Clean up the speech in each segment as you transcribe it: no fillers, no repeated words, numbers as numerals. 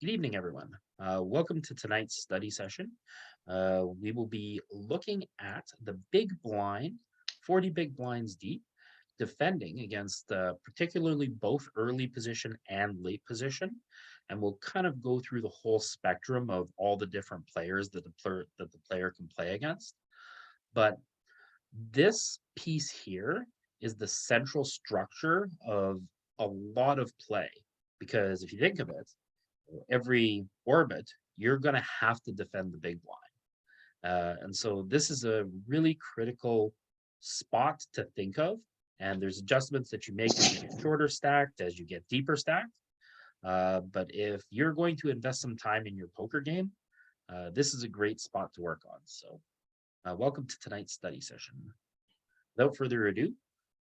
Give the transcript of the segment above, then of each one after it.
Good evening, everyone. Welcome to tonight's study session. We will be looking at the big blind, 40 big blinds deep, defending against particularly both early position and late position. And we'll kind of go through the whole spectrum of all the different players that the player can play against. But this piece here is the central structure of a lot of play. Because if you think of it, every orbit, you're going to have to defend the big blind. And so this is a really critical spot to think of. And there's adjustments that you make as you get shorter stacked, as you get deeper stacked. But if you're going to invest some time in your poker game, this is a great spot to work on. So welcome to tonight's study session. Without further ado,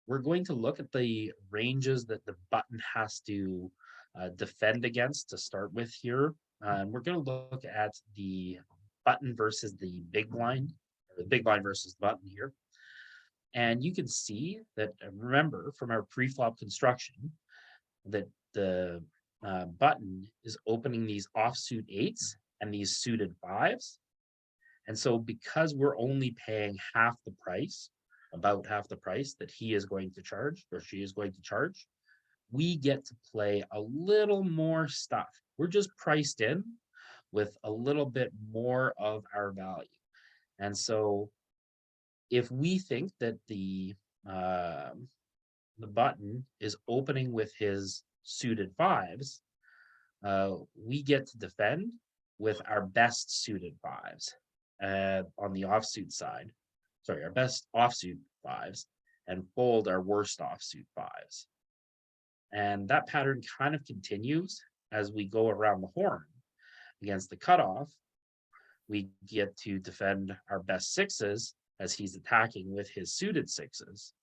we're going to look at the ranges that the button has to defend against to start with here. And we're going to look at the button versus the big blind, or the big blind versus the button here. And you can see that, remember from our pre-flop construction, that the button is opening these offsuit eights and these suited fives. And so because we're only paying half the price, about half the price that he is going to charge or she is going to charge, we get to play a little more stuff. We're just priced in with a little bit more of our value. And so if we think that the button is opening with his suited fives, we get to defend with our best suited fives on the offsuit side. Sorry, our best offsuit fives, and fold our worst offsuit fives. And that pattern kind of continues as we go around the horn. Against the cutoff, we get to defend our best sixes as he's attacking with his suited sixes,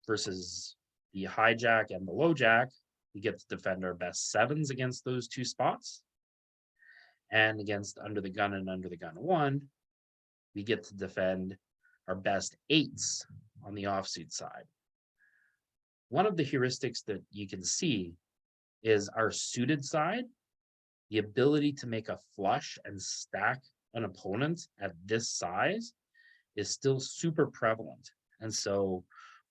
versus the hijack and the low jack. We get to defend our best sevens against those two spots. And against under the gun and under the gun one, we get to defend our best eights on the offsuit side. One of the heuristics that you can see is our suited side. The ability to make a flush and stack an opponent at this size is still super prevalent. And so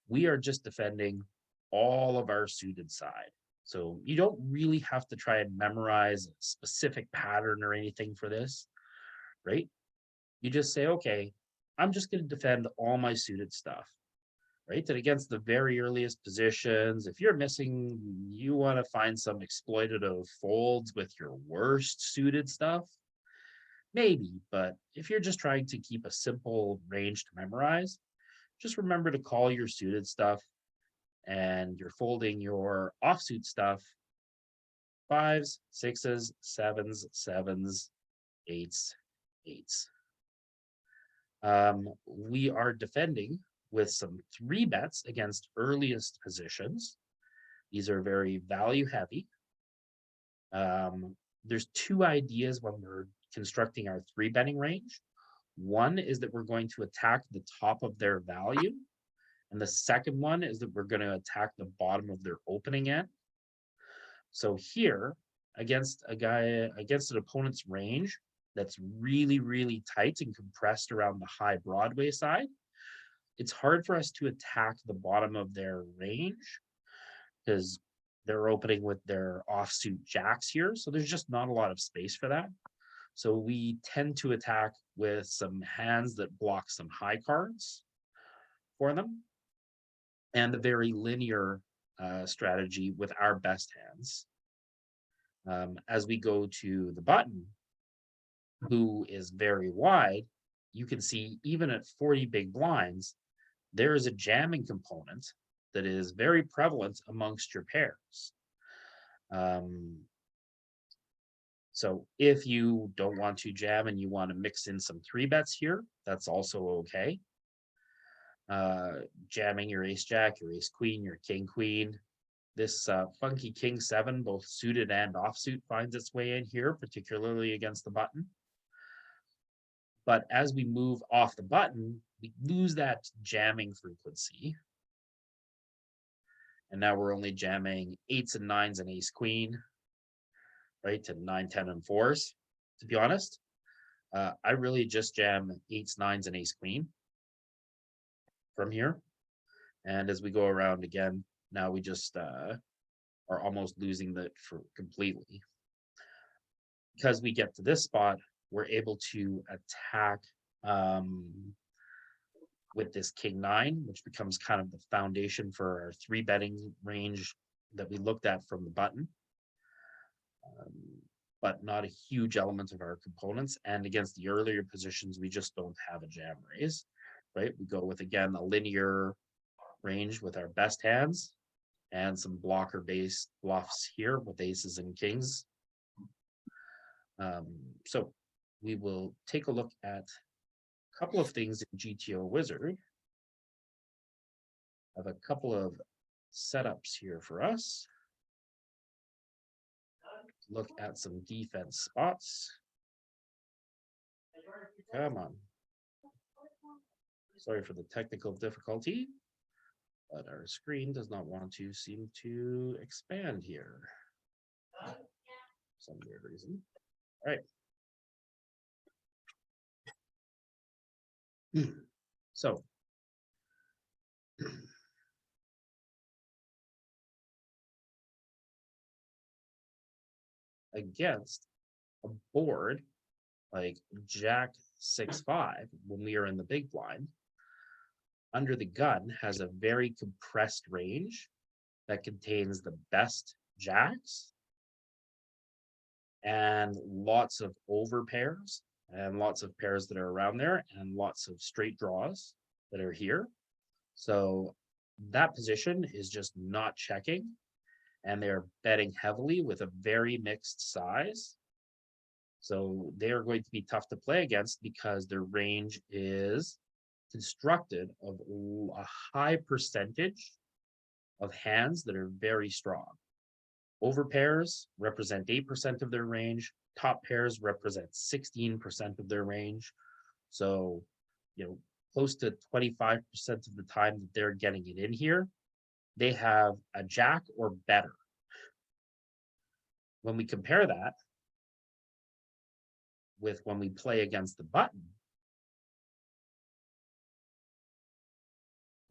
we are just defending all of our suited side. So you don't really have to try and memorize a specific pattern or anything for this, right? You just say, okay, I'm just going to defend all my suited stuff, right? That against the very earliest positions, if you're missing, you want to find some exploitative folds with your worst suited stuff, maybe. But if you're just trying to keep a simple range to memorize, just remember to call your suited stuff and you're folding your offsuit stuff fives, sixes, sevens, eights. We are defending with some three bets against earliest positions. These are very value heavy. There's two ideas when we're constructing our three betting range. One is that we're going to attack the top of their value. And the second one is that we're going to attack the bottom of their opening end. So here, against an opponent's range that's really, really tight and compressed around the high Broadway side, it's hard for us to attack the bottom of their range because they're opening with their offsuit jacks here. So there's just not a lot of space for that. So we tend to attack with some hands that block some high cards for them, and a very linear strategy with our best hands. As we go to the button, who is very wide, you can see even at 40 big blinds, there is a jamming component that is very prevalent amongst your pairs. So if you don't want to jam and you want to mix in some three bets here, that's also okay. Jamming your ace jack, your ace queen, your king queen. This funky king seven, both suited and offsuit, finds its way in here, particularly against the button. But as we move off the button, we lose that jamming frequency. And now we're only jamming eights and nines and ace queen. right, to 9, 10, and 4s, to be honest. I really just jam 8s, 9s, and ace queen from here. And as we go around again, now we just are almost losing that for completely. Because we get to this spot, we're able to attack with this king 9, which becomes kind of the foundation for our 3-betting range that we looked at from the button. But not a huge element of our components. And against the earlier positions, we just don't have a jam raise, right? We go with, again, a linear range with our best hands and some blocker-based bluffs here with aces and kings. So we will take a look at a couple of things in GTO Wizard. I have a couple of setups here for us. Look at some defense spots. Come on. Sorry for the technical difficulty, but our screen does not want to seem to expand here. For some weird reason. All right. So against a board like Jack 6-5, when we are in the big blind, under the gun has a very compressed range that contains the best jacks and lots of over pairs and lots of pairs that are around there and lots of straight draws that are here. So that position is just not checking, and they're betting heavily with a very mixed size. So they are going to be tough to play against because their range is constructed of a high percentage of hands that are very strong. Over pairs represent 8% of their range. Top pairs represent 16% of their range. So, close to 25% of the time that they're getting it in here, they have a jack or better. When we compare that with when we play against the button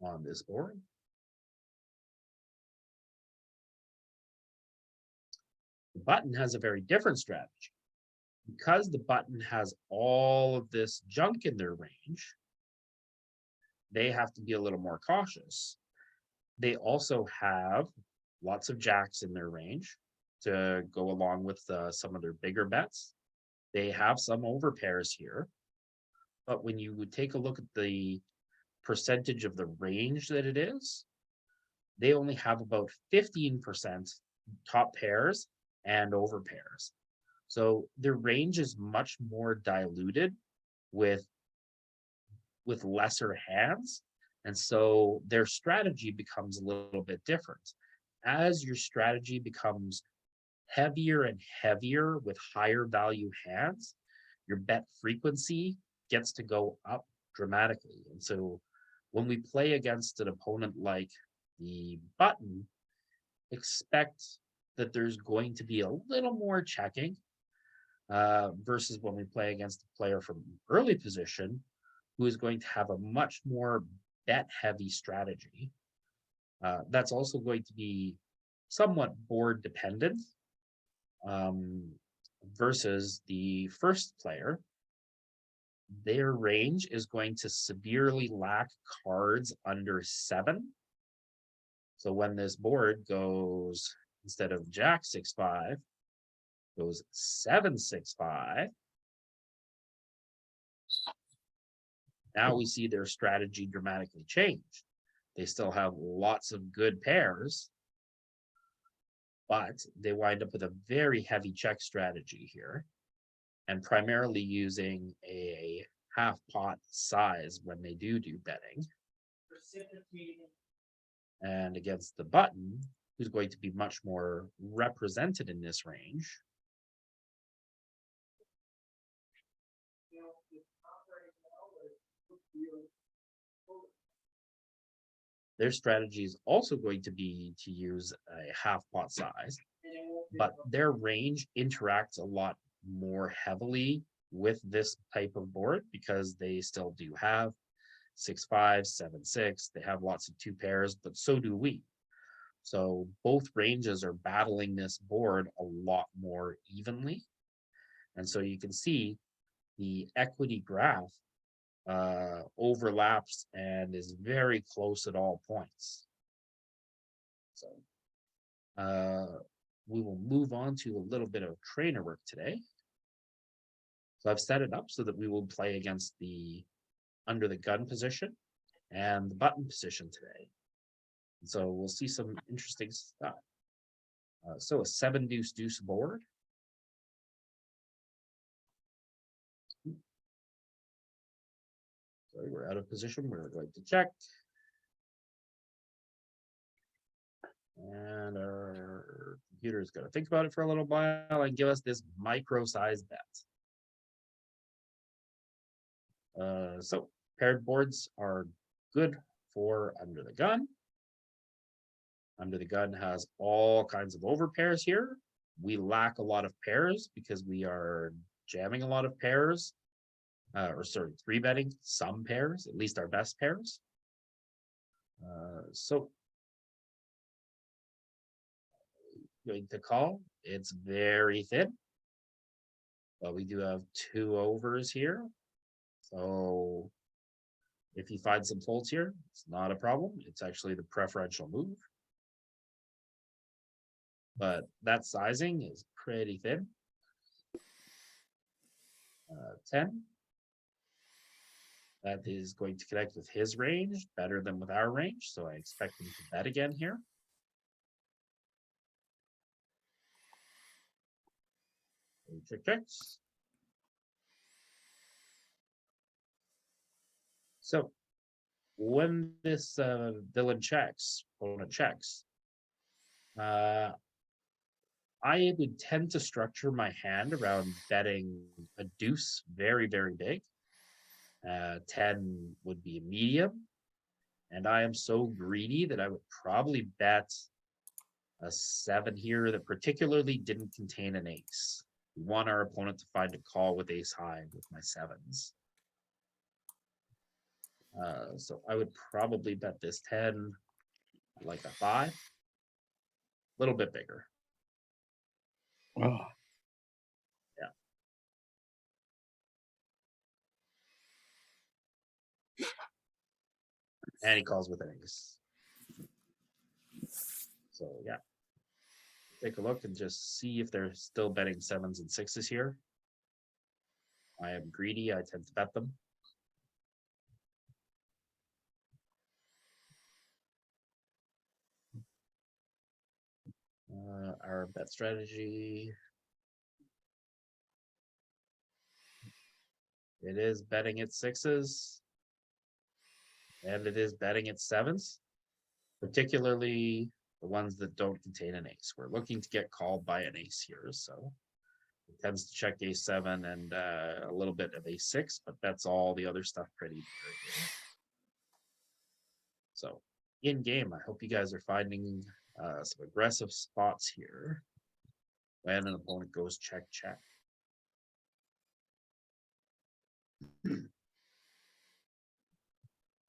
on this board, the button has a very different strategy. Because the button has all of this junk in their range, they have to be a little more cautious. They also have lots of jacks in their range to go along with some of their bigger bets. They have some over pairs here, but when you would take a look at the percentage of the range that it is, they only have about 15% top pairs and over pairs. So their range is much more diluted with lesser hands. And so their strategy becomes a little bit different. As your strategy becomes heavier and heavier with higher value hands, your bet frequency gets to go up dramatically. And so when we play against an opponent like the button, expect that there's going to be a little more checking versus when we play against a player from early position who is going to have a much more bet-heavy strategy. That's also going to be somewhat board dependent versus the first player. Their range is going to severely lack cards under 7. So when this board goes, instead of Jack 6-5, goes 7-6-5, now we see their strategy dramatically change. They still have lots of good pairs, but they wind up with a very heavy check strategy here, and primarily using a half pot size when they do betting. And against the button, who's going to be much more represented in this range, their strategy is also going to be to use a half pot size, but their range interacts a lot more heavily with this type of board because they still do have 6-5, 7-6. They have lots of two pairs, but so do we. So both ranges are battling this board a lot more evenly. And so you can see the equity graph overlaps and is very close at all points. So we will move on to a little bit of trainer work today. So I've set it up so that we will play against the under the gun position and the button position today. And so we'll see some interesting stuff. So a 7 deuce deuce board. Sorry, we're out of position. We're going to check. And our computer is going to think about it for a little while and give us this micro-sized bet. So paired boards are good for under the gun. Under the gun has all kinds of over pairs here. We lack a lot of pairs because we are jamming a lot of pairs, or sorry, three betting some pairs, at least our best pairs. So going to call, it's very thin, but we do have 2 overs here. So if you find some folds here, it's not a problem. It's actually the preferential move. But that sizing is pretty thin. 10. That is going to connect with his range better than with our range. So I expect him to bet again here. Check checks. So when this villain checks, opponent checks, I would tend to structure my hand around betting a deuce very, very big. 10 would be a medium. And I am so greedy that I would probably bet a 7 here that particularly didn't contain an ace. We want our opponent to find a call with ace high with my 7s. So I would probably bet this 10 like a 5. A little bit bigger. Oh, And he calls with an ace. So yeah. Take a look and just see if they're still betting 7s and 6s here. I am greedy. I tend to bet them. Our bet strategy. It is betting at 6s. And it is betting at 7s. Particularly the ones that don't contain an ace. We're looking to get called by an ace here. So it tends to check ace 7 and a little bit of ace 6, but that's all the other stuff pretty good. So in game, I hope you guys are finding some aggressive spots here when an opponent goes check, check.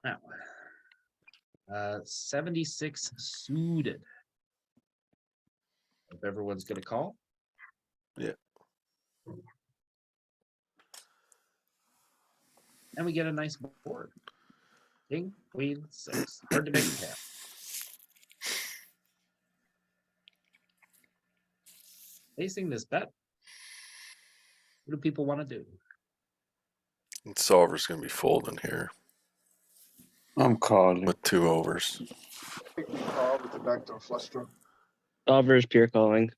Now, 76 suited. If everyone's going to call. yeah. And we get a nice board. King, queen, 6. Hard to make a pair. Facing this bet, what do people want to do? And solver's going to be folding here I'm calling. with 2 overs. Take the call with the backdoor flush draw. Solver's pure calling.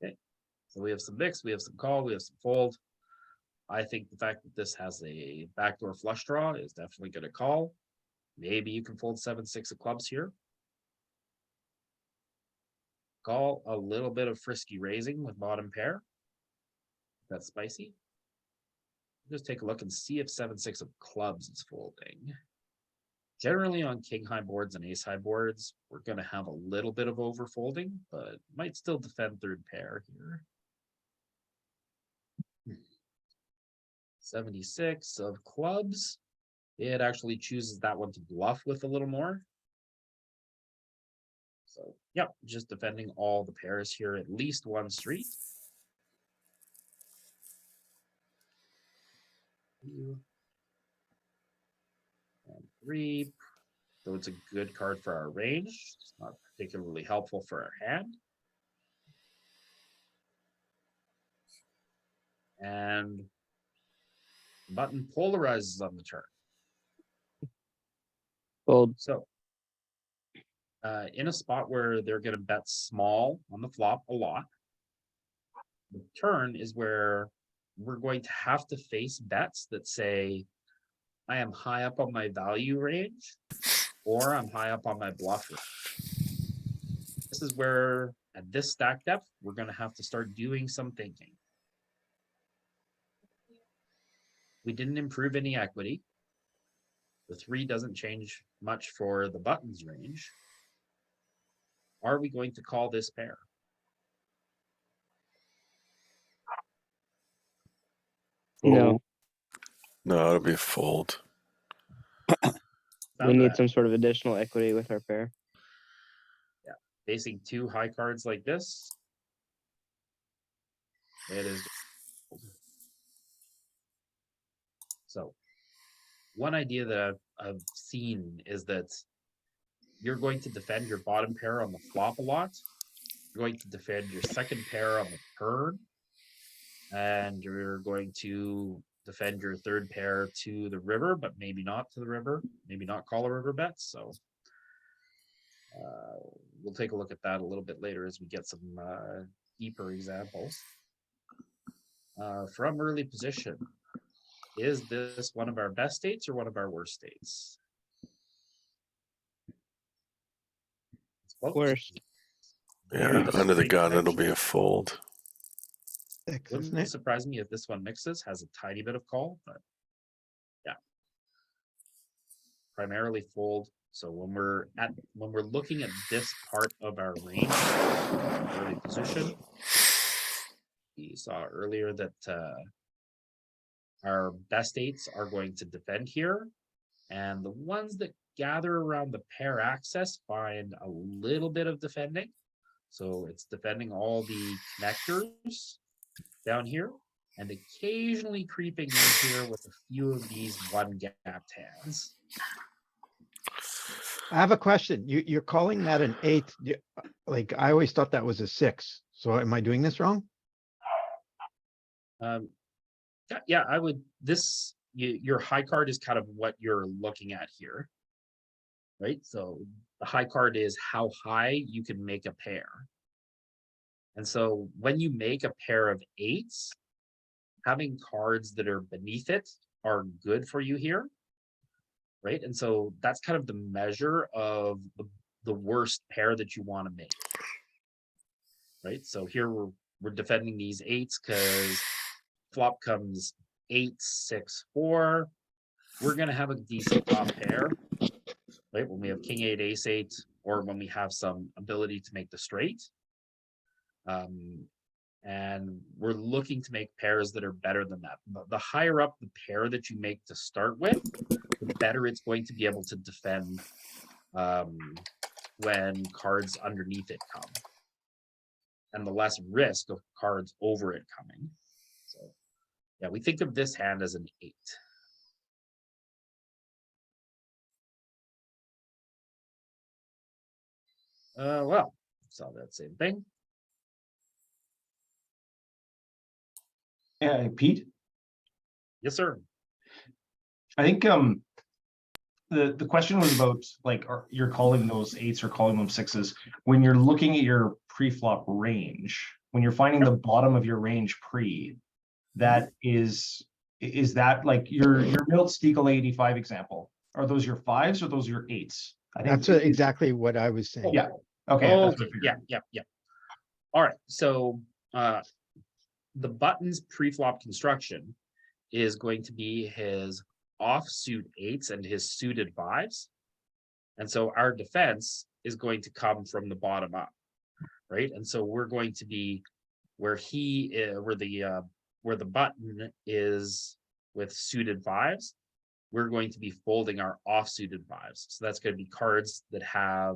So we have some mix, we have some call, we have some fold. I think the fact that this has a backdoor flush draw is definitely going to call. Maybe you can fold 7-6 of clubs here. Call a little bit of frisky raising with bottom pair. That's spicy. Just take a look and see if 7-6 of clubs is folding. Generally on king high boards and ace high boards, we're going to have a little bit of overfolding, but might still defend third pair here. 76 of clubs. It actually chooses that one to bluff with a little more. So, yep, just defending all the pairs here, at least one street. 2 and 3. So it's a good card for our range. It's not particularly helpful for our hand. And button polarizes on the turn. Fold. So in a spot where they're going to bet small on the flop a lot, the turn is where we're going to have to face bets that say, I am high up on my value range, or I'm high up on my bluff range. This is where, at this stack depth, we're going to have to start doing some thinking. We didn't improve any equity. The 3 doesn't change much for the buttons range. Are we going to call this pair? No, No, it'll be a fold. we Found need that. some sort of additional equity with our pair. Facing 2 high cards like this. It is. So one idea that I've seen is that you're going to defend your bottom pair on the flop a lot. You're going to defend your second pair on the turn. And you're going to defend your third pair to the river, but maybe not to the river. Maybe not call a river bet. So we'll take a look at that a little bit later as we get some deeper examples. From early position, is this one of our best states or one of our worst states? It's both. Worst. Yeah, That's under the great gun, it'll connection. be a fold. Six, isn't Wouldn't it? surprise me if this one mixes, has a tiny bit of call, but yeah. Primarily fold. So when we're looking at this part of our range, early position, we saw earlier that our best eights are going to defend here, and the ones that gather around the pair access find a little bit of defending. So it's defending all the connectors down here, and occasionally creeping in here with a few of these one-gapped hands. I have a question. You're calling that an 8. Like, I always thought that was a 6. So am I doing this wrong? Yeah, I would. Your high card is kind of what you're looking at here, right? So the high card is how high you can make a pair. And so when you make a pair of 8s, having cards that are beneath it are good for you here, right? And so that's kind of the measure of the worst pair that you want to make, right? So here we're defending these 8s because flop comes 8, 6, 4. We're going to have a decent top pair, right? When we have king 8, ace 8, or when we have some ability to make the straight. And we're looking to make pairs that are better than that. But the higher up the pair that you make to start with, the better it's going to be able to defend when cards underneath it come. And the less risk of cards over it coming. So yeah, we think of this hand as an 8. Well, saw that same thing. Yeah, Pete, Yes, sir. I think the question was about like you're calling those 8s or calling them 6s when you're looking at your pre-flop range, when you're finding the bottom of your range pre, that is that like your Milt Stiegel 85 example? Are those your 5s or those your 8s? I think That's exactly what I was saying. yeah. Okay. Oh, That's what I figured. yeah. All right. So the buttons pre-flop construction is going to be his offsuit 8s and his suited 5s. And so our defense is going to come from the bottom up, right? And so we're going to be where where the button is with suited fives, we're going to be folding our offsuited fives. So that's going to be cards that have,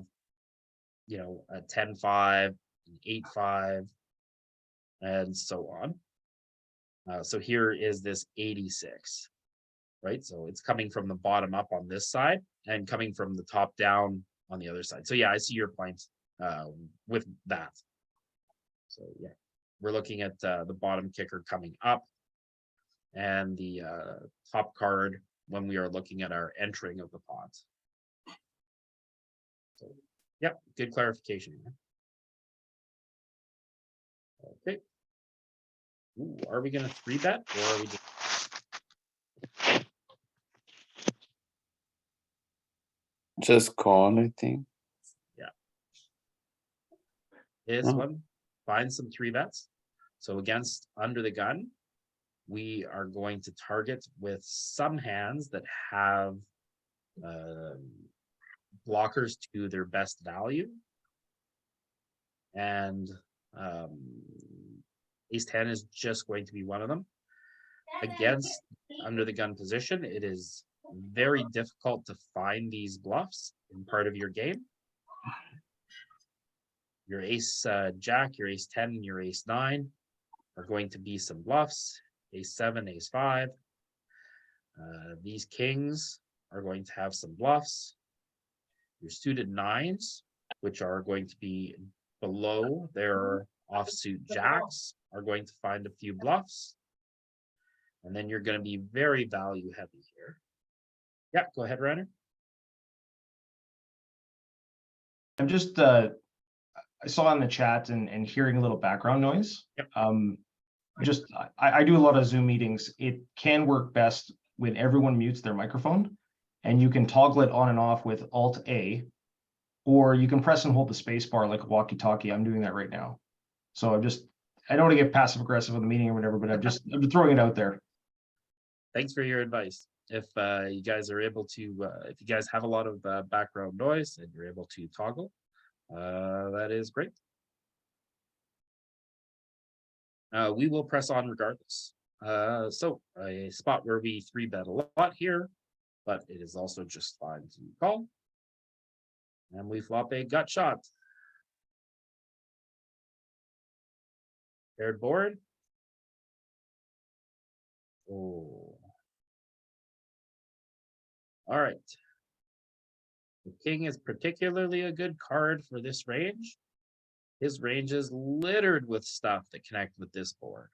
you know, a 10-5, an 8-5, and so on. So here is this 86, right? So it's coming from the bottom up on this side and coming from the top down on the other side. So yeah, I see your point with that. So yeah, we're looking at the bottom kicker coming up and the top card when we are looking at our entering of the pot. So yep, good clarification. Okay. Ooh, are we going to 3-bet or are we just... Just call, I think. This Oh. one, find some 3-bets. So against under the gun, we are going to target with some hands that have blockers to their best value. And ace 10 is just going to be one of them. Against under the gun position, it is very difficult to find these bluffs in part of your game. Your ace jack, your ace 10, and your ace 9 are going to be some bluffs. Ace 7, ace 5. These kings are going to have some bluffs. Your suited 9s, which are going to be below their offsuit jacks, are going to find a few bluffs. And then you're going to be very value heavy here. Yeah, go ahead, Reiner. I'm just I saw in the chat and hearing a little background noise. Yep. I do a lot of Zoom meetings. It can work best when everyone mutes their microphone, and you can toggle it on and off with Alt A, or you can press and hold the space bar like a walkie-talkie. I'm doing that right now. So I don't want to get passive aggressive in the meeting or whatever, but I'm throwing it out there. Thanks for your advice. If you guys are able to, if you guys have a lot of background noise and you're able to toggle, that is great. We will press on regardless. So a spot where we 3-bet a lot here, but it is also just fine to call. And we flop a gut shot. Paired board. Oh. All right. The king is particularly a good card for this range. His range is littered with stuff that connect with this board.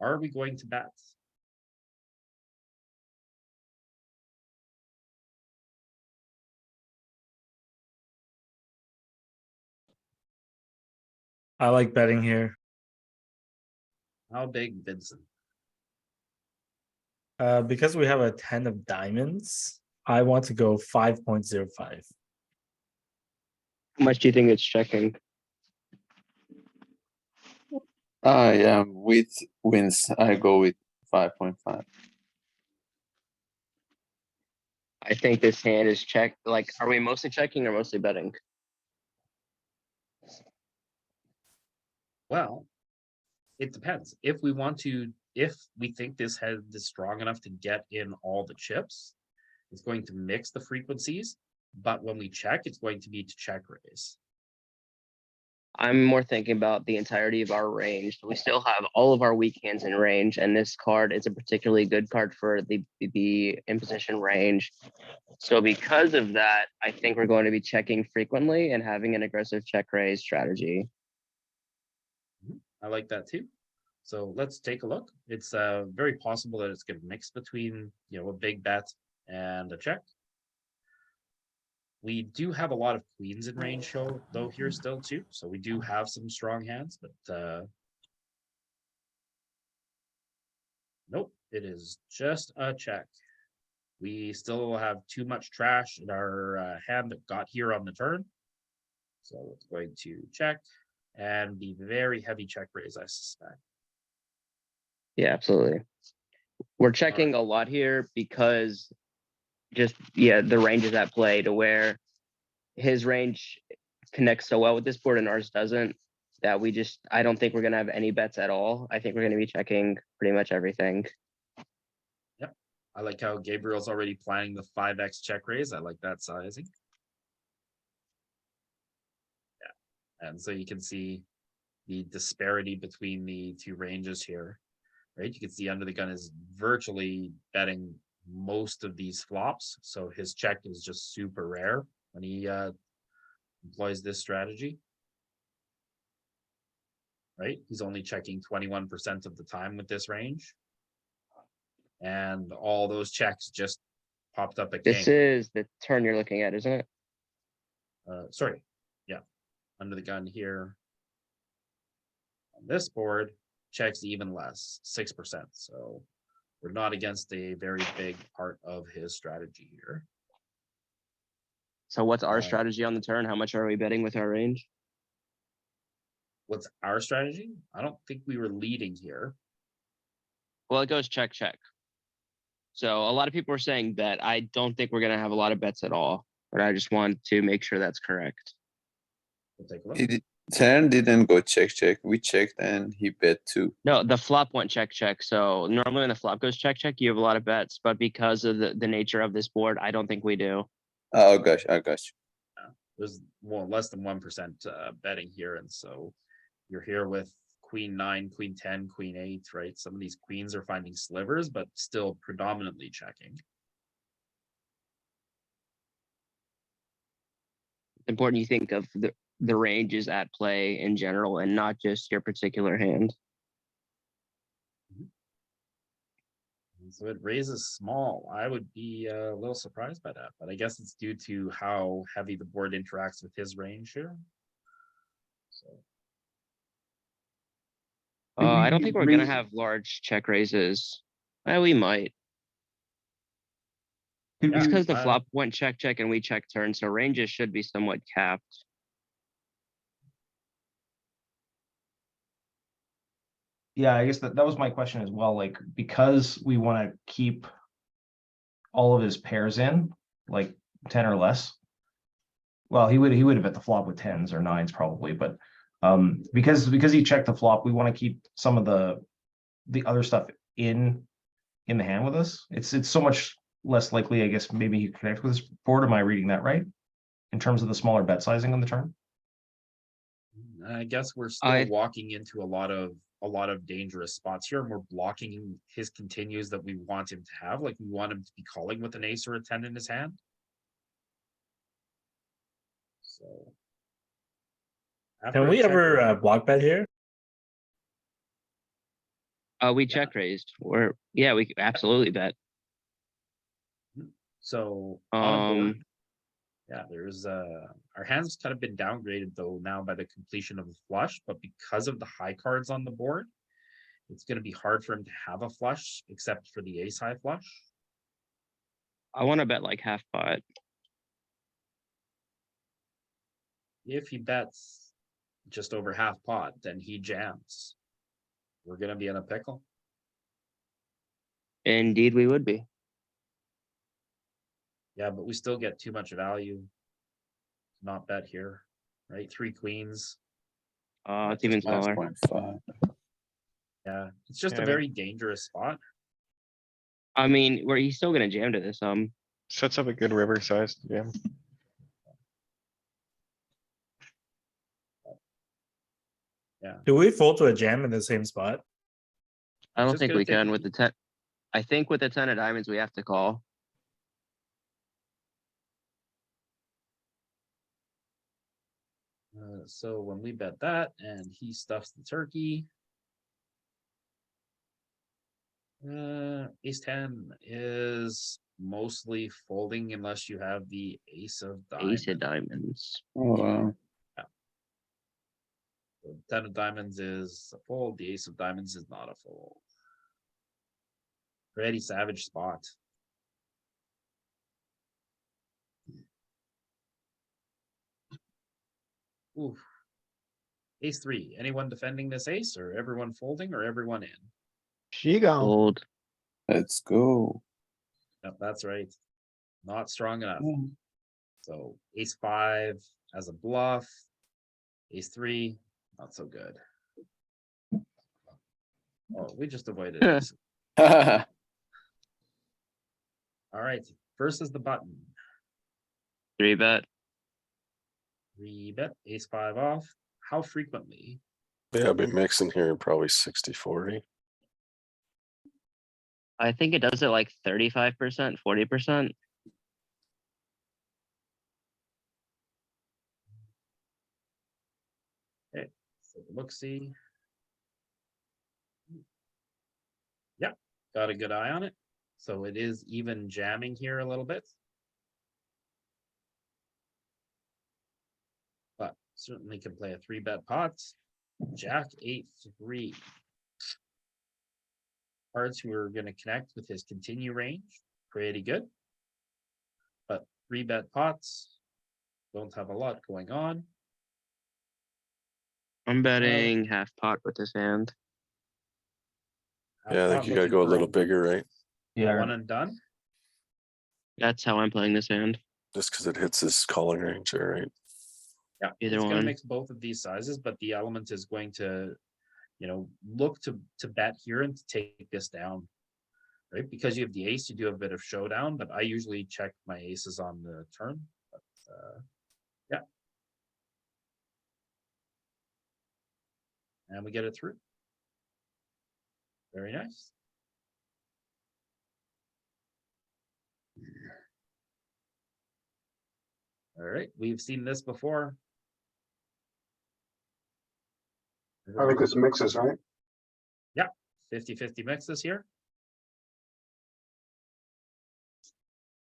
Are we going to bet? I like betting here. How big, Vincent? Because we have a 10 of diamonds, I want to go 5.05. How much do you think it's checking? Yeah, with wins, I go with 5.5. I think this hand is check. Like, are we mostly checking or mostly betting? Well, it depends. If we want to, if we think this hand is strong enough to get in all the chips, it's going to mix the frequencies. But when we check, it's going to be to check raise. I'm more thinking about the entirety of our range. We still have all of our weak hands in range, and this card is a particularly good card for the imposition range. So because of that, I think we're going to be checking frequently and having an aggressive check raise strategy. I like that too. So let's take a look. It's very possible that it's going to mix between, you know, a big bet and a check. We do have a lot of queens in range though here still too. So we do have some strong hands, but nope, it is just a check. We still have too much trash in our hand that got here on the turn. So it's going to check and be very heavy check raise, I suspect. Yeah, absolutely. We're checking a lot here because the range is at play to where his range connects so well with this board and ours doesn't, that I don't think we're gonna have any bets at all. I think we're gonna be checking pretty much everything. I like how Gabriel's already planning the 5x check raise. I like that sizing. Yeah, and so you can see the disparity between the two ranges here, right? You can see under the gun is virtually betting most of these flops. So his check is just super rare when he employs this strategy. Right? He's only checking 21% of the time with this range. And all those checks just popped up a king. This is the turn you're looking at, isn't it? Sorry. Yeah. Under the gun here. On this board, checks even less, 6%. So we're not against a very big part of his strategy here. So what's our Uh, strategy on the turn? How much are we betting with our range? What's our strategy? I don't think we were leading here. Well, it goes check, check. So a lot of people are saying bet. I don't think we're gonna have a lot of bets at all, but I just want to make sure that's correct. We'll take a look. Turn didn't go check check. We checked and he bet too. No, the flop went check, check. So normally when the flop goes check, check, you have a lot of bets, but because of the nature of this board, I don't think we do. Oh gosh, I got you. There's less than 1% betting here, and so you're here with queen 9, queen 10, queen 8, right? Some of these queens are finding slivers, but still predominantly checking. It's important you think of the ranges at play in general and not just your particular hand. And so it raises small. I would be a little surprised by that, but I guess it's due to how heavy the board interacts with his range here. So I don't think we're gonna have large check raises. We might. Could It's we- because the flop went check, check, and we check turn, so ranges should be somewhat capped. Yeah, I guess that was my question as well. Like, because we want to keep all of his pairs in, like 10 or less. Well, he would have bet the flop with 10s or 9s probably, but because he checked the flop, we want to keep some of the other stuff in the hand with us. It's so much less likely, I guess, maybe he connect with his board. Am I reading that right? In terms of the smaller bet sizing on the turn? I guess we're still walking into a lot of dangerous spots here, and we're blocking his continues that we want him to have. Like, we want him to be calling with an ace or a 10 in his hand. So Can we ever block bet here? We check raised, or yeah, we absolutely bet. So on board, yeah, there's our hands kind of been downgraded though now by the completion of the flush, but because of the high cards on the board, it's going to be hard for him to have a flush except for the ace high flush. I want to bet like half pot. If he bets just over half pot, then he jams. We're going to be in a pickle. Indeed, we would be. Yeah, but we still get too much value. Not bet here, right? 3 queens. It's even smaller. 5.5. Yeah, it's just Yeah, a I very dangerous spot. I mean, where he's still gonna jam to this. Sets up a good river size jam. Do we fold to a jam in the same spot? I don't Just think gonna we take a can with the 10. I think with the 10 of diamonds, we have to call. So when we bet that and he stuffs the turkey, ace 10 is mostly folding unless you have the ace of diamonds. Ace of diamonds. Oh wow. The 10 of diamonds is a fold, the ace of diamonds is not a fold. Pretty savage spot. Oof. Ace 3. Anyone defending this ace, or everyone folding, or everyone in? She go. Fold. Let's go. Yep, that's right. Not strong enough. So ace five as a bluff, ace three, not so good. Oh, we just avoided ace. All right, first is the button. 3-bet. 3-bet, ace five off. How frequently? Yeah, I'll be mixing here probably 60-40. I think it does it like 35%, 40%. Okay, so look, see. Yeah, got a good eye on it. So it is even jamming here a little bit. But certainly can play a 3-bet pot. Jack 8-3. Cards who are going to connect with his continue range. Pretty good. But 3-bet pots don't have a lot going on. I'm betting half pot with this hand. Yeah, I think you gotta go a little bigger, right? Yeah. One and done. That's how I'm playing this hand. Just because it hits his calling range there, right? Yeah, Either it's going to one. mix both of these sizes, but the element is going to, look to bet here and to take this down, right? Because you have the ace, you do have a bit of showdown, but I usually check my aces on the turn. But, yeah. And we get it through. Very nice. All right, we've seen this before. I think this mixes, right? Yeah, 50-50 mixes here.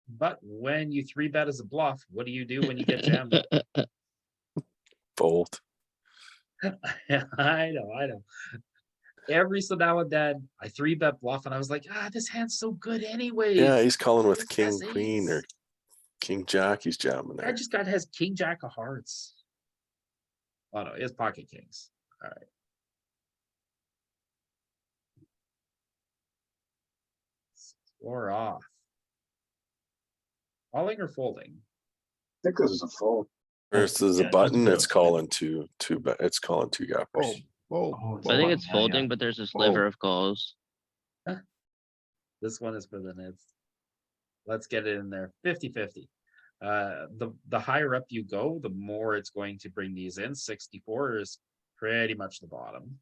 But when you 3-bet as a bluff, what do you do when you get jammed? Fold. I know. Every so now and then, I 3-bet bluff, and I was like, this hand's so good anyways. Yeah, he's calling with This king, has queen, or ace. king, jack. He's jamming I there. just got has king jack of hearts. Oh no, it's pocket kings. All right. Or off. Calling or folding? I think this is a fold. First is Yeah, a just a button. bit It's of- calling it's calling two Oh, gappers. oh, Oh, I think fun. it's Yeah, folding, yeah. but there's a sliver Oh. of calls. This one is for the nits. Let's get it in there. 50-50. The higher up you go, the more it's going to bring these in. 64 is pretty much the bottom.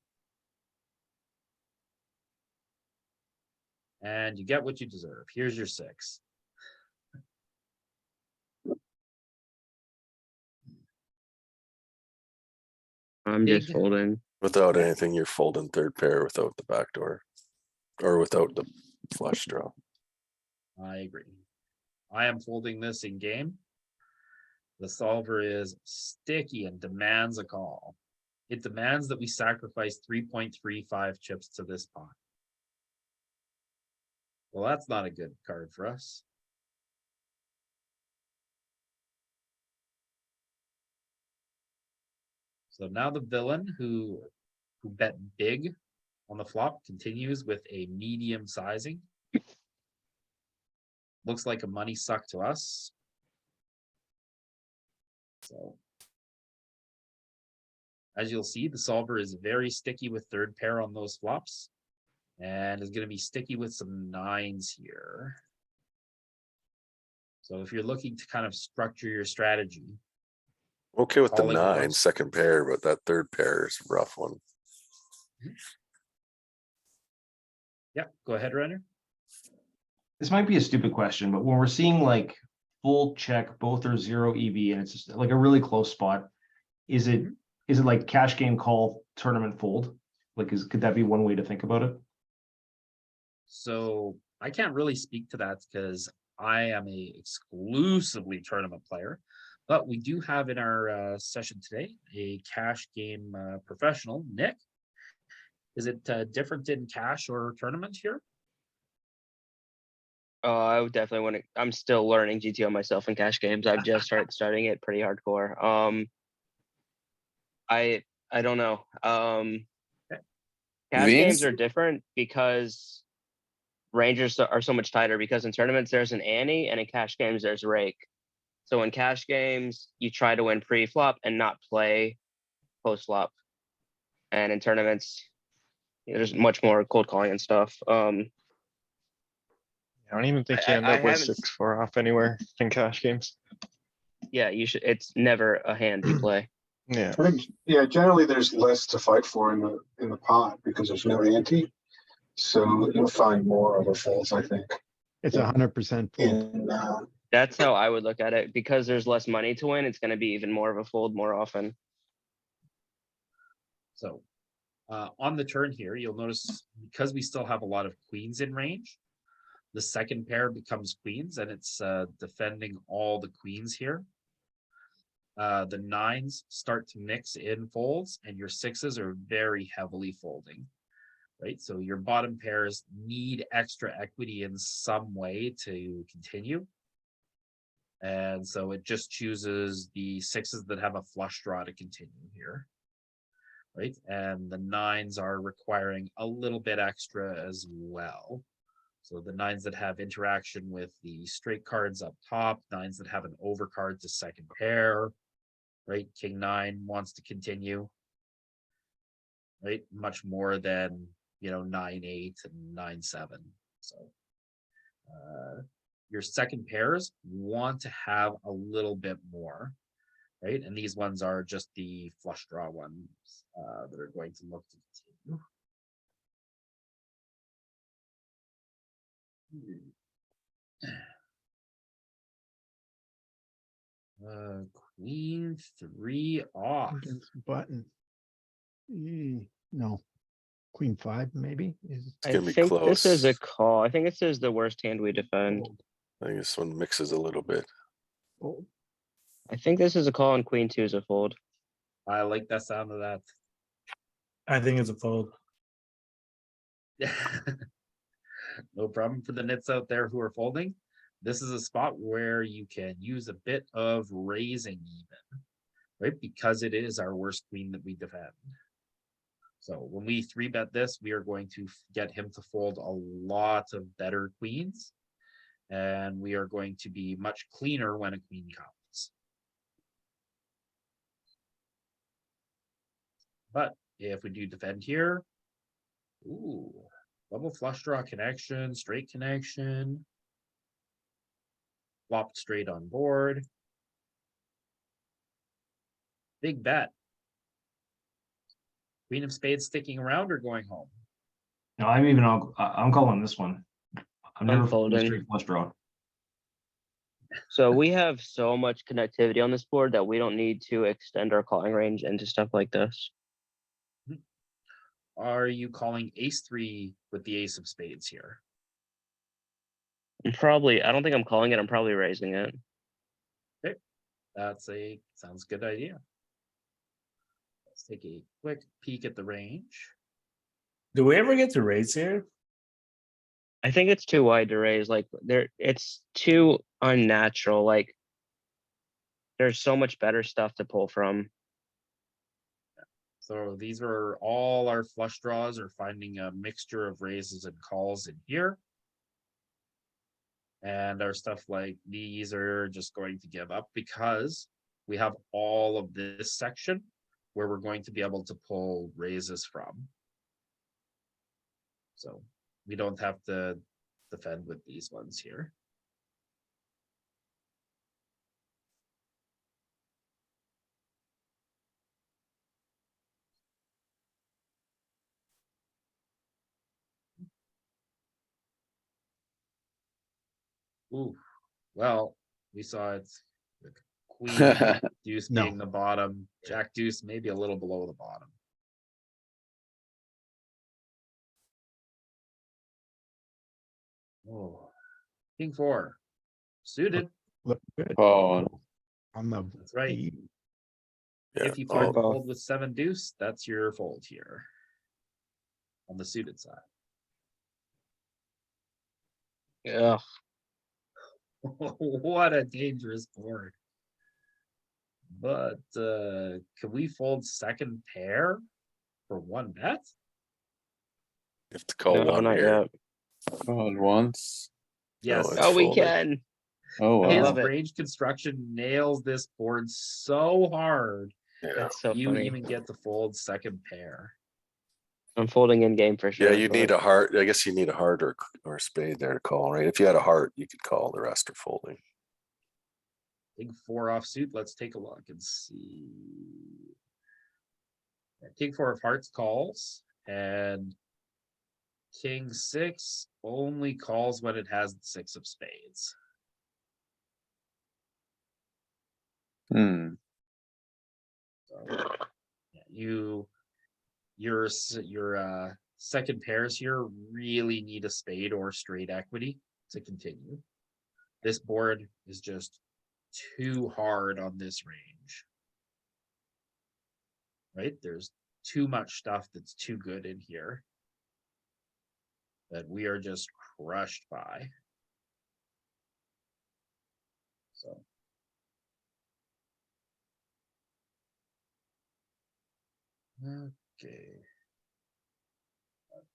And you get what you deserve. Here's your 6. I'm just Big. folding. Without anything, you're folding third pair without the back door. Or without the flush draw. I agree. I am folding this in game. The solver is sticky and demands a call. It demands that we sacrifice 3.35 chips to this pot. Well, that's not a good card for us. So now the villain who bet big on the flop continues with a medium sizing. Looks like a money suck to us. So as you'll see, the solver is very sticky with third pair on those flops and is going to be sticky with some 9s here. So if you're looking to kind of structure your strategy. Okay with the Calling 9, first. second pair, but that third pair is a rough one. Yeah, go ahead, Renner. This might be a stupid question, but when we're seeing like full check, both are 0 EV, and it's just like a really close spot, is it like cash game call, tournament fold? Like, could that be one way to think about it? So I can't really speak to that because I am a exclusively tournament player, but we do have in our session today a cash game professional, Nick. Is it different in cash or tournament here? I would definitely want to. I'm still learning GTO myself in cash games. I've just starting it pretty hardcore. I don't know. Cash games Vince? are different because Rangers are so much tighter, because in tournaments there's an ante and in cash games there's rake. So in cash games, you try to win pre-flop and not play post-flop. And in tournaments, there's much more cold calling and stuff. I don't even think you I- end I up with haven't 6-4 off anywhere in cash games. Yeah, you should. It's never a hand you play. Yeah. I think, yeah, generally there's less to fight for in the pot because there's no ante. So you'll find more of a folds, I think. It's Yeah. 100% fold. In That's how I would look at it. Because there's less money to win, it's going to be even more of a fold more often. So on the turn here, you'll notice because we still have a lot of queens in range, the second pair becomes queens and it's defending all the queens here. The nines start to mix in folds and your sixes are very heavily folding, right? So your bottom pairs need extra equity in some way to continue. And so it just chooses the sixes that have a flush draw to continue here. Right, and the nines are requiring a little bit extra as well. So the nines that have interaction with the straight cards up top, nines that have an overcard to second pair, right? King nine wants to continue, right? Much more than, 9-8 and 9-7. So your second pairs want to have a little bit more. Right, and these ones are just the flush draw ones that are going to look to continue. Queen 3 off. Against button. No. Queen 5, maybe? Is It's gonna be think this is a close. call. I think this is the worst hand we defend. fold, I think this one mixes a little bit. fold. I think this is a call and queen two is a fold. I like that sound of that. I think it's a fold. No problem for the nits out there who are folding. This is a spot where you can use a bit of raising even, right? Because it is our worst queen that we defend. So when we 3-bet this, we are going to get him to fold a lot of better queens. And we are going to be much cleaner when a queen comes. But if we do defend here, ooh, double flush draw connection, straight connection, flopped straight on board. Big bet. Queen of spades sticking around or going home? No, I'm calling this one. I'm never folding folding. straight flush draw. So we have so much connectivity on this board that we don't need to extend our calling range into stuff like this. Are you calling ace-3 with the ace of spades here? I don't think I'm calling it. I'm probably raising it. Sounds good idea. Let's take a quick peek at the range. Do we ever get to raise here? I think it's too wide to raise. Like it's too unnatural. Like there's so much better stuff to pull from. So these are all our flush draws are finding a mixture of raises and calls in here. And our stuff like these are just going to give up because we have all of this section where we're going to be able to pull raises from. So we don't have to defend with these ones here. Ooh, well, we saw it's queen, deuce No. being the bottom, jack deuce maybe a little below the bottom. Oh, king 4, suited. Look good. Oh, On the. That's right. Yeah. If you Oh, card fold with 7 deuce, that's your fold here on the suited side. Yeah. What a dangerous board. But can we fold second pair for 1 bet? you have to call No, one not here. yet. called once. Yes. it's Oh, we folded. can. Oh, I His love wow. it. range construction nails this board so hard. Yeah, That's so You funny. even get to fold second pair. I'm folding in game for sure. yeah, you need but a heart. I guess you need a heart or a spade there to call, right? If you had a heart, you could call, the rest are folding. King 4 offsuit. Let's take a look and see. Yeah, King 4 of hearts calls, and King 6 only calls when it has the 6 of spades. Hmm. So yeah, your second pairs here really need a spade or straight equity to continue. This board is just too hard on this range. Right? There's too much stuff that's too good in here that we are just crushed by. So okay.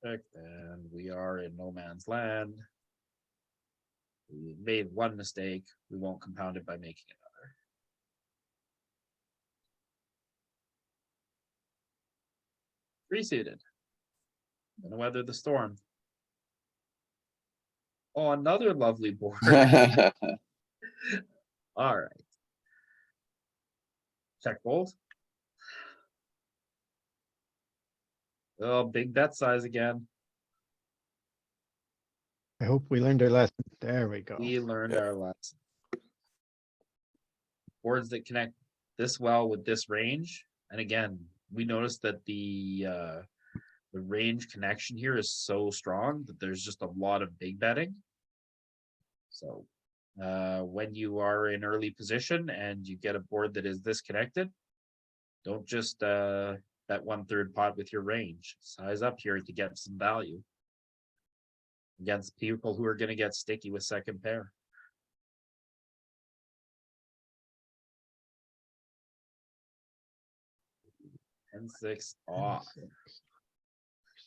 Perfect. And we are in no man's land. We made one mistake. We won't compound it by making another. Three suited. Gonna weather the storm. Oh, another lovely board. All right. Check fold. Oh, big bet size again. I hope we learned our lesson. There we go. We learned Yeah. our lesson. Boards that connect this well with this range. And again, we noticed that the range connection here is so strong that there's just a lot of big betting. So when you are in early position and you get a board that is disconnected, don't just bet 1/3 pot with your range. Size up here to get some value against people who are going to get sticky with second pair. And 6 off.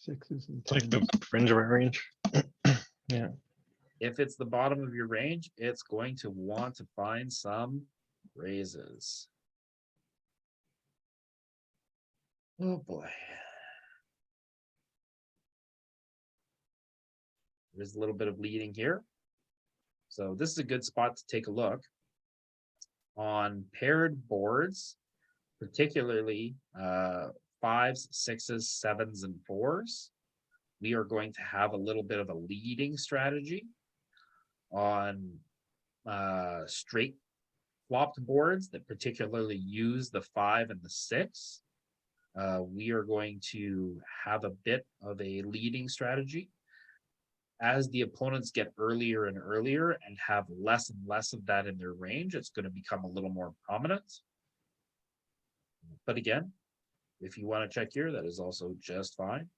Sixes and It's like tens. the fringe of our range. Yeah. If it's the bottom of your range, it's going to want to find some raises. Oh boy. There's a little bit of leading here. So this is a good spot to take a look. On paired boards, particularly 5s, 6s, 7s, and 4s, we are going to have a little bit of a leading strategy. On straight flopped boards that particularly use the 5 and the 6, we are going to have a bit of a leading strategy. As the opponents get earlier and earlier and have less and less of that in their range, it's going to become a little more prominent. But again, if you want to check here, that is also just fine.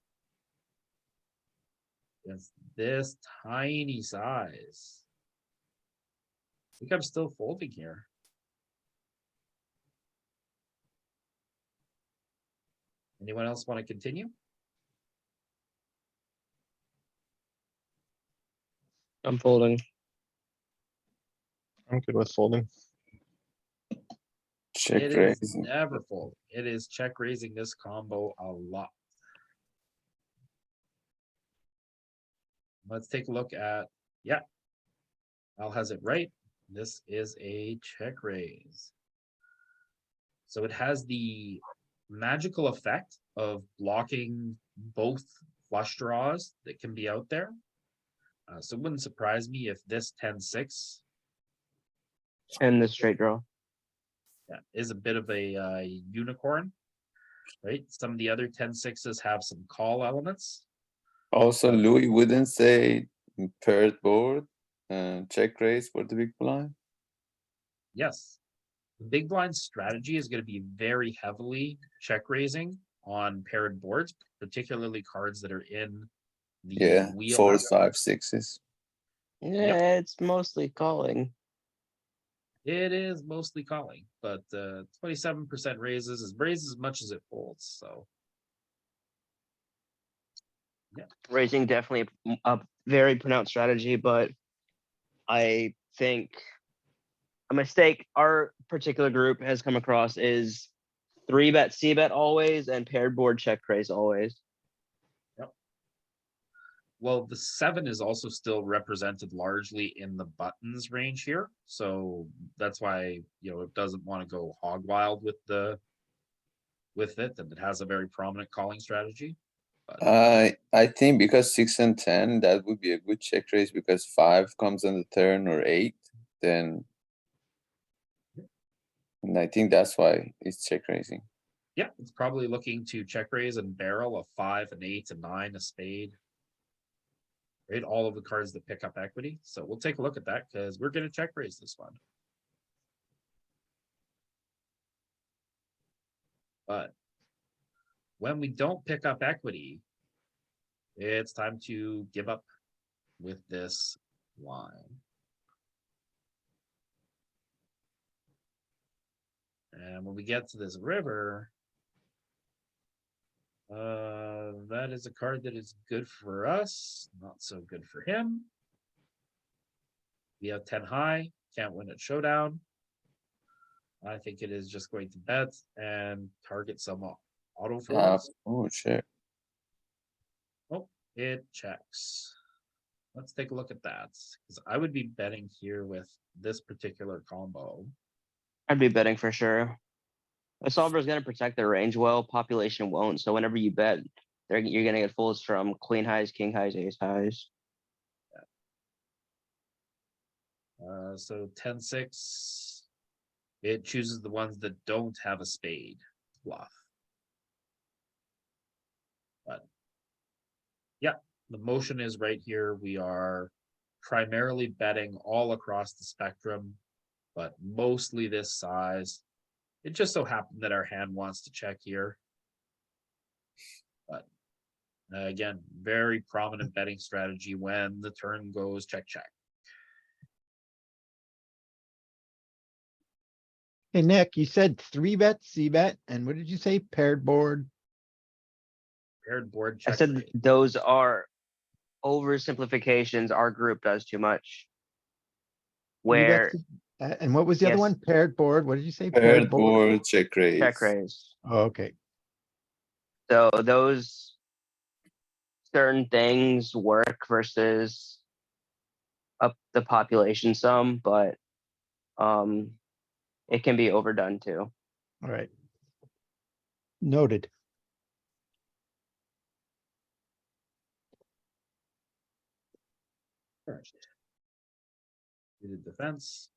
It's this tiny size. I think I'm still folding here. Anyone else want to continue? I'm folding. I'm good with folding. Check It is raise. never folding. It is check raising this combo a lot. Let's take a look at, yeah, Al has it right. This is a check raise. So it has the magical effect of blocking both flush draws that can be out there. So it wouldn't surprise me if this 10-6 And the straight draw. is a bit of a unicorn, right? Some of the other 10-6s have some call elements. Also, Louis wouldn't say paired board, check raise for the big blind. Yes. The big blind strategy is going to be very heavily check raising on paired boards, particularly cards that are in the Yeah, 4s, wheelhouse. 5s, 6s. Yeah, it's mostly calling. It is mostly calling, but 27% raises as much as it folds. So Raising definitely a very pronounced strategy, but I think a mistake our particular group has come across is 3-bet, C-bet always, and paired board check raise always. Well, the 7 is also still represented largely in the buttons range here, so that's why, it doesn't want to go hog wild with it, and it has a very prominent calling strategy. I think because 6 and 10, that would be a good check raise because 5 comes on the turn or 8, then. And I think that's why it's check raising. Yeah, it's probably looking to check raise and barrel a 5, an 8, a 9, a spade. Right, all of the cards that pick up equity. So we'll take a look at that because we're going to check raise this one. But when we don't pick up equity, it's time to give up with this line. And when we get to this river, that is a card that is good for us, not so good for him. We have 10 high, can't win at showdown. I think it is just going to bet and target some auto folds. Oh, shit. Oh, it checks. Let's take a look at that, because I would be betting here with this particular combo. I'd be betting for sure. A solver is going to protect their range well, population won't. So whenever you bet, you're going to get folds from queen highs, king highs, ace highs. So 10-6, it chooses the ones that don't have a spade bluff. But yeah, the motion is right here. We are primarily betting all across the spectrum, but mostly this size. It just so happened that our hand wants to check here. But again, very prominent betting strategy when the turn goes check, check. Hey, Nick, you said 3-bet, C-bet, and what did you say? Paired board? Paired board I check. said raise. those are oversimplifications. Our group does too much. 3-bet, Where and what was the other Yes. one? Paired board? What did you say? Paired board, check raise. check raise. Oh, okay. So those certain things work versus up the population some, but it can be overdone too. All right. Noted. First. We did defense.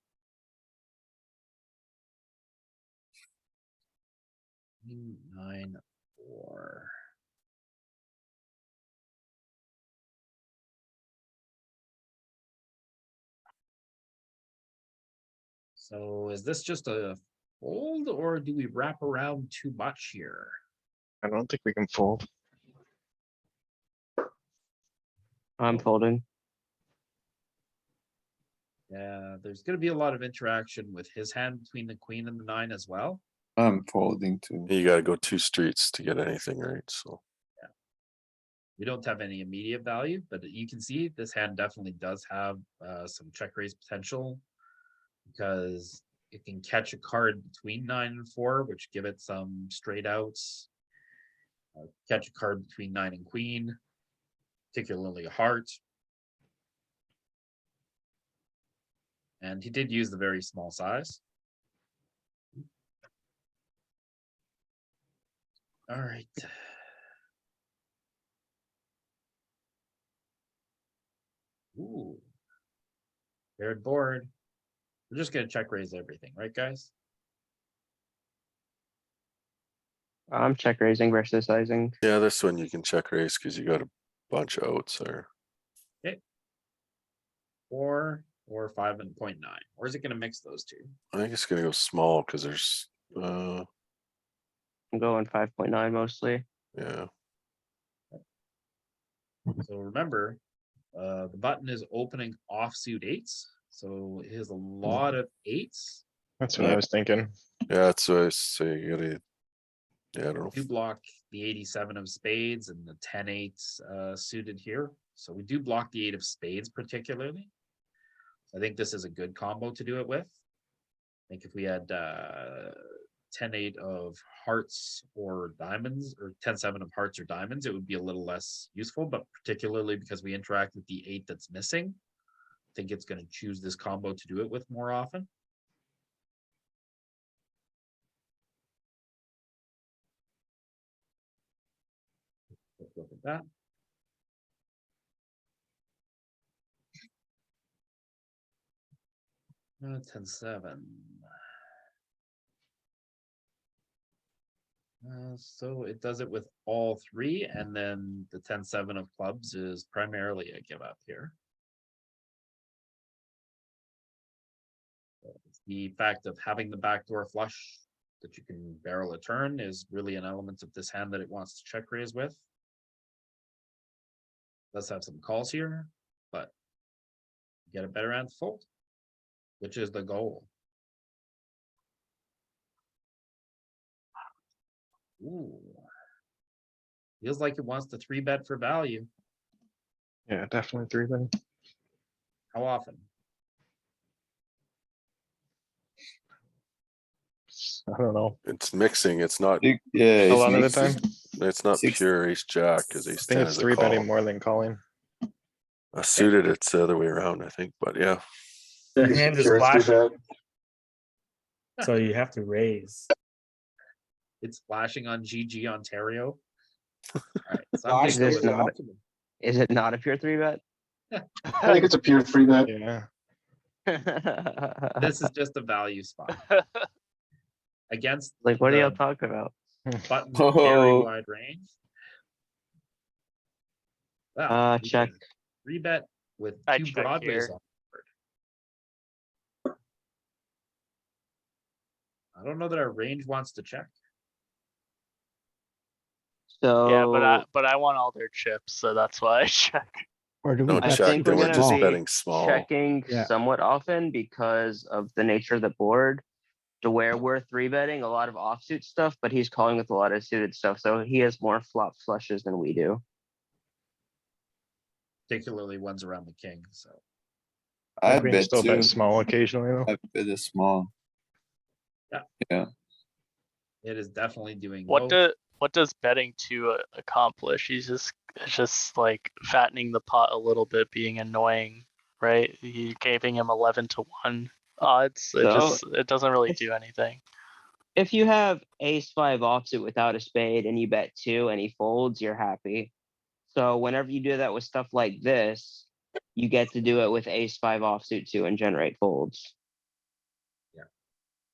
9, 4. So is this just a fold or do we wrap around too much here? I don't think we can fold. I'm folding. Yeah, there's going to be a lot of interaction with his hand between the queen and the 9 as well. I'm folding too. You gotta go 2 streets to get anything, right? So We don't have any immediate value, but you can see this hand definitely does have some check raise potential because it can catch a card between 9 and 4, which give it some straight outs. Catch a card between 9 and queen, particularly a heart. And he did use the very small size. All right. Ooh. Paired board. We're just going to check raise everything, right, guys? I'm check raising versus sizing. yeah, this one you can check raise because you got a bunch of outs there. 4 or 5 and 0.9. Or is it going to mix those two? I think it's gonna go small because there's I'm going 5.9 mostly. yeah. So remember, the button is opening offsuit 8s. So it has a lot of 8s. That's what I was thinking. Yeah, that's what I say. You gotta, yeah, I don't know. Do block the 87 of spades and the 10-8 suited here. So we do block the 8 of spades particularly. I think this is a good combo to do it with. think if we had 10-8 of hearts or diamonds, or 10-7 of hearts or diamonds, it would be a little less useful, but particularly because we interact with the 8 that's missing, I think it's going to choose this combo to do it with more often. Let's look at that. Uh, 10-7. So it does it with all three, and then the 10-7 of clubs is primarily a give up here. The fact of having the backdoor flush that you can barrel a turn is really an element of this hand that it wants to check raise with. Let's have some calls here, but get a better hand to fold, which is the goal. Ooh. Feels like it wants to 3-bet for value. Yeah, definitely 3-betting. How often? I don't know. It's mixing. It's not. Yeah, A it's lot of the mixing. time. It's not Six- pure ace jack because I ace think 10 it's is a call. 3-betting more than calling. Suited, it's the other way around, I think. But yeah, The It's hand is pure flashing, 3-bet. so you have to raise. It's flashing on GG Ontario. All right, so Why I'm is gonna go this with not- optimum. Is it not a pure 3-bet? I think it's a pure 3-bet. Yeah. This is just a value spot against Like, what are y'all the talking about? button Oh. very wide range. Well, we Check. can 3-bet with I 2 check broadways here. on the board. I don't know that our range wants to check. So. Yeah, but I want all their chips, so that's why I check. Or do we No, bet I check, think super we're then we're gonna just small? be betting small. checking Yeah. somewhat often because of the nature of the board, to where we're 3-betting a lot of offsuit stuff, but he's calling with a lot of suited stuff, so he has more flop flushes than we do. Particularly ones around the king. So I I think we can bet still bet too. small occasionally though. I bet a small. it is definitely doing What both. does betting 2 accomplish? It's just like fattening the pot a little bit, being annoying, right? You giving him 11-1 odds. So- It doesn't really do anything. If you have ace-5 offsuit without a spade and you bet 2 and he folds, you're happy. So whenever you do that with stuff like this, you get to do it with ace-5 offsuit 2 and generate folds. Yeah.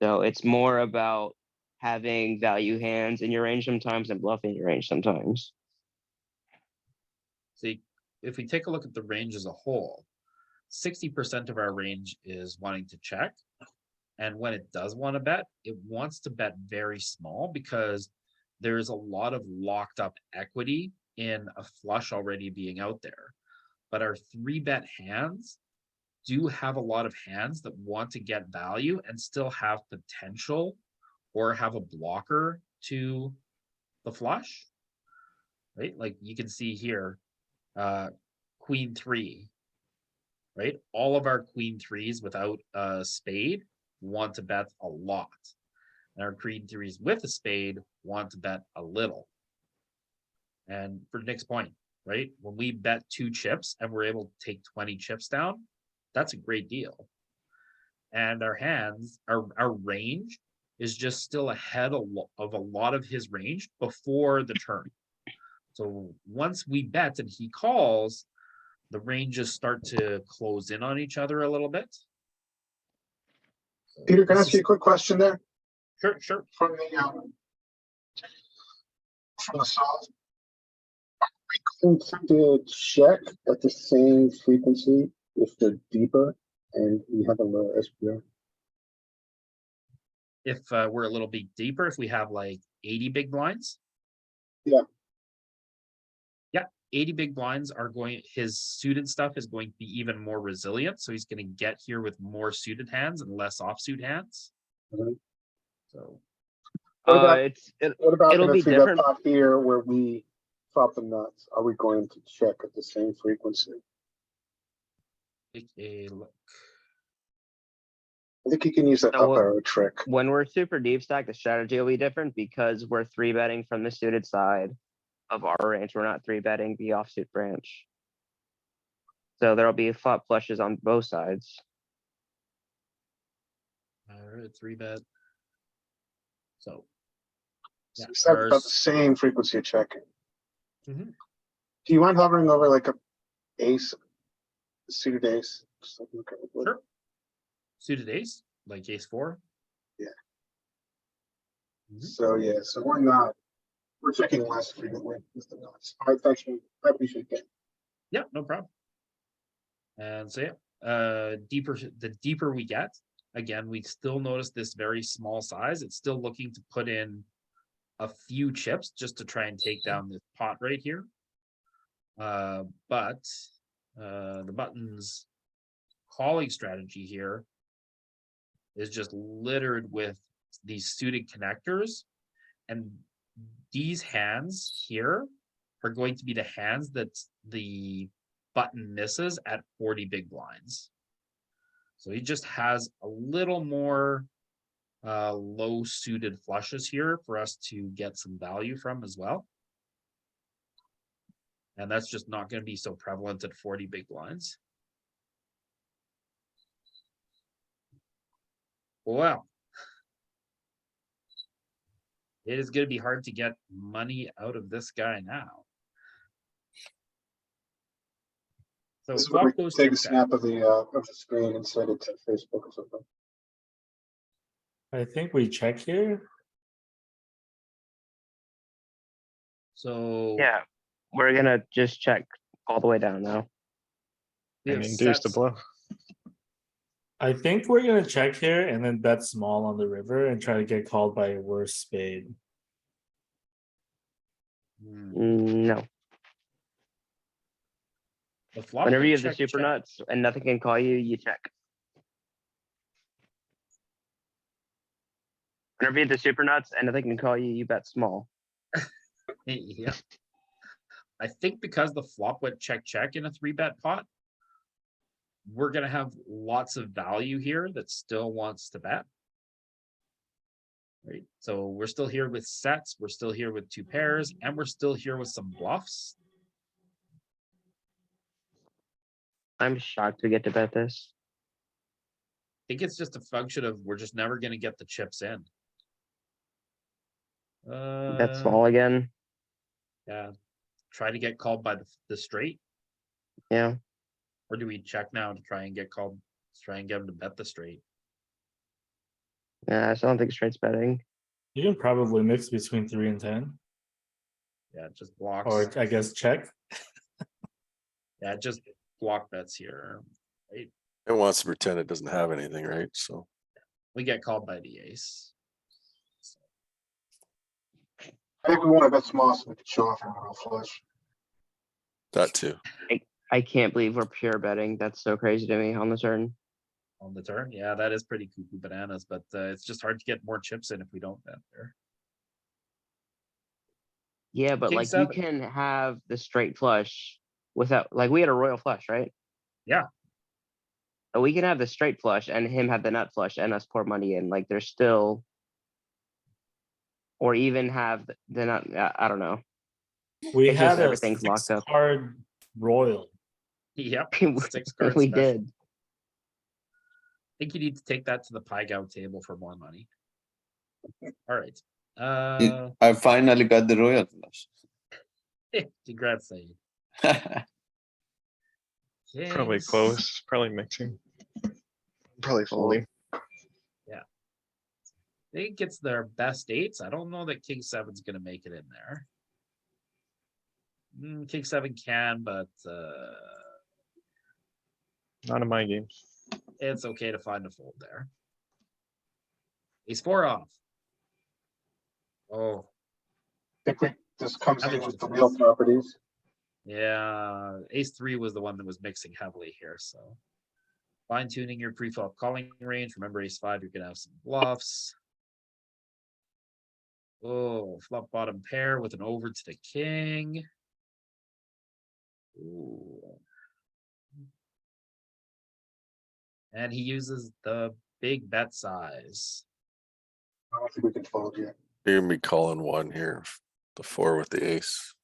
So it's more about having value hands in your range sometimes and bluffing your range sometimes. See, if we take a look at the range as a whole, 60% of our range is wanting to check. And when it does want to bet, it wants to bet very small because there's a lot of locked up equity in a flush already being out there. But our 3-bet hands do have a lot of hands that want to get value and still have potential or have a blocker to the flush, right? Like you can see here, queen 3, right? All of our queen 3s without a spade want to bet a lot. And our queen 3s with a spade want to bet a little. And for Nick's point, right? When we bet 2 chips and we're able to take 20 chips down, that's a great deal. And our hands, our range is just still ahead of a lot of his range before the turn. So once we bet and he calls, the ranges start to close in on each other a little bit. So Peter, can I this ask you is- a quick question there? Sure. From the solve? We can to check at the same frequency if they're deeper and we have a low SPR. If we're a little bit deeper, if we have like 80 big blinds. Yeah. Yeah, 80 big blinds are going, his suited stuff is going to be even more resilient. So he's going to get here with more suited hands and less offsuit hands. Mhm. So What about, what about it'll in a be 3-bet different. pot here where we flop the nuts? Are we going to check at the same frequency? take a look. think you can use that So up what- arrow trick. When we're super deep stack, the strategy will be different because we're three betting from the suited side of our range. We're not three betting the offsuit branch. So there'll be flop flushes on both sides. Alright, 3-bet. So. So Yeah, we have about ours- the same frequency of checking. Mhm. Do you mind hovering over like a ace, suited ace? Just like, okay, what- Sure. Suited ace, like ace 4. Mhm. So yeah, so we're not, we're checking less frequently with the nuts. I appreciate that. Yeah, no problem. And so yeah, the deeper we get, again, we still notice this very small size. It's still looking to put in a few chips just to try and take down this pot right here. But the button's calling strategy here is just littered with these suited connectors, and these hands here are going to be the hands that the button misses at 40 big blinds. So he just has a little more low suited flushes here for us to get some value from as well. And that's just not going to be so prevalent at 40 big blinds. Well, it is going to be hard to get money out of this guy now. So This is where we flop goes take a check, check. snap of the screen and send it to Facebook or something. I think we check here. So Yeah, we're gonna just check all the way down now. we have And induce the sets. bluff. I think we're gonna check here and then bet small on the river and try to get called by a worse spade. No, The flop whenever would you have the check, super check. nuts and nothing can call you, you check. Whenever you have the super nuts and nothing can call you, you bet small. Yeah. I think because the flop went check, check in a 3-bet pot, we're going to have lots of value here that still wants to bet. Right. So we're still here with sets. We're still here with 2 pairs, and we're still here with some bluffs. I'm shocked we get to bet this. I think it's just a function of we're just never going to get the chips in. Bet small again. Yeah. Try to get called by the straight, Yeah, or do we check now to try and get called? Let's try and get him to bet the straight. yeah. I still don't think straight's betting. You can probably mix between 3 and 10, Yeah, just blocks. or I guess check. Yeah, just block bets here. Right? It wants to pretend it doesn't have anything, right? So We get called by the ace. I think we want to bet small so we can show off our real flush. that too. I can't believe we're pure betting. That's so crazy to me on the turn. On the turn, yeah, that is pretty cuckoo bananas, but it's just hard to get more chips in if we don't bet there. Yeah, but King like 7. you can have the straight flush without, like, we had a royal flush, right? Yeah. But we can have the straight flush and him have the nut flush and us pour money in. Like there's still, or even have the nut. I don't know. We It's had just a everything's locked up. 6-card royal. Yep. 6 cards. We special. did. I think you need to take that to the pie gown table for more money. All right. I finally got the royal flush. Congrats, Saeed. Probably Kings. close, probably mixing. Probably folding. I think it's their best 8s. I don't know that King 7's gonna make it in there. King 7 can, but Not in my games. it's okay to find a fold there. Ace 4 off. Oh, I think this comes I in think with the it's- real properties. yeah. Ace 3 was the one that was mixing heavily here, so. Fine tuning your pre-flop calling range. Remember Ace 5, you're gonna have some bluffs. Oh, flop bottom pair with an over to the king. Ooh. And he uses the big bet size. I don't think we can fold yet. You're gonna be calling one here, the 4 with the ace.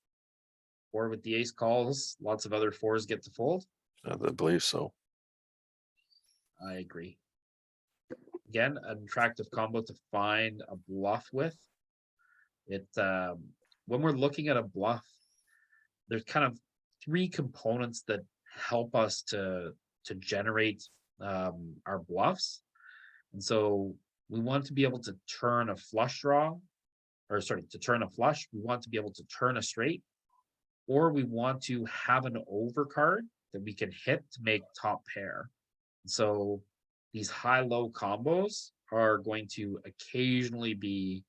Or with the ace calls, lots of other fours get to fold. I believe so. I agree. Again, an attractive combo to find a bluff with. It when we're looking at a bluff, there's kind of three components that help us to generate our bluffs. And so we want to be able to turn a flush draw, or sorry, to turn a flush. We want to be able to turn a straight, or we want to have an overcard that we can hit to make top pair. So these high-low combos are going to occasionally be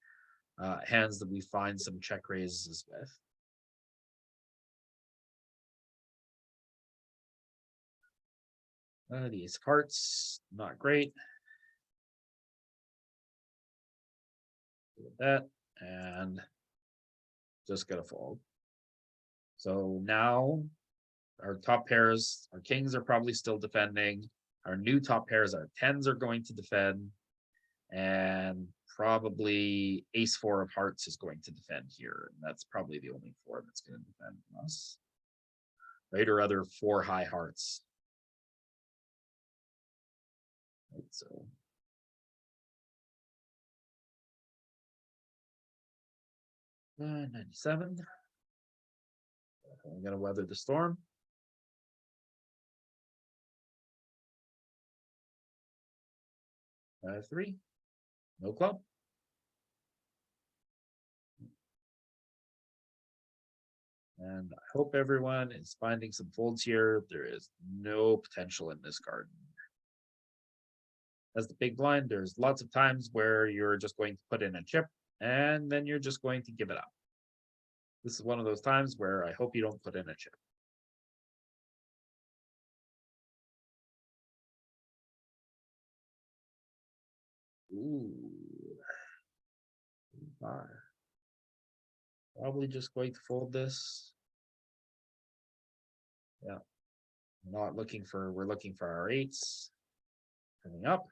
hands that we find some check raises with. The ace of hearts, not great. That and just gonna fold. So now our top pairs, our kings are probably still defending. Our new top pairs, our tens are going to defend, and probably ace 4 of hearts is going to defend here. And that's probably the only 4 that's going to defend us, right? Or other 4 high hearts. Right, so 97. I'm gonna weather the storm. Three, no club. And I hope everyone is finding some folds here. There is no potential in this card. As the big blind, there's lots of times where you're just going to put in a chip and then you're just going to give it up. This is one of those times where I hope you don't put in a chip. Ooh. Probably just going to fold this. Yeah. Not looking for, we're looking for our eights coming up.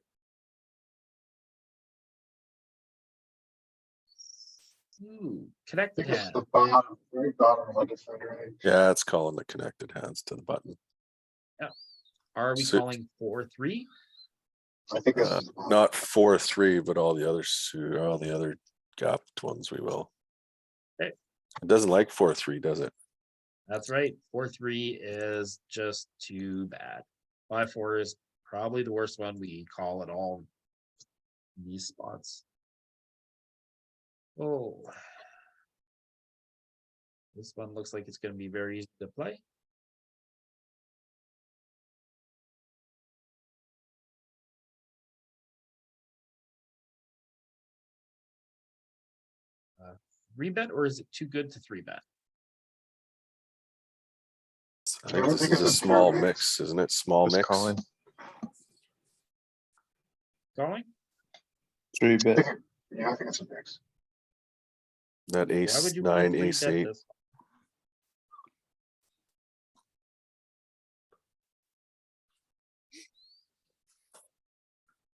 Ooh, connected It's hand. the bottom, very bottom of like a center range. Yeah, it's calling the connected hands to the button. Are we So- calling 4-3? I think this is the bottom. Not 4-3, but all the other gapped ones we will. Okay. It doesn't like 4-3, does it? That's right. 4-3 is just too bad. 5-4 is probably the worst one we call at all in these spots. Oh, this one looks like it's going to be very easy to play. Three bet, or is it too good to three bet? I think this is a small mix, isn't it? Small Just mix. calling. Going? 3 bet. Yeah, I think it's a mix. That Why ace would you 9, three ace bet 8. this?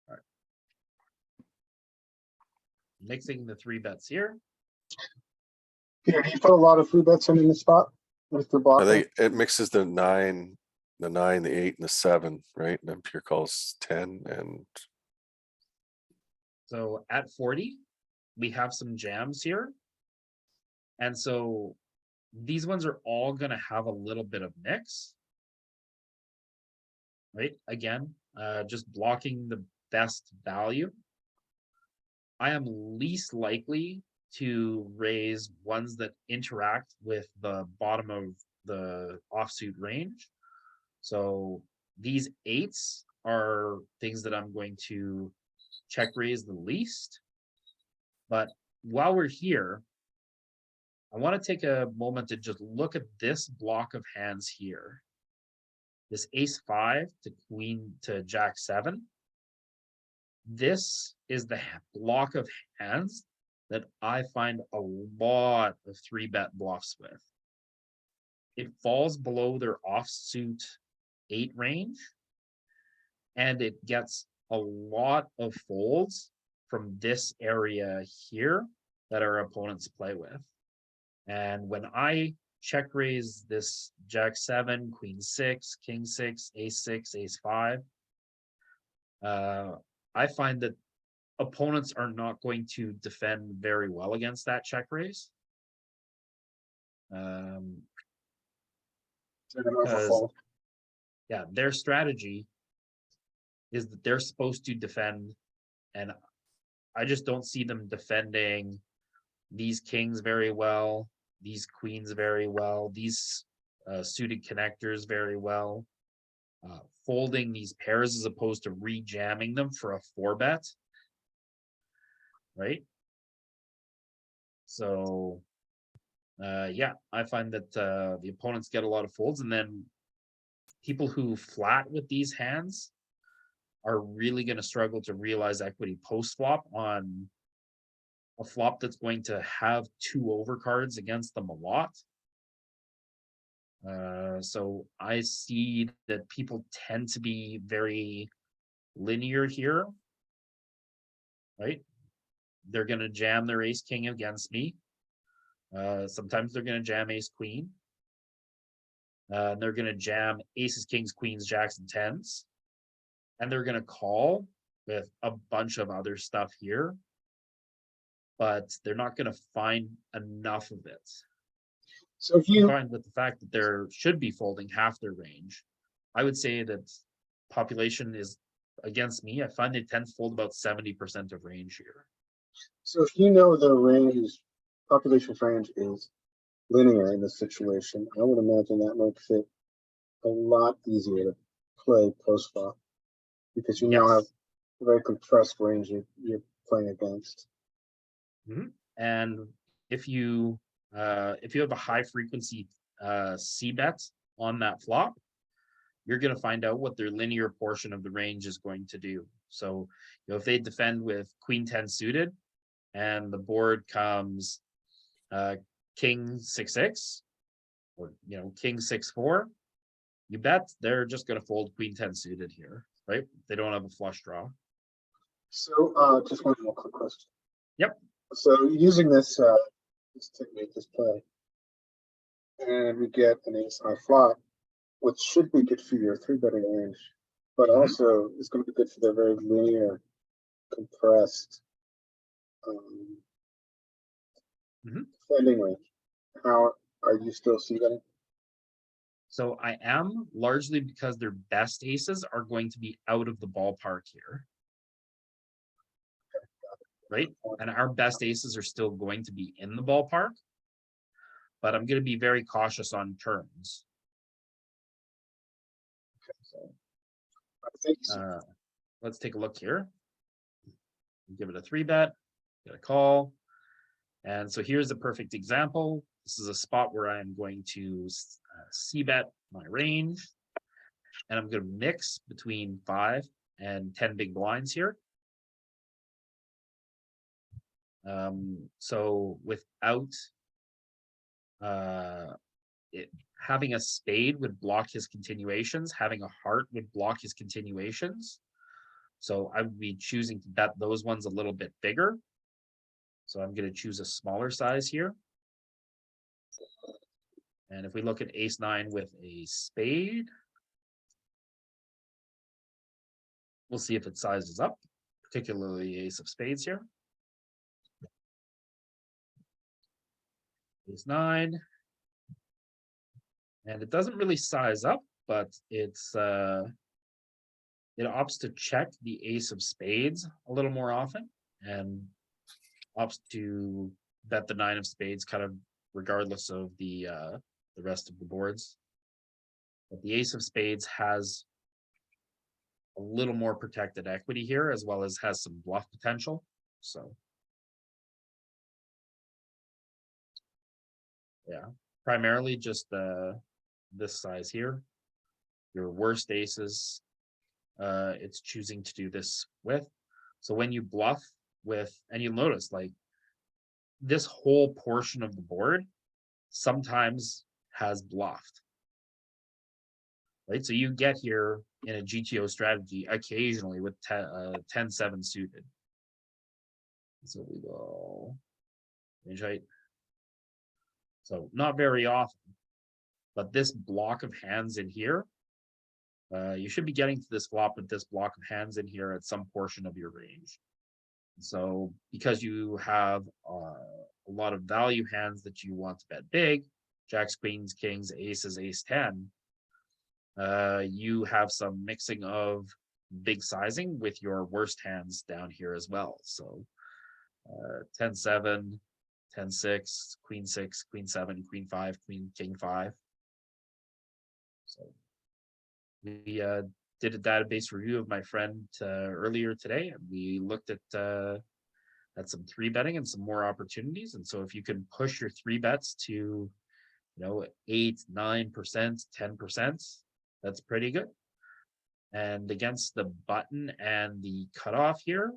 All right. Mixing the three bets here. Peter, do you put a lot of free bets in the spot with the I blocker? think it mixes the 9, the 8, and the 7, right? And then pure calls 10 and So at 40, we have some jams here. And so these ones are all going to have a little bit of mix. Right? Again, just blocking the best value. I am least likely to raise ones that interact with the bottom of the offsuit range. So these eights are things that I'm going to check raise the least. But while we're here, I want to take a moment to just look at this block of hands here. This ace 5 to queen to jack 7. This is the block of hands that I find a lot of 3-bet bluffs with. It falls below their offsuit 8 range, and it gets a lot of folds from this area here that our opponents play with. And when I check raise this jack 7, queen 6, king 6, ace 6, ace 5, I find that opponents are not going to defend very well against that check raise. They're gonna Because overfold. yeah, their strategy is that they're supposed to defend, and I just don't see them defending these kings very well, these queens very well, these suited connectors very well. Folding these pairs as opposed to rejamming them for a 4-bet, right? So yeah, I find that the opponents get a lot of folds, and then people who flat with these hands are really going to struggle to realize equity post flop on a flop that's going to have 2 overcards against them a lot. So I see that people tend to be very linear here, right? They're going to jam their ace king against me. Sometimes they're going to jam ace queen. They're going to jam aces, kings, queens, jacks, and 10s. And they're going to call with a bunch of other stuff here, but they're not going to find enough of it. So if you, Combined with the fact that there should be folding half their range, I would say that population is against me. I find they tend to fold about 70% of range here. so if you know the range, population range is linear in this situation, I would imagine that makes it a lot easier to play post flop because you now have Yes. a very compressed range you're playing against. And if you have a high frequency C bet on that flop, you're going to find out what their linear portion of the range is going to do. So, if they defend with queen 10 suited and the board comes king 6-6 or king 6-4, you bet they're just going to fold queen 10 suited here, right? They don't have a flush draw. So just one more quick question. Yep. So using this this technique, this play, and we get an ace high flop, which should be good for your 3-betting range, but also is going to be good for their very linear, compressed defending range. How are you still C-betting? So I am, largely because their best aces are going to be out of the ballpark here. Right? And our best aces are still going to be in the ballpark, but I'm going to be very cautious on turns. So, let's take a look here. Give it a 3-bet, get a call. And so here's a perfect example. This is a spot where I'm going to C-bet my range, and I'm going to mix between 5 and 10 big blinds here. So without having a spade would block his continuations, having a heart would block his continuations. So I would be choosing to bet those ones a little bit bigger. So I'm going to choose a smaller size here. And if we look at ace 9 with a spade, we'll see if it sizes up, particularly ace of spades here. Ace 9. And it doesn't really size up, but it opts to check the ace of spades a little more often and opts to bet the 9 of spades kind of regardless of the rest of the boards. But the ace of spades has a little more protected equity here, as well as has some bluff potential. So yeah, primarily just this size here. Your worst aces, it's choosing to do this with. So when you bluff with, and you'll notice like this whole portion of the board sometimes has bluffed. right? So you get here in a GTO strategy occasionally with 10-7 suited. So we go range height. So not very often, but this block of hands in here, you should be getting to this flop with this block of hands in here at some portion of your range. So because you have a lot of value hands that you want to bet big, jacks, queens, kings, aces, ace 10, you have some mixing of big sizing with your worst hands down here as well. So 10-7, 10-6, queen 6, queen 7, queen 5, queen, king 5. So we did a database review of my friend earlier today, and we looked at some 3-betting and some more opportunities. And so if you can push your 3-bets to 8, 9%, 10%, that's pretty good. And against the button and the cutoff here,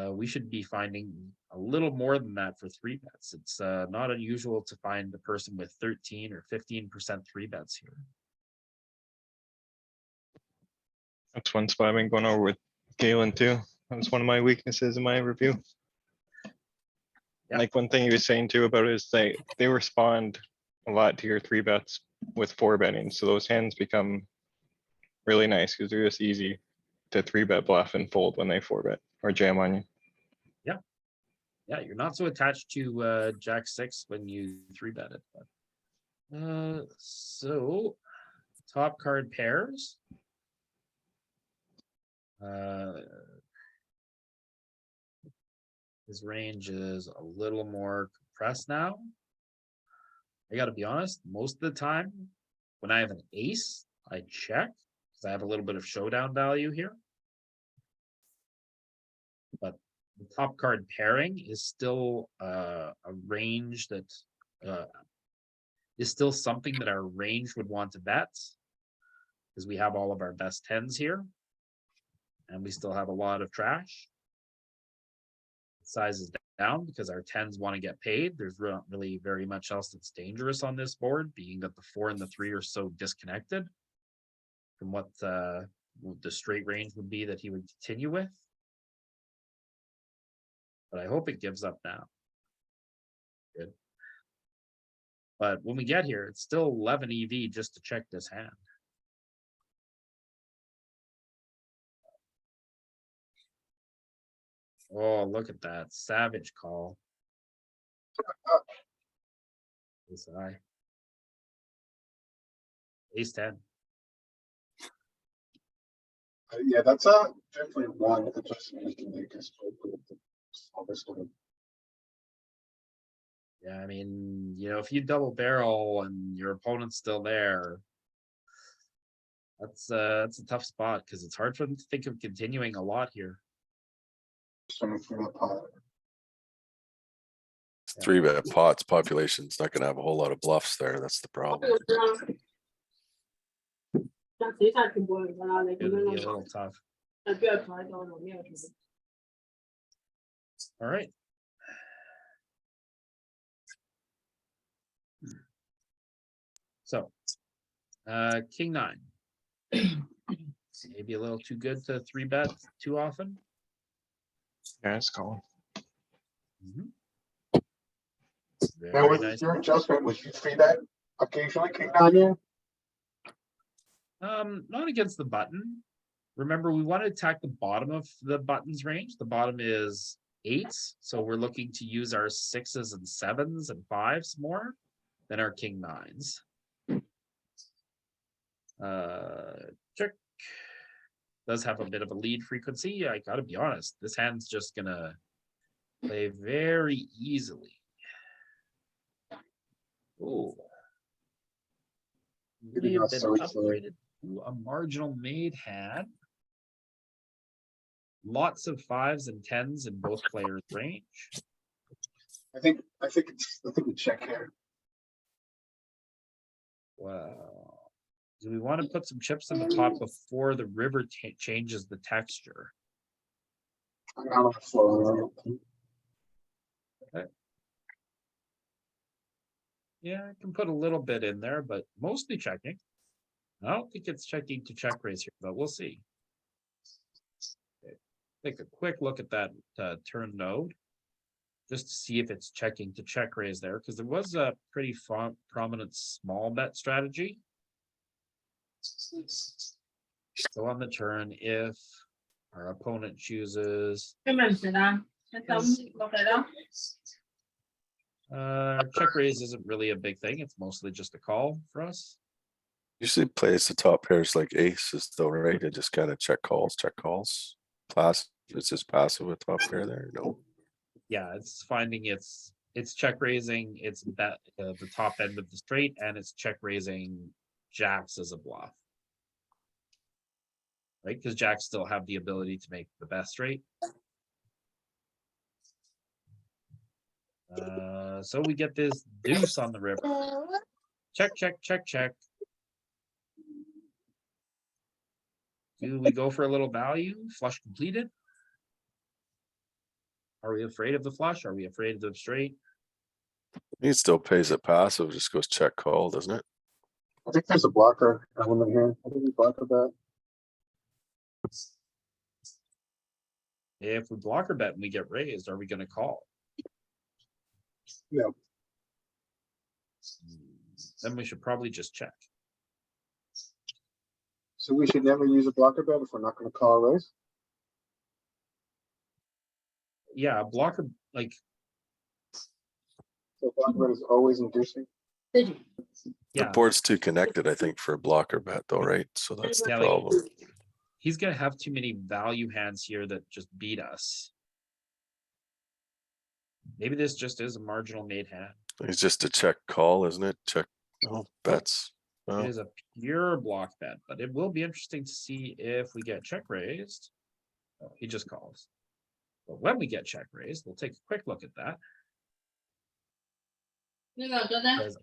we should be finding a little more than that for 3-bets. It's not unusual to find a person with 13 or 15% 3-bets here. That's one spot I've been going over with Galen too. That was one of my weaknesses in my review. Yeah. Like one thing he was saying too about it is they respond a lot to your 3-bets with 4-betting. So those hands become really nice because they're just easy to 3-bet bluff and fold when they 4-bet or jam on you. Yeah, you're not so attached to jack 6 when you 3-bet it. But, so top card pairs. His range is a little more compressed now. I gotta be honest, most of the time when I have an ace, I check because I have a little bit of showdown value here. But the top card pairing is still a range that is still something that our range would want to bet because we have all of our best 10s here and we still have a lot of trash. Size is down because our 10s want to get paid. There's not really very much else that's dangerous on this board, being that the 4 and the 3 are so disconnected from what the straight range would be that he would continue with. But I hope it gives up now. Good. But when we get here, it's still 11 EV just to check this hand. Oh, look at that savage call. This eye. Ace 10. Yeah, that's definitely one adjustment we can make as well. Yeah, I mean, if you double barrel and your opponent's still there, that's a tough spot because it's hard for them to think of continuing a lot here. From the pot. 3-bet pots population's not gonna have a whole lot of bluffs there. That's the problem. It'll be a little tough. All right. So, king 9. Maybe a little too good to 3-bet too often. Yeah, it's calling. Now, Very with nice. your adjustment, was you 3-bet occasionally king 9 here? Not against the button. Remember, we want to attack the bottom of the button's range. The bottom is 8s, so we're looking to use our 6s and 7s and 5s more than our king 9s. Check. Does have a bit of a lead frequency. I gotta be honest, this hand's just gonna play very easily. Oh, really have been upgraded to a marginal made hand. Lots of 5s and 10s in both players' range. I think we check here. Wow. Do we want to put some chips in the pot before the river changes the texture? I'm not on the floor. Okay. Yeah, I can put a little bit in there, but mostly checking. I don't think it's checking to check raise here, but we'll see. Okay, take a quick look at that turn node. Just to see if it's checking to check raise there, because there was a pretty prominent small bet strategy. So on the turn, if our opponent chooses check raise isn't really a big thing, it's mostly just a call for us. Usually plays the top pairs like aces though, right? It just kind of check calls. It's just passive with top pair there, no? Yeah, it's finding it's check raising, it's bet the top end of the straight, and it's check raising jacks as a bluff. Right, because jacks still have the ability to make the best straight. So we get this deuce on the river. Check, check, check, check. Do we go for a little value? Flush completed? Are we afraid of the flush? Are we afraid of the straight? He still pays it passive, just goes check call, doesn't it? I think there's a blocker element here. I think we blocker bet. If we blocker bet and we get raised, are we going to call? No. Then we should probably just check. So we should never use a blocker bet if we're not going to call a raise. Yeah, blocker, like, So blocker bet is always inducing. The yeah, board's too connected, I think, for a blocker bet though, right? So that's the Yeah, like- problem. he's going to have too many value hands here that just beat us. Maybe this just is a marginal made hand. It's just a check call, isn't it? Check, no, bets. It Well, is a pure block bet, but it will be interesting to see if we get check raised. Oh, he just calls. But when we get check raised, we'll take a quick look at that. Because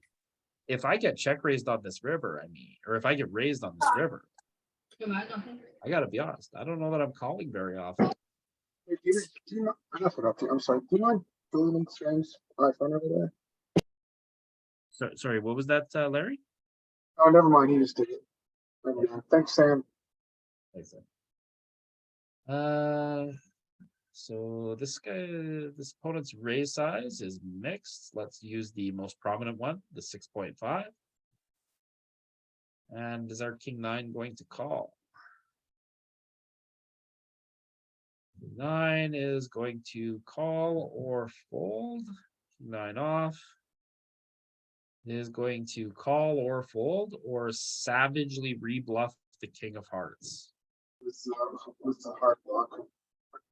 if I get check raised on this river, I mean, or if I get raised on this river, I gotta be honest, I don't know that I'm calling very often. Hey, do you mind? I'm sorry. Do you mind deleting Sam's iPhone over there? Sorry, what was that, Larry? Oh, never mind. He just did it. Never mind. Thanks, Sam. Thanks, sir. So this opponent's raise size is mixed. Let's use the most prominent one, the 6.5. And is our king 9 going to call? 9 is going to call or fold. King 9 off. Is going to call or fold or savagely rebluff the king of hearts. It's a hard block.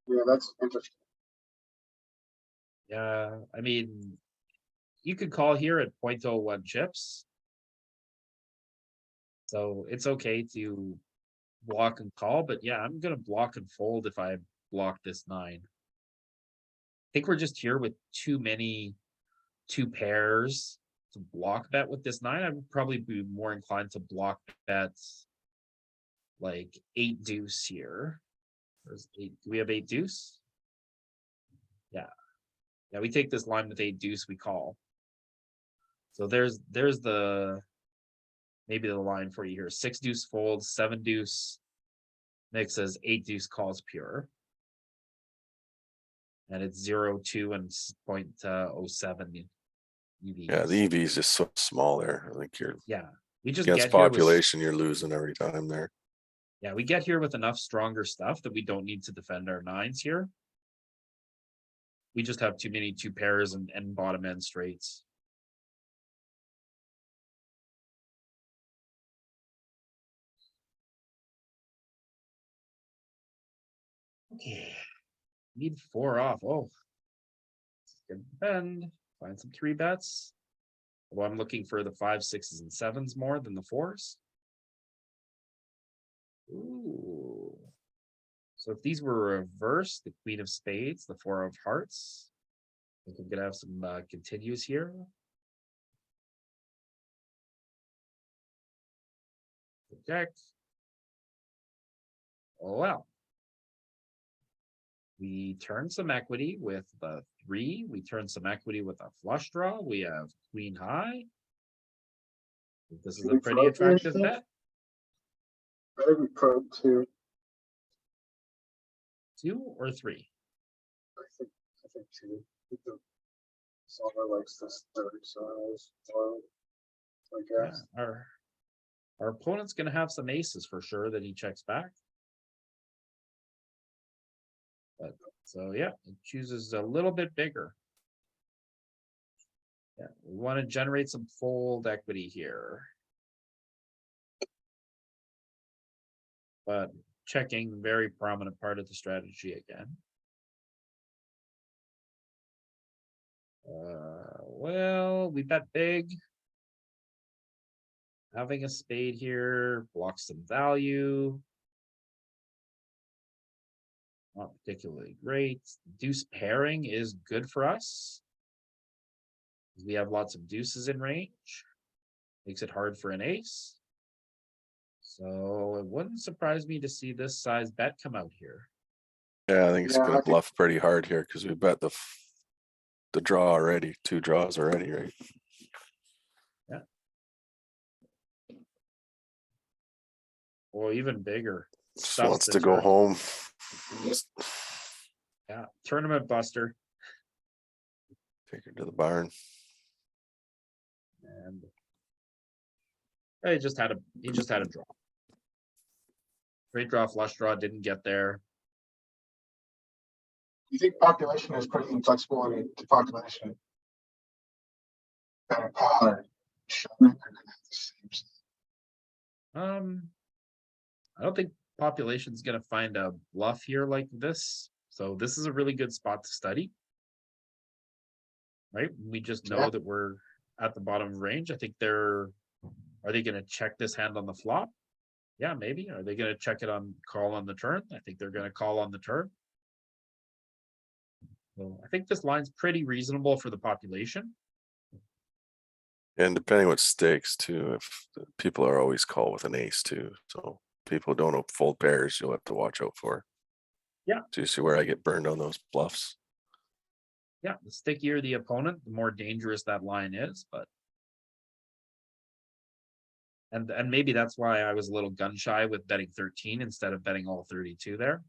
Yeah, that's interesting. Yeah, I mean, you could call here at 0.01 chips. So it's okay to block and call, but yeah, I'm gonna block and fold if I block this 9. I think we're just here with too many 2 pairs to block bet with this 9. I would probably be more inclined to block bets like 8 deuce here. There's 8. Do we have 8 deuce? Yeah. Yeah, we take this line with 8 deuce, we call. So there's the maybe the line for you here. 6 deuce folds, 7 deuce mixes, 8 deuce calls pure. And it's 0.2 and 0.07 EVs. yeah, the EV is just so small there. I think you're Yeah, we just against get here with, population, you're losing every time there. yeah, we get here with enough stronger stuff that we don't need to defend our 9s here. We just have too many 2 pairs and bottom end straights. Okay, need 4 off. Oh, good defend. Find some 3 bets. Well, I'm looking for the 5s, 6s, and 7s more than the 4s. Ooh. So if these were reversed, the queen of spades, the 4 of hearts, I think I'm gonna have some continues here. Check. Oh well. We turn some equity with the 3. We turn some equity with a flush draw. We have queen high. This is a pretty attractive bet. Better be probe two. 2 or 3? I think two. I think the solver likes this third size. So I Yeah, guess. our opponent's gonna have some aces for sure that he checks back. But so yeah, it chooses a little bit bigger. Yeah, we want to generate some fold equity here. But checking, very prominent part of the strategy again. Well, we bet big. Having a spade here blocks some value. Not particularly great. Deuce pairing is good for us. We have lots of deuces in range. Makes it hard for an ace. So it wouldn't surprise me to see this size bet come out here. Yeah, I think it's Yeah, I gonna think- bluff pretty hard here because we bet the draw already, 2 draws already, right? Or even bigger. Just Stuffs wants the to go turn. home. Yeah, tournament buster. Take her to the barn. And he just had a draw. Straight draw, flush draw, didn't get there. You think population is pretty inflexible? I mean, the population and a pattern showing they're gonna have the same stuff. I don't think population's gonna find a bluff here like this. So this is a really good spot to study. Right? We just know Yeah. that we're at the bottom of range. I think are they gonna check this hand on the flop? Yeah, maybe. Are they gonna check it on call on the turn? I think they're gonna call on the turn. So I think this line's pretty reasonable for the population. And depending what stakes too, if people are always call with an ace too, so people don't fold pairs, you'll have to watch out for. Yeah. Do you see where I get burned on those bluffs? Yeah, the stickier the opponent, the more dangerous that line is, but. And maybe that's why I was a little gun shy with betting 13 instead of betting all 32 there.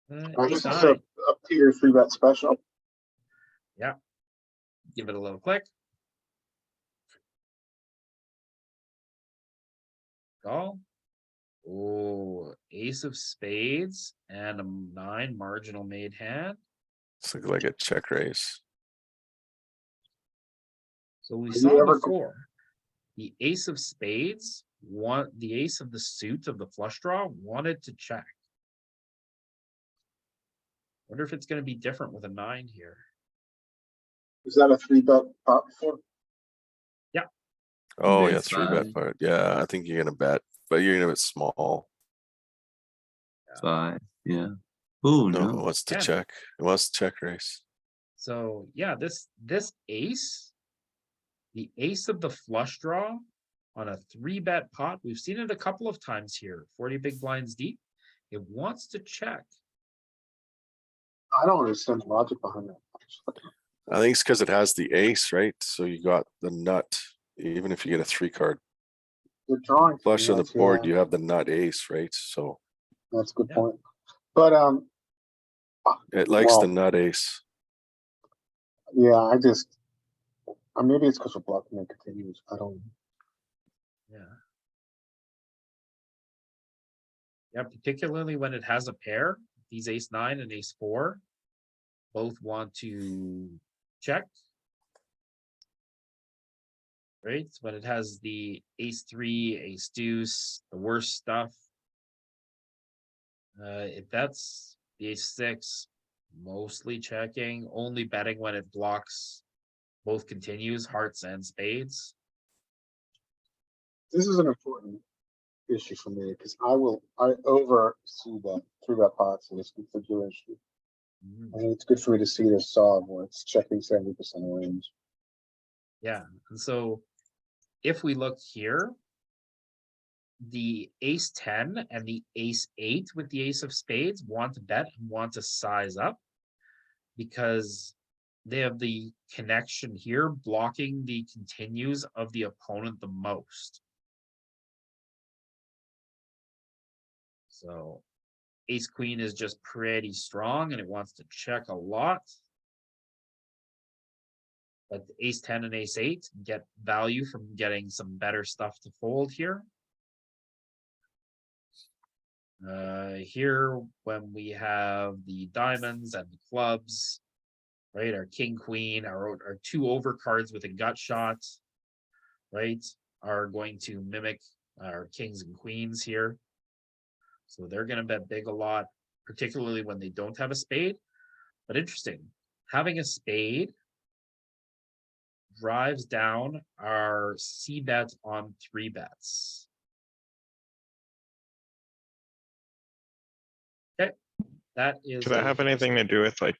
This is Nine. a Peter 3-bet special. Yeah. Give it a little click. Call. Oh, ace of spades and a 9 marginal made hand. It's like a check raise. So we Have you saw ever- before, the ace of spades, the ace of the suit of the flush draw wanted to check. Wonder if it's going to be different with a 9 here. Is that a 3-bet pot before? Oh yeah, Big 3-bet size. part. Yeah, I think you're gonna bet, but you're gonna bet small. 5, yeah. Oh, No, it no. wants to Yeah. check. It wants to check raise. So yeah, this ace, the ace of the flush draw on a 3-bet pot, we've seen it a couple of times here, 40 big blinds deep. It wants to check. I don't understand the logic behind that. I think it's because it has the ace, right? So you got the nut, even if you get a 3-card You're drawing flush on the nuts, board, yeah, you have the nut ace, right? So that's a good Yeah. point. But it likes the Well- nut ace. yeah, maybe it's because we're blocking and continues. I don't. Yeah. Yeah, particularly when it has a pair, these ace 9 and ace 4 both want to check. Right? When it has the ace 3, ace deuce, the worst stuff. If that's the ace 6, mostly checking, only betting when it blocks both continues, hearts and spades. This is an important issue for me because I oversee that 3-bet pots in this configuration. Mhm. I think it's good for me to see this solve where it's checking 70% of range. Yeah, and so if we look here, the ace 10 and the ace 8 with the ace of spades want to bet and want to size up because they have the connection here blocking the continues of the opponent the most. So ace queen is just pretty strong and it wants to check a lot. But the ace 10 and ace 8 get value from getting some better stuff to fold here. Here, when we have the diamonds and the clubs, right, our king, queen, our two overcards with a gut shot, right, are going to mimic our kings and queens here. So they're going to bet big a lot, particularly when they don't have a spade. But interesting, having a spade drives down our C bet on 3 bets. Okay, that is. Does that have anything to do with like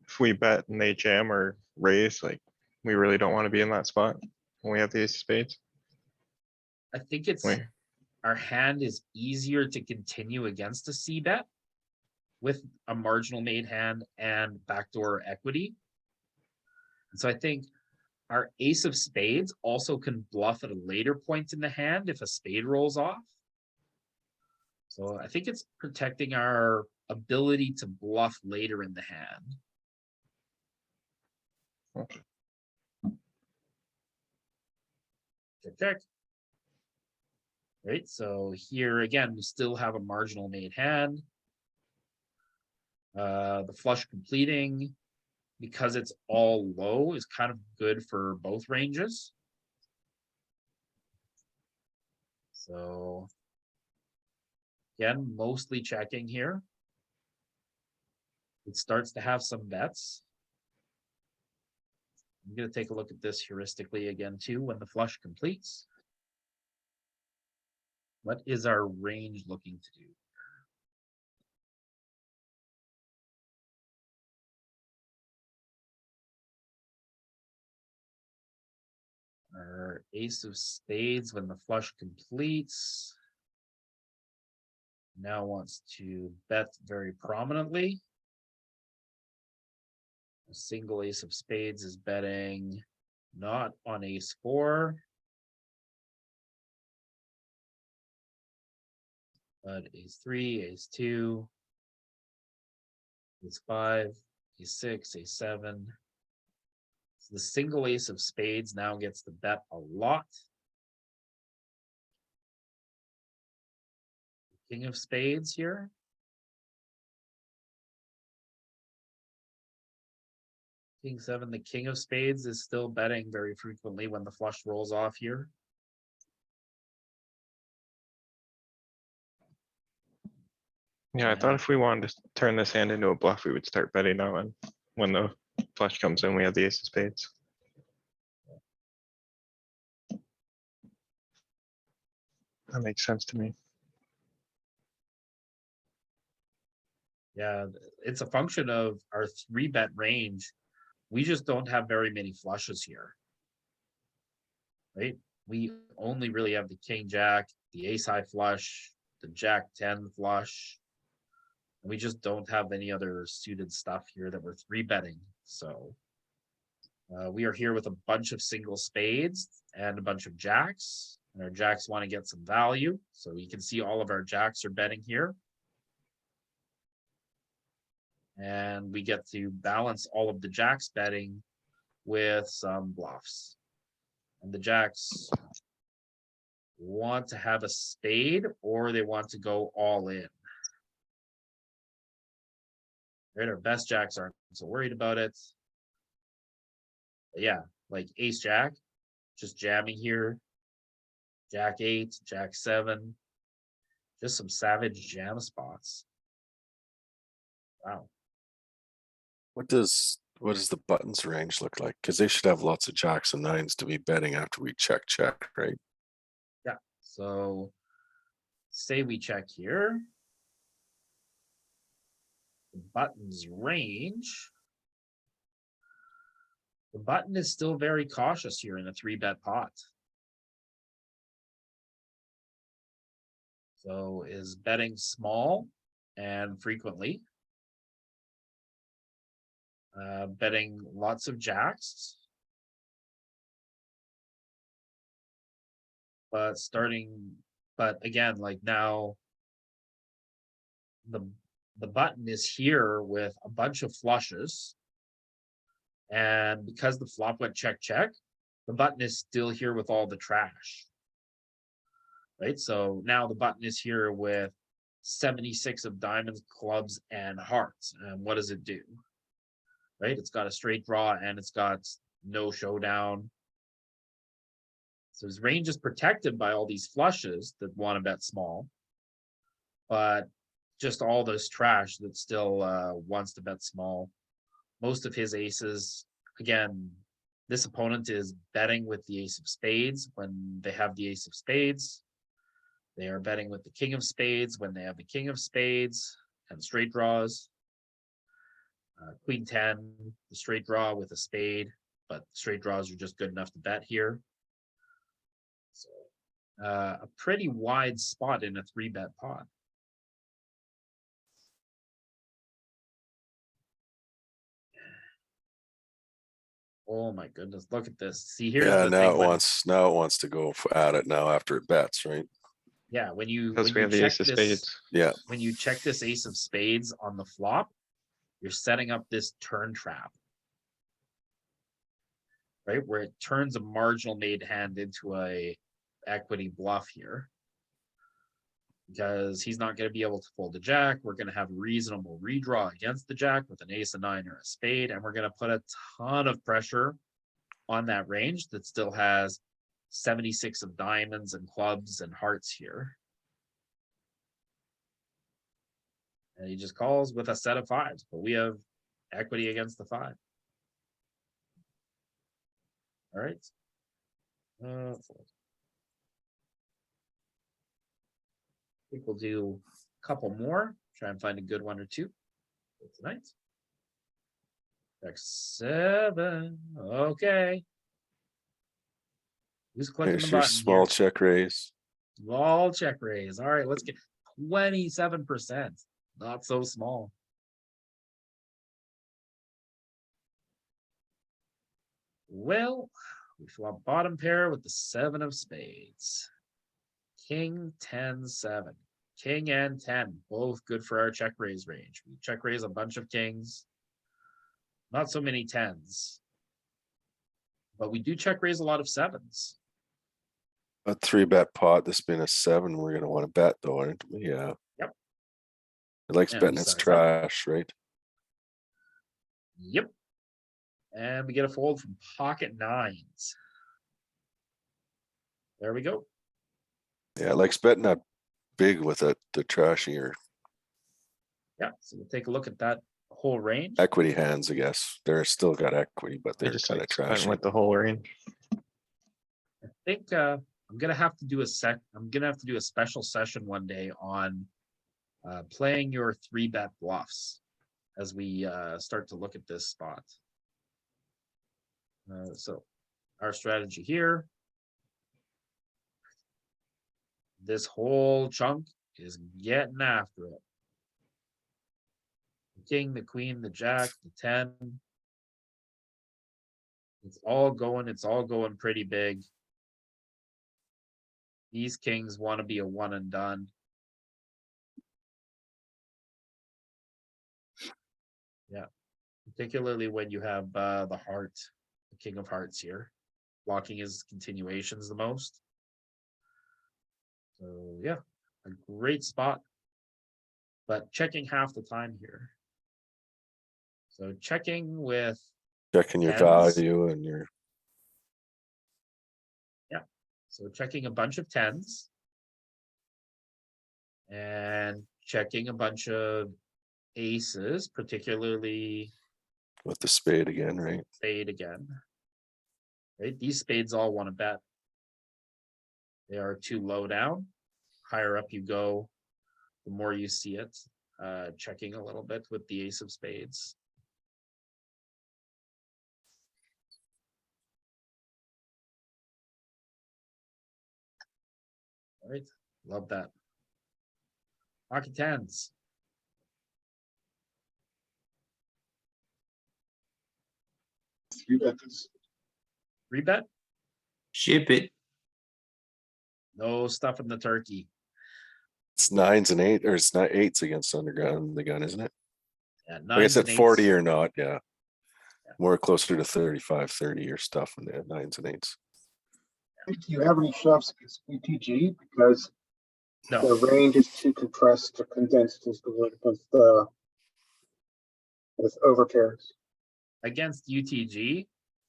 if we bet and they jam or raise, like we really don't want to be in that spot when we have the ace of spades? I think it's Wait. our hand is easier to continue against a C bet with a marginal made hand and backdoor equity. And so I think our ace of spades also can bluff at a later point in the hand if a spade rolls off. So I think it's protecting our ability to bluff later in the hand. Check. Right, so here again, we still have a marginal made hand. The flush completing, because it's all low, is kind of good for both ranges. So again, mostly checking here. It starts to have some bets. I'm going to take a look at this heuristically again too when the flush completes. What is our range looking to do? Our ace of spades when the flush completes now wants to bet very prominently. A single ace of spades is betting not on ace 4, but ace 3, ace 2, ace 5, ace 6, ace 7. So the single ace of spades now gets to bet a lot. King of spades here. King 7, the king of spades is still betting very frequently when the flush rolls off here. Yeah, I thought if we wanted to turn this hand into a bluff, we would start betting now, and when the flush comes in, we have the ace of spades. That makes sense to me. Yeah, it's a function of our 3-bet range. We just don't have very many flushes here. Right? We only really have the king jack, the ace high flush, the jack 10 flush. We just don't have any other suited stuff here that we're 3-betting. So we are here with a bunch of single spades and a bunch of jacks. And our jacks want to get some value. So you can see all of our jacks are betting here. And we get to balance all of the jacks betting with some bluffs. And the jacks want to have a spade or they want to go all in. Right, our best jacks aren't so worried about it. But yeah, like ace jack, just jamming here. Jack 8, jack 7. Just some savage jam spots. Wow. What does the buttons range look like? Because they should have lots of jacks and 9s to be betting after we check, right? Yeah, so say we check here. The buttons range. The button is still very cautious here in a 3-bet pot. So is betting small and frequently. Betting lots of jacks. But again, like now, the button is here with a bunch of flushes. And because the flop went check, check, the button is still here with all the trash. Right, so now the button is here with 76 of diamonds, clubs, and hearts. And what does it do? Right, it's got a straight draw and it's got no showdown. So his range is protected by all these flushes that want to bet small, but just all this trash that still wants to bet small. Most of his aces, again, this opponent is betting with the ace of spades when they have the ace of spades. They are betting with the king of spades when they have the king of spades and straight draws. Queen 10, the straight draw with a spade, but straight draws are just good enough to bet here. So, a pretty wide spot in a 3-bet pot. Oh my goodness, look at this. See, here's Yeah, the now thing. it wants to go at it now after it bets, right? Yeah, when you Because we have the check ace of this, spades. Yeah, when you check this ace of spades on the flop, you're setting up this turn trap. Right, where it turns a marginal made hand into a equity bluff here. Because he's not going to be able to fold the jack. We're going to have reasonable redraw against the jack with an ace, a 9, or a spade. And we're going to put a ton of pressure on that range that still has 76 of diamonds and clubs and hearts here. And he just calls with a set of 5s, but we have equity against the 5. All right. I think we'll do a couple more. Try and find a good one or two for tonight. Check 7. Okay. Who's clicking there's the your button small here? check raise. Small check raise. All right, let's get 27%. Not so small. Well, we flop bottom pair with the 7 of spades. King 10 7. King and 10, both good for our check raise range. We check raise a bunch of kings. Not so many 10s. But we do check raise a lot of 7s. A 3-bet pot, this being a 7, we're gonna want to bet though, aren't we? Yeah. Yep. It likes And we betting its size up. trash, right? Yep. And we get a fold from pocket 9s. There we go. Yeah, it likes betting up big with it, the trashier Yeah, so we'll take a look at that whole range. equity hands, I guess. They're still got equity, but I they're just kind of like betting trashy. with the whole range. I think I'm gonna have to do a special session one day on playing your 3-bet bluffs as we start to look at this spot. So our strategy here. This whole chunk is getting after it. The king, the queen, the jack, the 10. It's all going pretty big. These kings want to be a one and done. Yeah, particularly when you have the heart, the king of hearts here, blocking his continuations the most. So yeah, a great spot, but checking half the time here. So checking with Checking your 10s. value and your, So checking a bunch of 10s. And checking a bunch of aces, particularly with the spade again, right? spade again. Right, these spades all want to bet. They are too low down. Higher up you go, the more you see it. Checking a little bit with the ace of spades. All right, love that. Pocket 10s. You got this. 3-bet. Ship it. No stuff in the turkey. It's nines and eight, or it's not eights against the gun, isn't it? Yeah, I guess nines at and 40 eights. or not, yeah. More closer to 35, 30 or stuff in the nines and eights. Do you have any shoves against UTG? Because No, the range is too compressed or condensed as the word with overpairs. against UTG,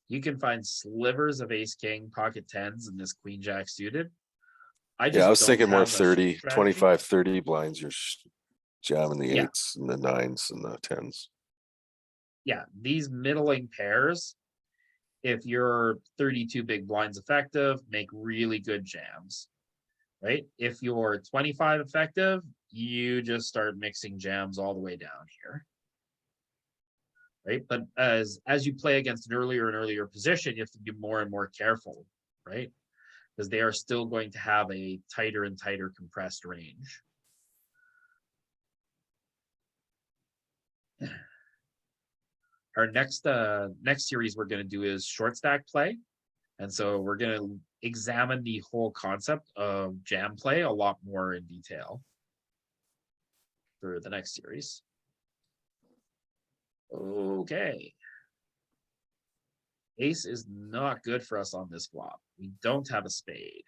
you can find slivers of ace king, pocket tens, and this queen jack suited. Yeah, I was don't thinking more have a shove 30, strategy. 25, 30 blinds. You're jamming the Yeah. eights and the nines and the tens. Yeah, these middling pairs, if you're 32 big blinds effective, make really good jams, right? If you're 25 effective, you just start mixing jams all the way down here. Right, but as you play against an earlier and earlier position, you have to be more and more careful, right? Because they are still going to have a tighter and tighter compressed range. Our next series we're going to do is short stack play, and so we're going to examine the whole concept of jam play a lot more in detail for the next series. Okay. Ace is not good for us on this flop. We don't have a spade.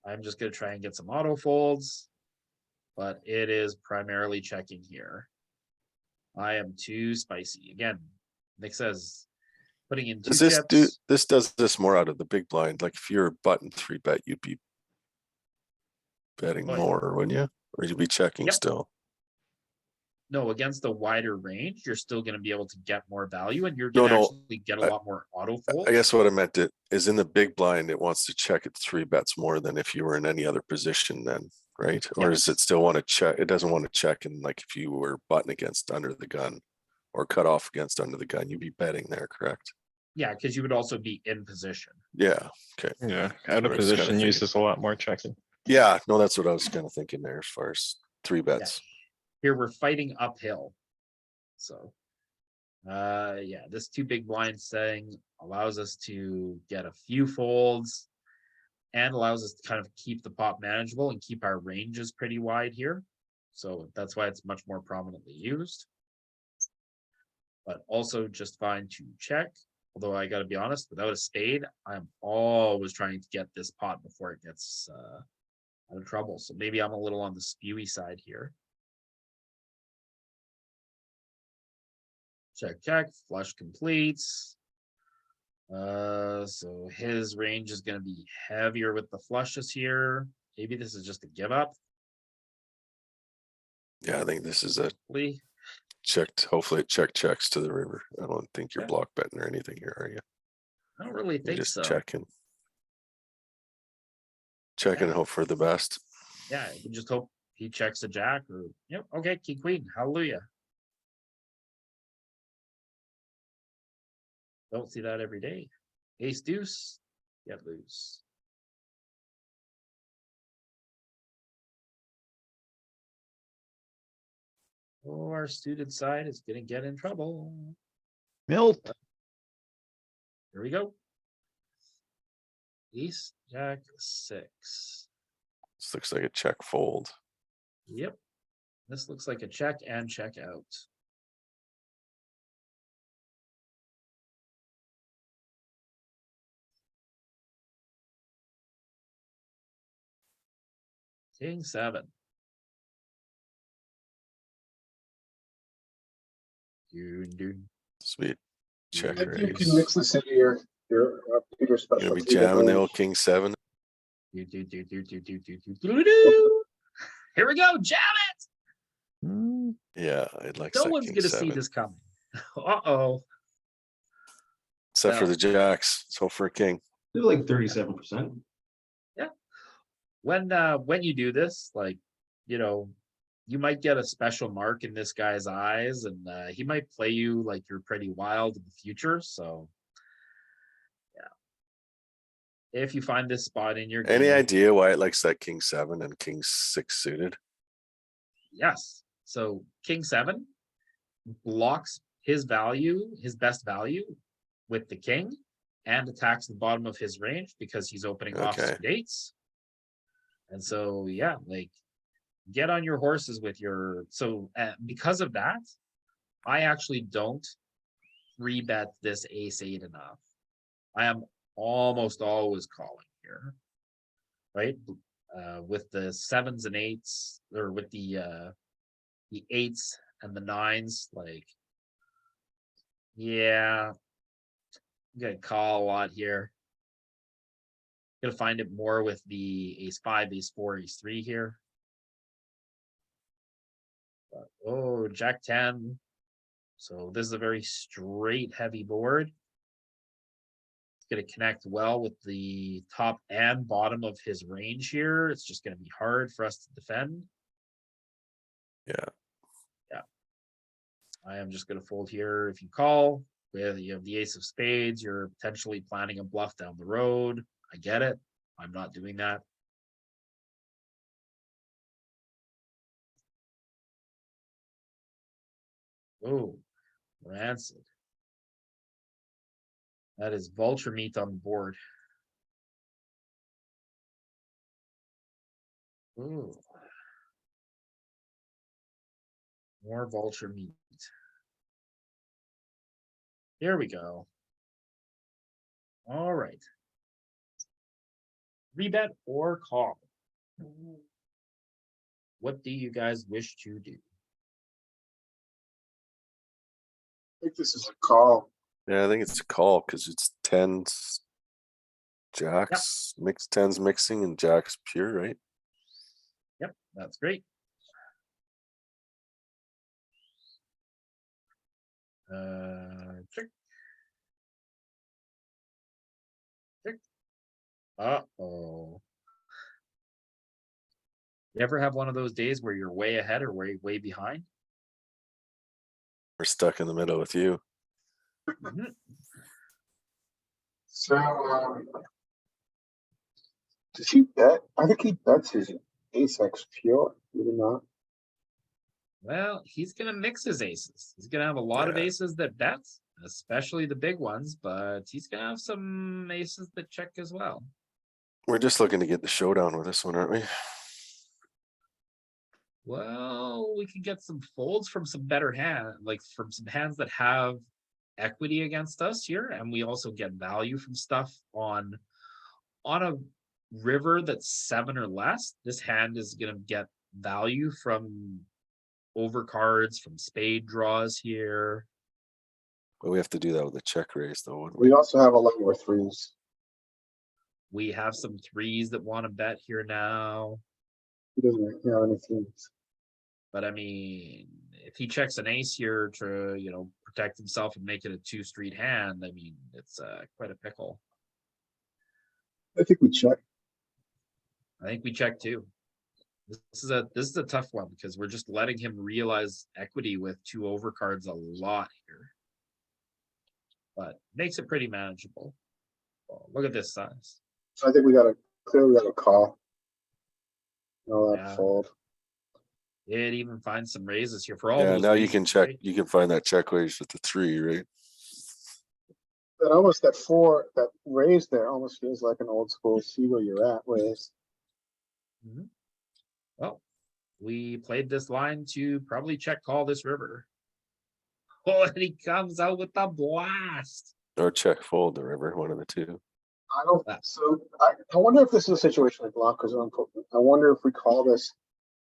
I'm just going to try and get some auto folds, but it is primarily checking here. I am too spicy. Again, Nick says putting in two Does this chips. this does this more out of the big blind? Like if you're a button 3-bet, you'd be betting Oh, yeah. more, wouldn't you? Or you'd be checking Yep. still. No, against a wider range, you're still going to be able to get more value, and you're No, going to no, actually get a lot more auto folds. I guess what I meant is in the big blind, it wants to check its 3-bets more than if you were in any other position then, right? Or does it Yes. still want to check? It doesn't want to check in like if you were button against under the gun or cut off against under the gun, you'd be betting there, correct? Yeah, because you would also be in position. Yeah, okay. Yeah, I out of was kinda position thinking. uses a lot more checking. Yeah, no, that's what I was kind of thinking there as far as 3-bets. Here we're fighting uphill. So yeah, this two big blind setting allows us to get a few folds and allows us to kind of keep the pot manageable and keep our ranges pretty wide here. So that's why it's much more prominently used. But also just fine to check. Although I gotta be honest, without a spade, I'm always trying to get this pot before it gets out of trouble. So maybe I'm a little on the spewy side here. Check, check, flush completes. So his range is going to be heavier with the flushes here. Maybe this is just a give up. Yeah, I think this is a Lee. checked. Hopefully it checks to the river. I don't think you're Yeah. block betting or anything here, are you? I don't really You're think just so. checking. Checking and hope for the best. Yeah, you can just hope he checks a jack or, yep, okay, king queen, hallelujah. Don't see that every day. Ace deuce, get loose. Oh, our student side is gonna get in trouble. Milt, Here we go. Ace, jack, 6. This looks like a check fold. Yep. This looks like a check and check out. King 7. Dude. Sweet. Check If you can raise. mix this into your Peter Gonna be specialty. jamming the old king 7. Here we go, jam it! mm, Yeah, I'd like No that one's king gonna see 7. this coming. Uh-oh. Except for Well. the jacks. So for a king. They're like 37%. When you do this, like, you know, you might get a special mark in this guy's eyes, and he might play you like you're pretty wild in the future. So, yeah, if you find this spot in your Any game, idea why it likes that king 7 and king 6 suited? yes. So king 7 blocks his value, his best value, with the king, and attacks the bottom of his range because he's opening Okay. offsuit 8s. And so, yeah, like get on your horses with your, so because of that, I actually don't bet this ace eight enough. I am almost always calling here, right? With the sevens and eights, or with the eights and the nines, like, yeah, I'm gonna call a lot here. Gonna find it more with the ace five, ace four, ace three here. But, oh, jack 10. So this is a very straight heavy board. It's going to connect well with the top and bottom of his range here. It's just going to be hard for us to defend. Yeah. Yeah. I am just going to fold here. If you call, where you have the ace of spades, you're potentially planning a bluff down the road. I get it. I'm not doing that. Oh, rancid. That is vulture meat on the board. Ooh. More vulture meat. Here we go. All right. Rebet or call? What do you guys wish to do? I think this is a call. Yeah, I think it's a call because it's tens, jacks, mixed tens mixing, and jacks pure, right? Yep, that's great. Check. Check. Uh-oh. You ever have one of those days where you're way ahead or way behind? We're stuck in the middle with you. Mhm. So, does he bet? I think he bets his ace X pure, maybe not. Well, he's gonna mix his aces. He's gonna have a lot of Yeah. aces that bet, especially the big ones, but he's gonna have some aces that check as well. We're just looking to get the showdown with this one, aren't we? Well, we could get some folds from some better hand, like from some hands that have equity against us here, and we also get value from stuff on a river that's 7 or less. This hand is gonna get value from overcards, from spade draws here. But we have to do that with a check raise, though, wouldn't We we? also have a lot more threes. We have some threes that want to bet here now. He doesn't have any threes. But I mean, if he checks an ace here to, protect himself and make it a 2-street hand, I mean, it's quite a pickle. I think we check. I think we check too. This is a tough one because we're just letting him realize equity with 2 overcards a lot here. But makes it pretty manageable. Oh, look at this size. So I think we clearly got a call. No, that Yeah. fold. It even finds some raises here for all Yeah, those now you reasons, can check, right? you can find that check raise with the 3, right? That almost that 4, that raise there almost feels like an old school see where you're at raise. Mhm. Well, we played this line to probably check call this river. Oh, and he comes out with the blast. Or check fold the river, one of the two. I don't. So I wonder if this is a situation like blockers are important. I wonder if we call this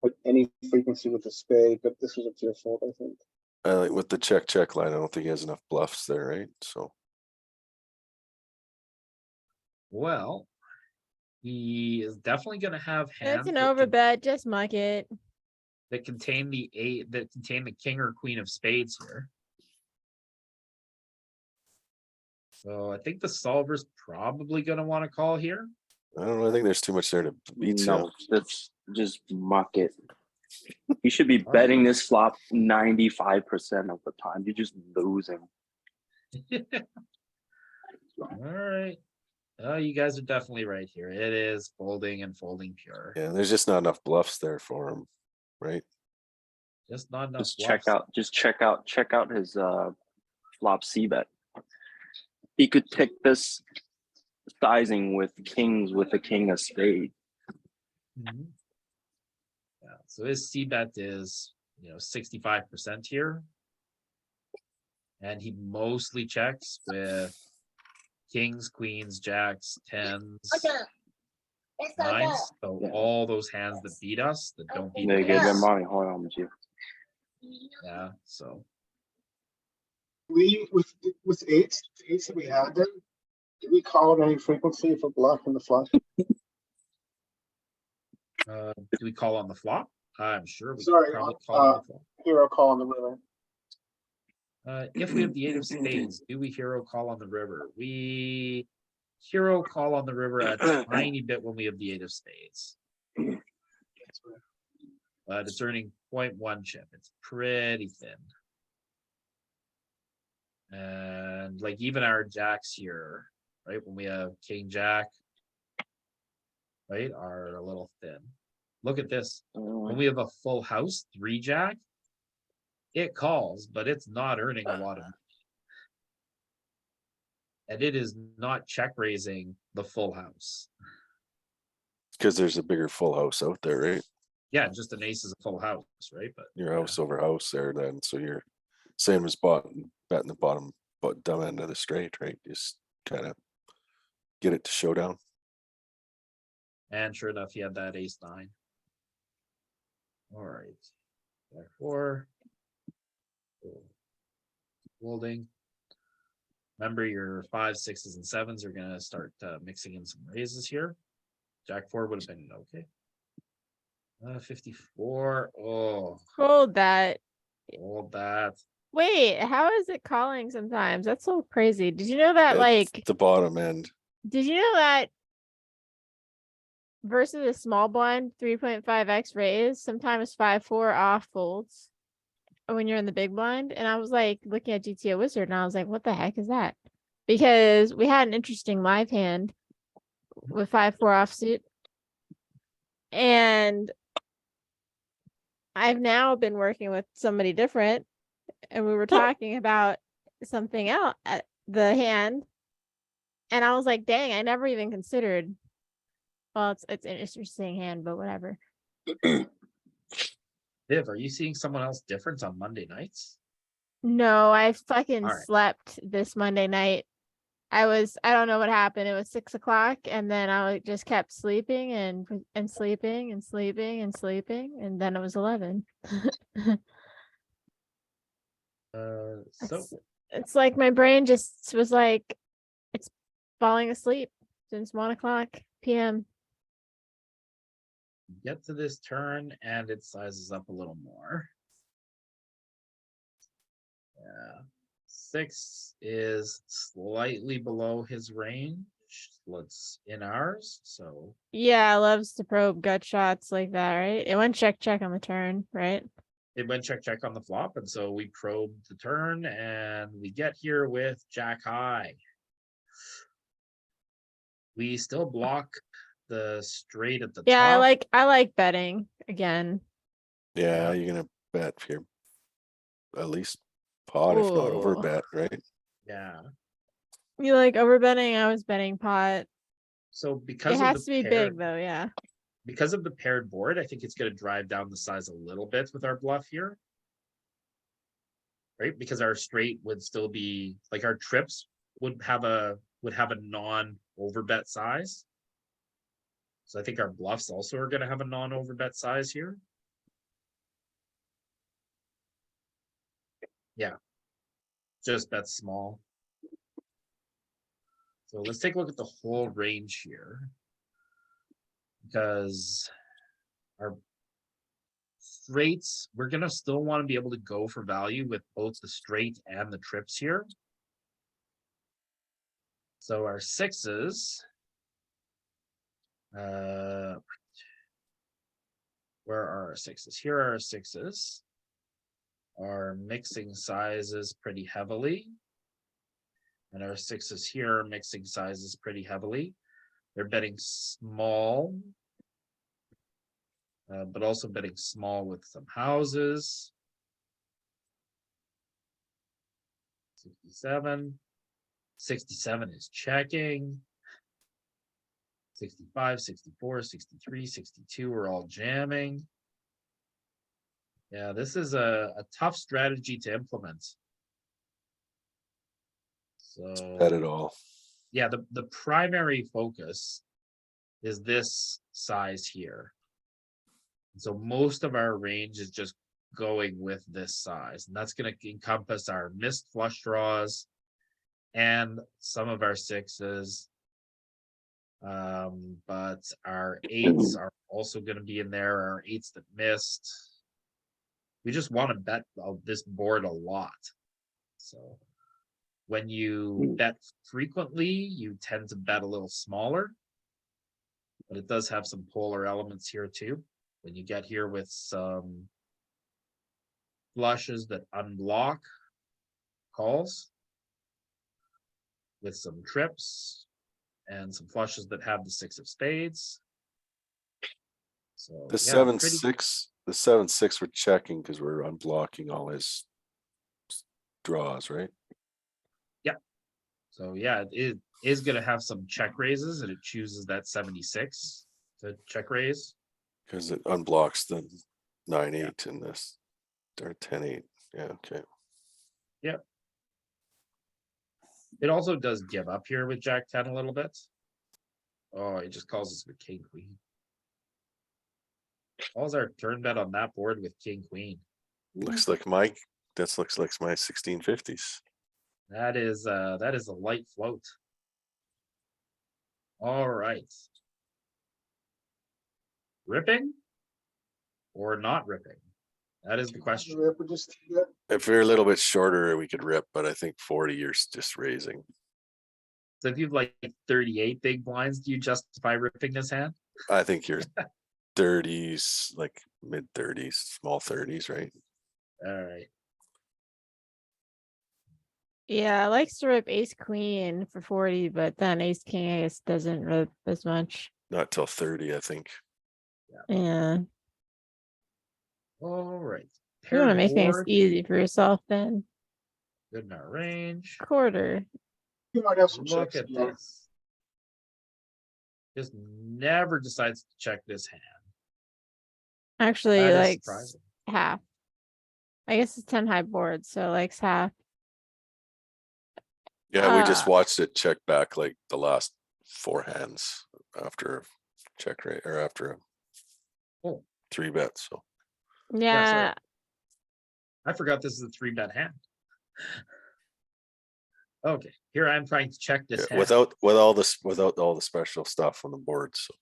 with any frequency with the spade, but this was a pure fold, I think. Like with the check line, I don't think he has enough bluffs there, right? So Well, he is definitely going to have hands It's an overbet, just muck it. that contain the king or queen of spades here. So I think the solver's probably going to want to call here. I don't know. I think there's too much there to beat. No, that's just muck it. You should be All betting this flop 95% of the time. You're just losing. All right. Oh, you guys are definitely right here. It is folding and folding pure. Yeah, there's just not enough bluffs there for him, right? Just not enough. Just check out his flop C bet. He could pick this sizing with kings with a king of spade. Mhm. Yeah, so his C bet is, 65% here. And he mostly checks with kings, queens, jacks, tens, nines. So Yeah. all those hands that beat us, that don't beat They the get their ace. money. Hold on, G. Yeah, so We, with eights that we had then, did we call at any frequency for blocking the flush? do we call on the flop? I'm sure we Sorry, probably call on the flop. hero call on the river. If we have the 8 of spades, do we hero call on the river? We hero call on the river a tiny bit when we have the 8 of spades. But it's earning 0.1 chip. It's pretty thin. And like even our jacks here, right? When we have king jack, right, are a little thin. Look at this. When we have a full house, 3 jack, it calls, but it's not earning a lot of money. And it is not check raising the full house. Because there's a bigger full house out there, right? Yeah, just an ace is a full house, right? But Your house over house there then, so you're same as betting the bottom, but dumb end of the straight, right? Just kind of get it to showdown. and sure enough, he had that ace 9. All right. Jack 4. Holding. Remember, your 5s, 6s, and 7s are gonna start mixing in some raises here. Jack 4 would have been okay. 54. Oh, Hold that. hold that. Wait, how is it calling sometimes? That's so crazy. Did you know that, It's like, the bottom end. did you know that versus a small blind 3.5x raise, sometimes 5-4 off folds when you're in the big blind? And I was like looking at GTO Wizard and I was like, what the heck is that? Because we had an interesting live hand with 5-4 offsuit. And I've now been working with somebody different, and we were talking about something else at the hand. And I was like, dang, I never even considered. Well, it's an interesting hand, but whatever. Viv, are you seeing someone else different on Monday nights? No, I fucking All right. slept this Monday night. I don't know what happened. It was 6 o'clock, and then I just kept sleeping and sleeping and sleeping and sleeping, and then it was 11. So It's like my brain just was like, it's falling asleep since 1 o'clock p.m. get to this turn and it sizes up a little more. Yeah. 6 is slightly below his range. Let's in ours. So Yeah, loves to probe gut shots like that, right? It went check on the turn, right? it went check on the flop, and so we probed the turn, and we get here with jack high. We still block the straight at the Yeah, top. I like betting again. Yeah, you're gonna bet if you're at least pot, if not over Ooh. bet, right? Yeah. You like overbetting? I was betting pot. So It because of has the to be pair, big though, yeah. because of the paired board, I think it's going to drive down the size a little bit with our bluff here. Right? Because our straight would still be like our trips would have a non-overbet size. So I think our bluffs also are going to have a non-overbet size here. Yeah. Just bet small. So let's take a look at the whole range here. Because our straights, we're going to still want to be able to go for value with both the straight and the trips here. So our 6s, where are our 6s? Here are our 6s. Are mixing sizes pretty heavily. And our 6s here are mixing sizes pretty heavily. They're betting small, but also betting small with some houses. 67. 67 is checking. 65, 64, 63, 62 are all jamming. Yeah, this is a tough strategy to implement. Bet it So, all. yeah, the primary focus is this size here. So most of our range is just going with this size, and that's going to encompass our missed flush draws and some of our sixes. But our eights are also going to be in there, our eights that missed. We just want to bet this board a lot. So when you bet frequently, you tend to bet a little smaller, but it does have some polar elements here too. When you get here with some flushes that unblock calls, with some trips, and some flushes that have the six of spades. So The yeah, 7-6, the 7-6 we're checking because we're unblocking all his draws, right? So yeah, it is going to have some check raises, and it chooses that 76 to check raise. Because it unblocks the 9-8 in this, or 10-8. Yeah, okay. Yep. It also does give up here with Jack 10 a little bit. Oh, it just calls us with King Queen. Calls our turn bet on that board with King Queen. Looks like my, that looks like my 1650s. That is a light float. All right. Ripping or not ripping? That is the question. If you're a little bit shorter, we could rip, but I think 40 you're just raising. So if you have like 38 big blinds, do you justify ripping this hand? I think you're 30s, like mid 30s, small 30s, right? All right. Yeah, I likes to rip ace queen for 40, but then ace king ace doesn't rip as much. Not till 30, I think. Yeah. All right. You want to Paired make things board, easy for yourself then. good in our range. Quarter. You might have some Look checks. at this. Just never decides to check this hand. Actually, That is like surprising. half. I guess it's 10 high board, so likes half. Yeah, we just Ah. watched it check back like the last 4 hands after check rate or after a Oh, 3 bets. So yeah, sorry. Yeah. I forgot this is a 3-bet hand. Okay, here I'm trying to check this yeah, hand. without all the special stuff on the board. So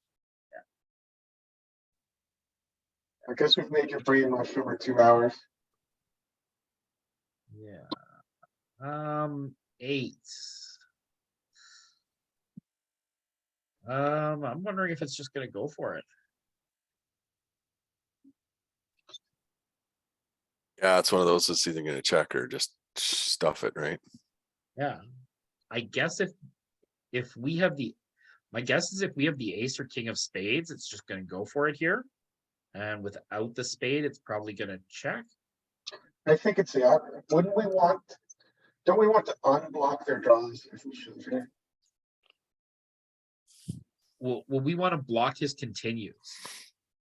I guess we've made your brain mush over 2 hours. Yeah. 8. I'm wondering if it's just gonna go for it. yeah, it's one of those that's either gonna check or just stuff it, right? Yeah. I guess if we have my guess is if we have the ace or king of spades, it's just gonna go for it here. And without the spade, it's probably gonna check. I think it's the opposite. Don't we want to unblock their draws if we should here? Well, we want to block his continues,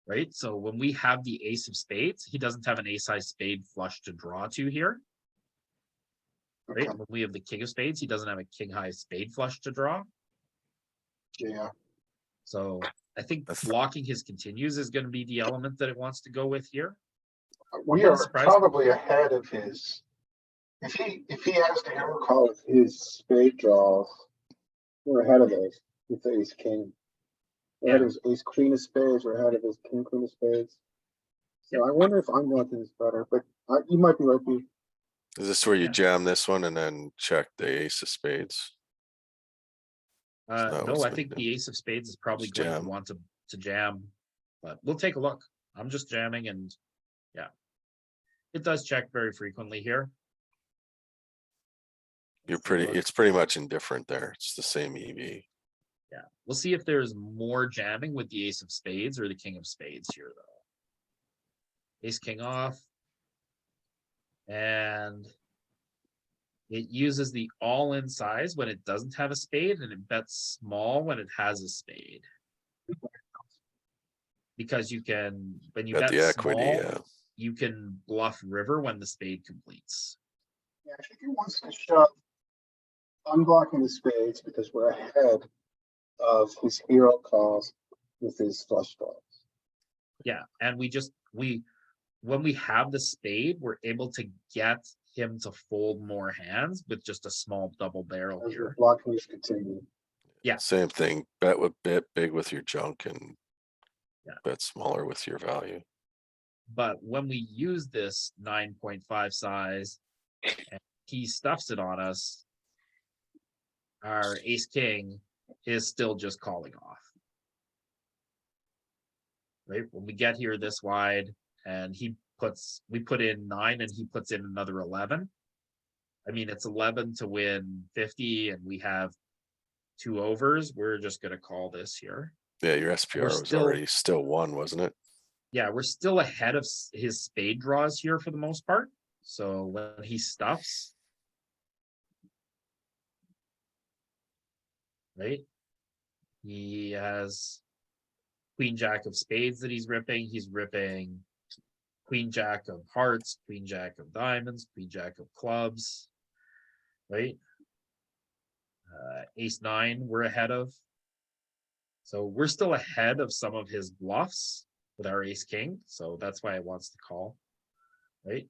right? So when we have the ace of spades, he doesn't have an ace high spade flush to draw to here. Right? Okay. When we have the king of spades, he doesn't have a king high spade flush to draw. Yeah. So I think blocking his continues is going to be the element that it wants to go with here. We Not are surprising. probably ahead of his. If he has to hammer call with his spade draws, we're ahead of those with the ace king. We're ahead of his ace queen of spades. We're ahead of his king queen of spades. So I wonder if unblocking is better, but you might be right. B. Is this where you Yeah. jam this one and then check the ace of spades? that No, what's I been think done? the ace of spades is probably Just going to jam. want to jam, but we'll take a look. I'm just jamming, and yeah, it does check very frequently here. You're Let's take a pretty, look. it's pretty much indifferent there. It's the same EV. Yeah, we'll see if there's more jamming with the ace of spades or the king of spades here, though. Ace king off, and it uses the all-in size when it doesn't have a spade, and it bets small when it has a spade. because you can, when you Got bet the equity, small, yeah. you can bluff river when the spade completes. Yeah, I think he wants to shove unblocking the spades because we're ahead of his hero calls with his flush draws. Yeah, and when we have the spade, we're able to get him to fold more hands with just a small double barrel As we're here. blocking his continue. Yeah. Same thing, bet big with your junk and Yeah. bet smaller with your value. But when we use this 9.5 size and he stuffs it on us, our ace king is still just calling off. Right? When we get here this wide and we put in 9 and he puts in another 11. I mean, it's 11 to win 50 and we have 2 overs. We're just going to call this here. Yeah, your SPR was already still 1, wasn't it? Yeah, we're still ahead of his spade draws here for the most part. So when he stuffs, right? He has queen jack of spades that he's ripping. He's ripping queen jack of hearts, queen jack of diamonds, queen jack of clubs, right? Ace 9 we're ahead of. So we're still ahead of some of his bluffs with our ace king. So that's why it wants to call, right?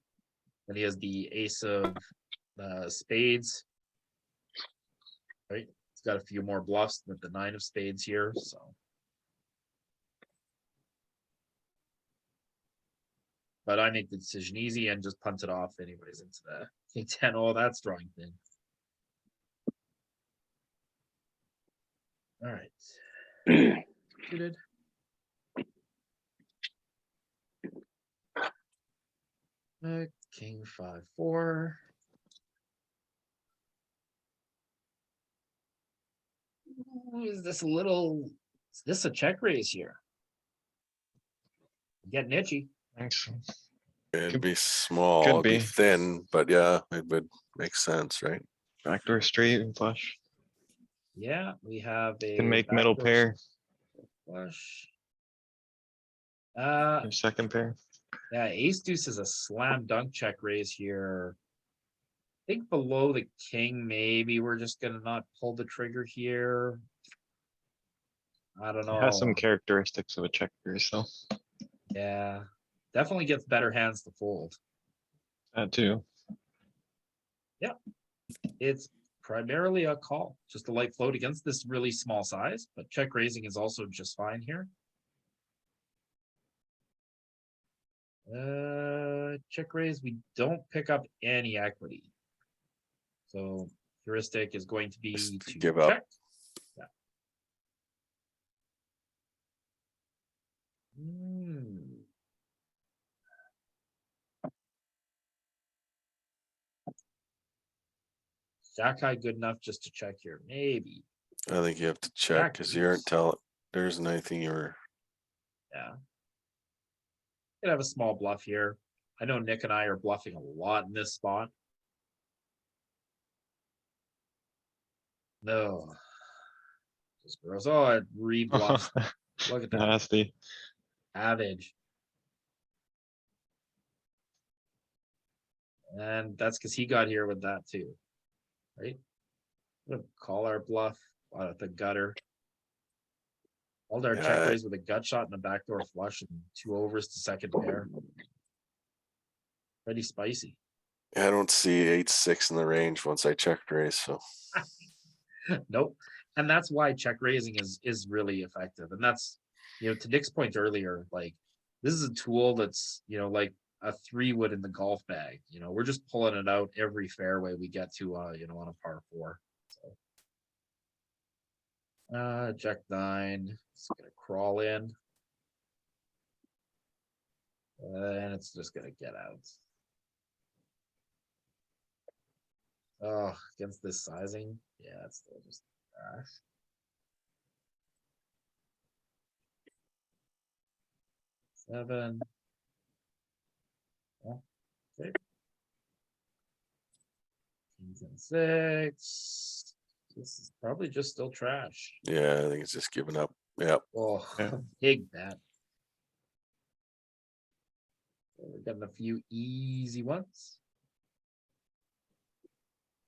And he has the ace of spades, right? He's got a few more bluffs with the 9 of spades here, so. But I make the decision easy and just punt it off anyways into the king 10. Oh, that's drawing thin. All right. Suited. King 5-4. Is this a check raise here? Getting itchy. Thanks. It'd Could- be small, could it'd be be. thin, but yeah, it would make sense, right? Backdoor straight and flush. Yeah, we have a Can make middle backdoor pair flush. or second pair. Yeah, ace deuce is a slam dunk check raise here. I think below the king, maybe we're just gonna not pull the trigger here. I don't It has some know. characteristics of a check raise, so Yeah, definitely gets better hands to fold. that too. It's primarily a call, just a light float against this really small size, but check raising is also just fine here. Check raise, we don't pick up any equity. So heuristic is going to be Just to give up. check. Yeah. Jack high good enough just to check here, maybe. I think you have to check Jack because you aren't deuce. telling, there isn't anything you're, Yeah. Could have a small bluff here. I know Nick and I are bluffing a lot in this spot. No. Just gross. Oh, it re-bluffs. Look at that. Nasty. Savage. And that's because he got here with that too. Right? We're gonna call our bluff out at the gutter. Called our check Yeah. raise with a gut shot and a backdoor flush and 2 overs to second pair. Pretty spicy. I don't see 8-6 in the range once I check raise, so. Nope. And that's why check raising is really effective. And that's, to Nick's point earlier, like this is a tool that's, like a 3 wood in the golf bag. We're just pulling it out every fairway we get to on a par 4. So check 9. It's gonna crawl in. And it's just gonna get out. Oh, against this sizing, yeah, it's still just trash. Seven. Oh, okay. Kings and 6. This is probably just still trash. Yeah, I think it's just giving up. Yep. Oh, Yeah. big bet. We're getting a few easy ones.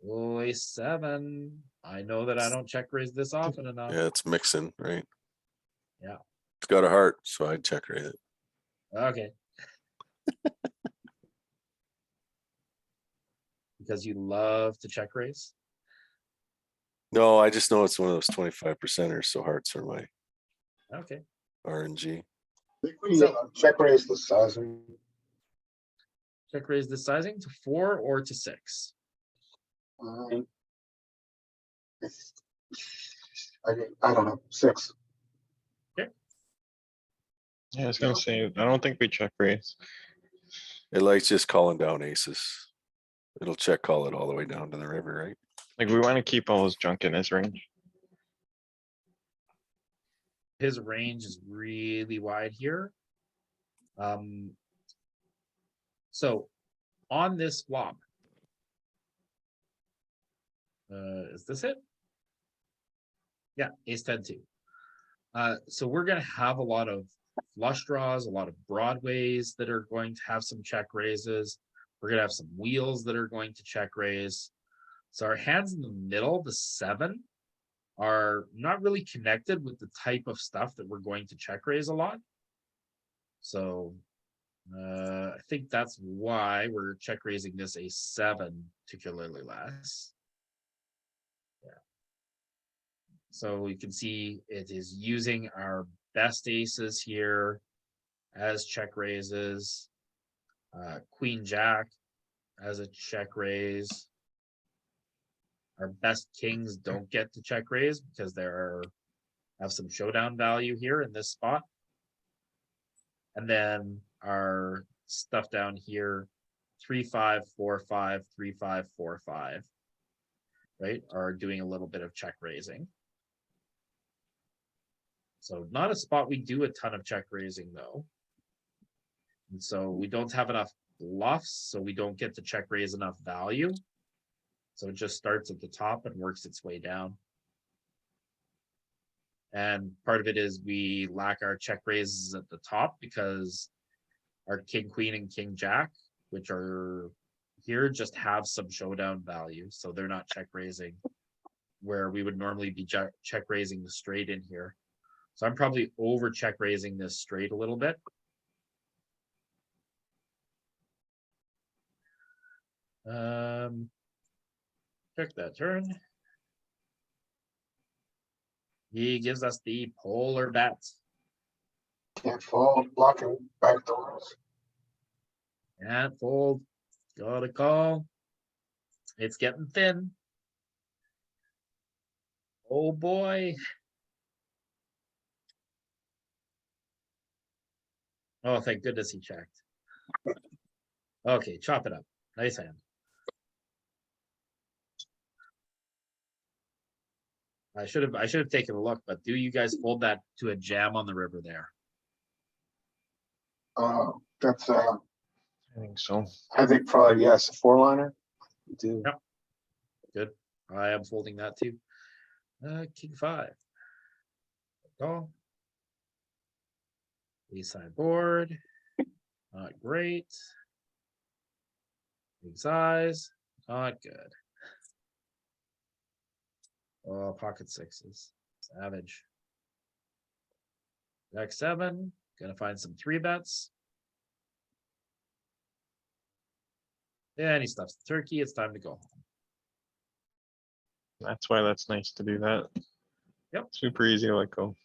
Oh, a 7. I know that I don't check raise this often enough. Yeah, it's mixing, right? Yeah. It's got a heart, so I'd check raise it. Okay. Because you love to check raise. No, I just know it's one of those 25%ers, so hearts are my Okay. RNG. I think we So- check raise the sizing. Check raise the sizing to 4 or to 6. Um, I don't know, 6. Yeah, I was gonna say, I don't think we check raise. It likes just calling down aces. It'll check call it all the way down to the river, right? Like, we wanna keep all his junk in his range. His range is really wide here. So on this flop, is this it? Yeah, ace 10 2. So we're gonna have a lot of flush draws, a lot of broadways that are going to have some check raises. We're gonna have some wheels that are going to check raise. So our hands in the middle, the 7, are not really connected with the type of stuff that we're going to check raise a lot. So I think that's why we're check raising this a 7 particularly less. Yeah. So you can see it is using our best aces here as check raises. Queen Jack as a check raise. Our best kings don't get to check raise because have some showdown value here in this spot. And then our stuff down here, 3 5 4 5 3 5 4 5, right, are doing a little bit of check raising. So not a spot we do a ton of check raising though. And so we don't have enough bluffs, so we don't get to check raise enough value. So it just starts at the top and works its way down. And part of it is we lack our check raises at the top because our king, queen, and king, jack, which are here, just have some showdown value. So they're not check raising where we would normally be check raising the straight in here. So I'm probably over check raising this straight a little bit. Check that turn. He gives us the polar bet. Can't fold, blocking back doors. Can't fold. Gotta call. It's getting thin. Oh boy. Oh, thank goodness he checked. Okay, chop it up. Nice hand. I should have taken a look, but do you guys fold that to a jam on the river there? That's I think so. I think probably yes, a 4-liner. We do. Yep. Good. I am folding that too. King 5. Call. East side board. Not great. Big size. Not good. Oh, pocket 6s. Savage. Jack 7. Gonna find some 3 bets. Yeah, and he stuffs the turkey. It's time to go home. That's why that's nice to do that. Yep. Super easy to let go.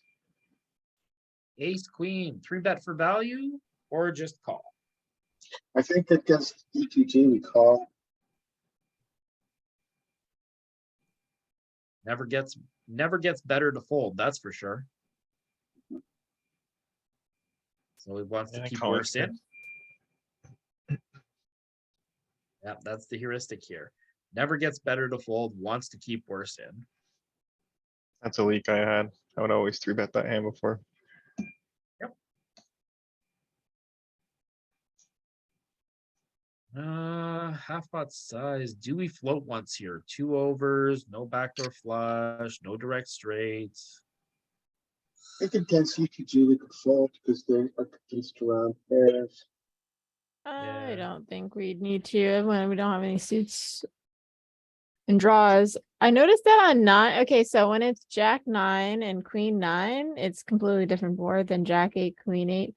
Ace, queen, 3 bet for value or just call. I think against ETG we call. Never gets better to fold, that's for sure. So he wants to Yeah, keep call worse it. in. Yeah, that's the heuristic here. Never gets better to fold, wants to keep worse in. That's a leak I had. I would always 3-bet that hand before. Half pot size. Do we float once here? 2 overs, no backdoor flush, no direct straights. I think against ETG we could fold because they are against around pairs. I Yeah. don't think we need to when we don't have any suits and draws. I noticed that on 9. Okay, so when it's Jack 9 and Queen 9, it's completely different board than Jack 8, Queen 8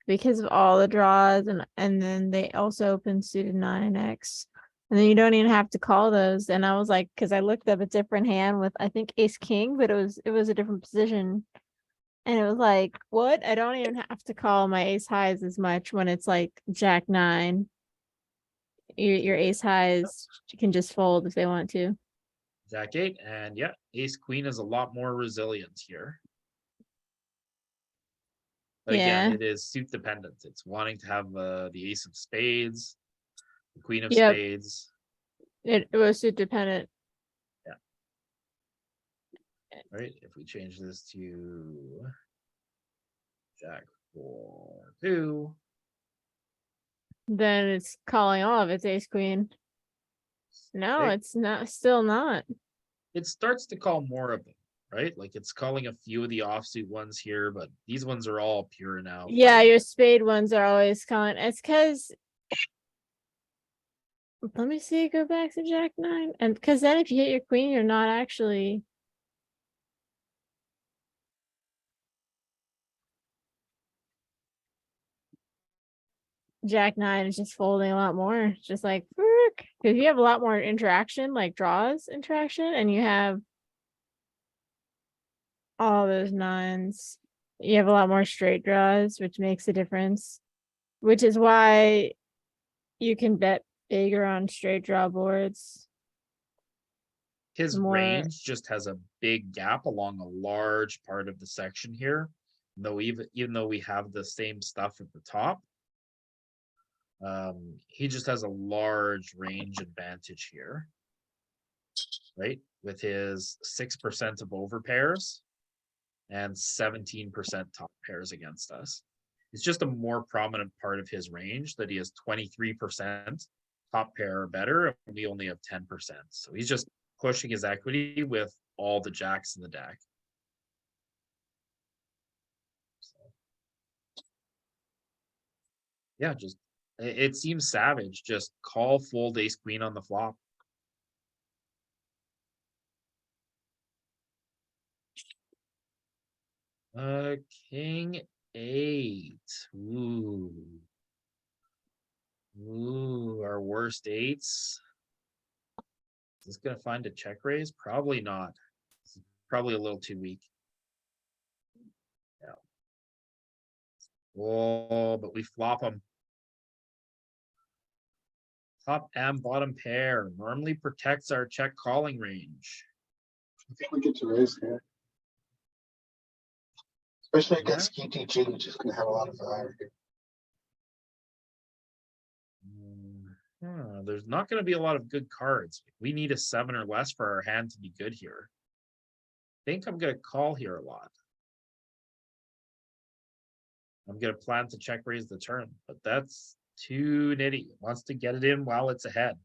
because of all the draws and then they also open suited 9x. And then you don't even have to call those. And I was like, because I looked up a different hand with I think Ace King, but it was a different position. And it was like, what? I don't even have to call my ace highs as much when it's like Jack 9. Your ace highs can just fold if they want to. Jack 8, and yeah, ace queen is a lot more resilient here. But again, Yeah. it is suit dependent. It's wanting to have the ace of spades, the queen of Yep. spades. It was suit dependent. Right? If we change this to Jack 4, 2, Then it's calling all of its ace queen. No, Okay. it's not. Still not. it starts to call more of them, right? Like it's calling a few of the offsuit ones here, but these ones are all pure now. Yeah, fighting. your spade ones are always calling. It's because. Let me see. Go back to Jack 9, and because then if you hit your queen, you're not actually. Jack 9 is just folding a lot more. It's just like, because you have a lot more interaction, like draws interaction, and you have all those 9s. You have a lot more straight draws, which makes a difference. Which is why you can bet bigger on straight draw boards. His More- range just has a big gap along a large part of the section here. Though even though we have the same stuff at the top, he just has a large range advantage here, right? With his 6% of overpairs and 17% top pairs against us. It's just a more prominent part of his range that he has 23% top pair or better, and we only have 10%. So he's just pushing his equity with all the jacks in the deck. So, yeah, just it seems savage. Just call fold ace queen on the flop. King 8. Ooh. Ooh, our worst 8s. Is this gonna find a check raise? Probably not. It's probably a little too weak. Yeah. Oh, but we flop them. Top and bottom pair normally protects our check calling range. I think we get to raise here. Especially against KTG, which is gonna have a lot of value here. There's not going to be a lot of good cards. We need a 7 or less for our hand to be good here. I think I'm going to call here a lot. I'm going to plan to check raise the turn, but that's too nitty. It wants to get it in while it's ahead.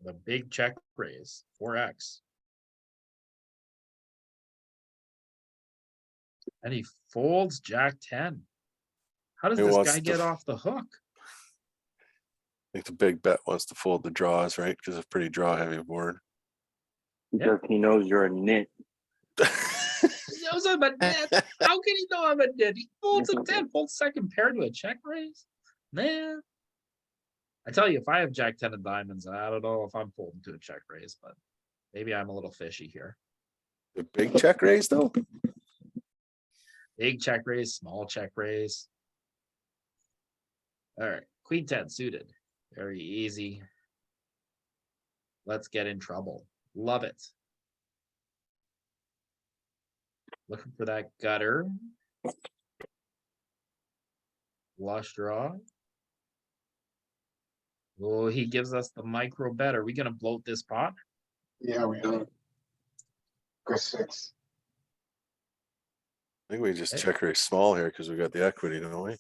The big check raise, 4x. And he folds Jack 10. How does He this wants guy to get off the hook? I think the big bet wants to fold the draws, right? Because it's a pretty draw heavy board. Because he knows you're a nit. He knows I'm a net. How can he know I'm a net? He folds a 10, folds second pair to a check raise. Man. I tell you, if I have Jack 10 of diamonds, I don't know if I'm folding to a check raise, but maybe I'm a little fishy here. The big check raise though? Big check raise, small check raise. All right, Queen 10 suited. Very easy. Let's get in trouble. Love it. Looking for that gutter. Flush draw. Oh, he gives us the micro bet. Are we going to bloat this pot? Yeah, we are. Go 6. I think we just Okay. check raise small here because we got the equity, don't we?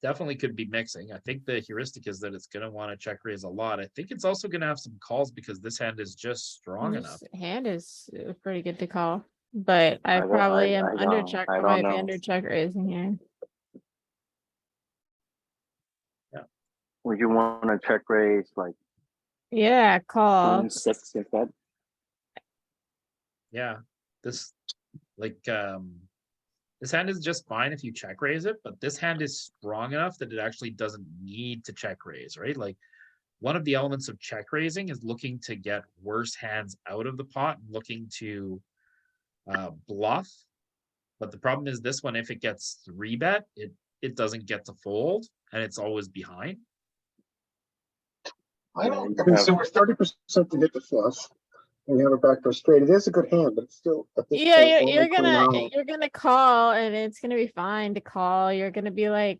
Definitely could be mixing. I think the heuristic is that it's going to want to check raise a lot. I think it's also going to have some calls because this hand is just strong enough. This hand is pretty good to call. But I don't- probably am I under don't- check, I I don't might be know. under check raising here. Would you want to check raise like Yeah, call. queen six instead? Yeah, this, like, this hand is just fine if you check raise it, but this hand is strong enough that it actually doesn't need to check raise, right? Like, one of the elements of check raising is looking to get worse hands out of the pot, and looking to bluff. But the problem is this one, if it gets 3-bet, it doesn't get to fold, and it's always behind. I mean, so we're 30% to hit the flush. And we have a backdoor straight. It is a good hand, but it's still at this Yeah, point, you're, only you're queen gonna high. you're gonna call and it's gonna be fine to call. You're gonna be like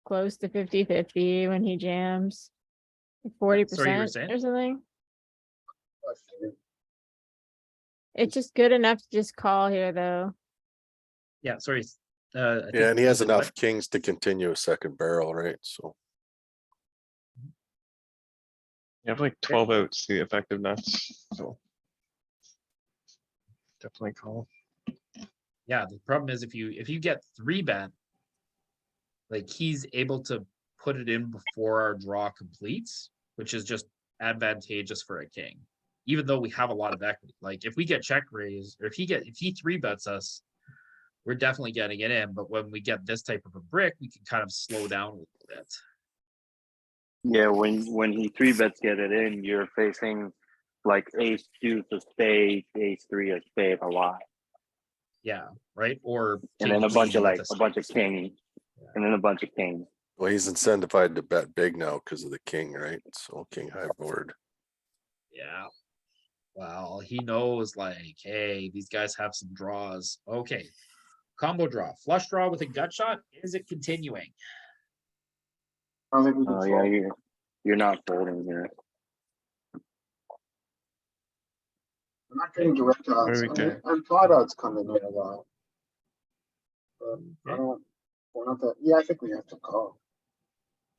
close to 50-50 when he jams. 40% saying? or something. I figured. It's just good enough to just call here though. Yeah, sorry. I Yeah, think and he you has said enough what? kings to continue a second barrel, right? So You have like 12 outs, the effective nuts, so. Definitely call. Yeah, the problem is if you get 3-bet, like, he's able to put it in before our draw completes, which is just advantageous for a king. Even though we have a lot of equity, like if we get check raised, or if he 3-bets us, we're definitely getting it in. But when we get this type of a brick, we can kind of slow down a little bit. Yeah, when he 3-bets get it in, you're facing like ace deuce of spade, ace three of spade a lot. Yeah, right. Or And then king a bunch queen of with like a bunch of king, and then a bunch of kings. well, he's incentivized to bet big now because of the king, right? So king high board. Yeah. Well, he knows, like, hey, these guys have some draws. Okay. Combo draw. Flush draw with a gut shot. Is it continuing? I don't think we can Oh yeah, fold. you're not folding here. We're not getting direct What odds. do we I mean, get? implied odds come in here a lot. But I Okay. don't, we're not that, yeah, I think we have to call.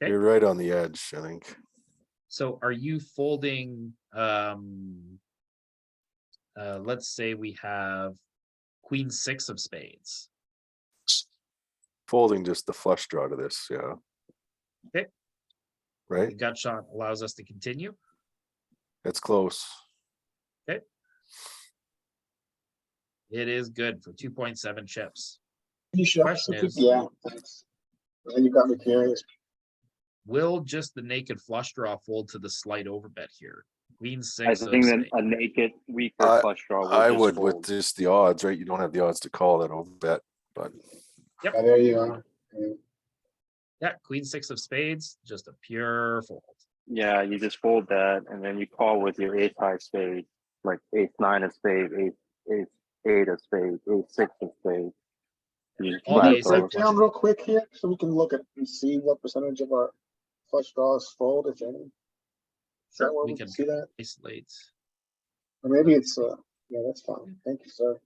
Okay. You're right on the edge, I think. So are you folding, let's say we have queen 6 of spades. Folding just the flush draw to this, yeah. Okay. The Right? gut shot allows us to continue. It's close. Okay. It is good for 2.7 chips. Question is, Yeah, thanks. And you got me curious. will just the naked flush draw fold to the slight overbet here? Queen I 6 of think that spades. a naked weaker flush draw will I just would with fold. just the odds, right? You don't have the odds to call that over bet, but Yeah, there you are. Yeah. Yeah, queen 6 of spades, just a pure fold. Yeah, you just fold that, and then you call with your ace high spade, like ace 9 of spade, ace 8 of spade, ace 6 of spade. You just All Can the you ace flat high break throw. down real quick here so we can look at and see what percentage of our flush draws fold, if any? Is that Sure, where we we can can see that? isolate. Or maybe it's, yeah, that's fine. Thank you, sir.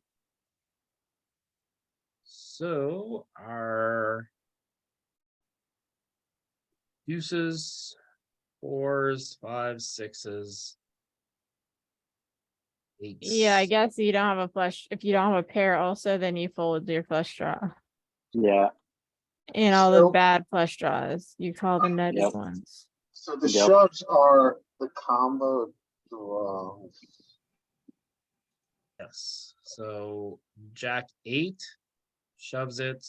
So our deuces, 4s, 5s, 6s, 8s. Yeah, I guess you don't have a flush. If you don't have a pair also, then you fold your flush draw. Yeah, And all So- the bad flush draws, you call the netted Yep. ones. So the Yep. shoves are the combo draws. Yes. So Jack 8 shoves it,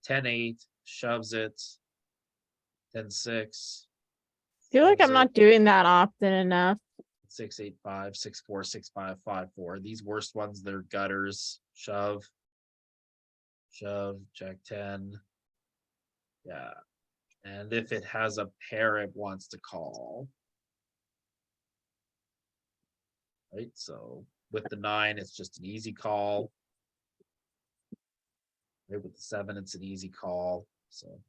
10-8 shoves it, 10-6, I feel like shoves I'm it, not doing that often enough. 6-8-5, 6-4, 6-5, 5-4. These worst ones, they're gutters. Shove, shove, Jack 10. Yeah. And if it has a pair, it wants to call. Right, so with the 9, it's just an easy call. Right, with the 7, it's an easy call. So,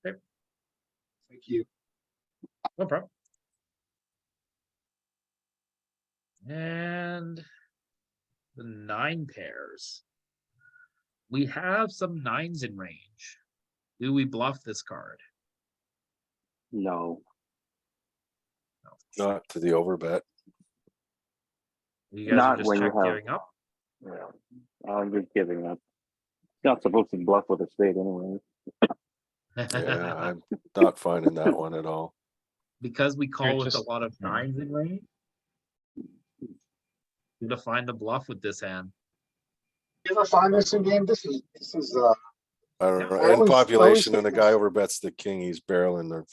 okay, Thank you. no problem. And the 9 pairs. We have some 9s in range. Do we bluff this card? no. not to the over bet. You guys are Not just when you check have- gearing up. Yeah, I'm just giving up. Not supposed to bluff with a spade anyway. Yeah, I'm not finding that one at all. Because we call with just- a lot of nines in range. To find the bluff with this hand. You ever find this in game? This is I don't Yeah, know. I In always population, and the think guy this. overbets the king, he's barreling their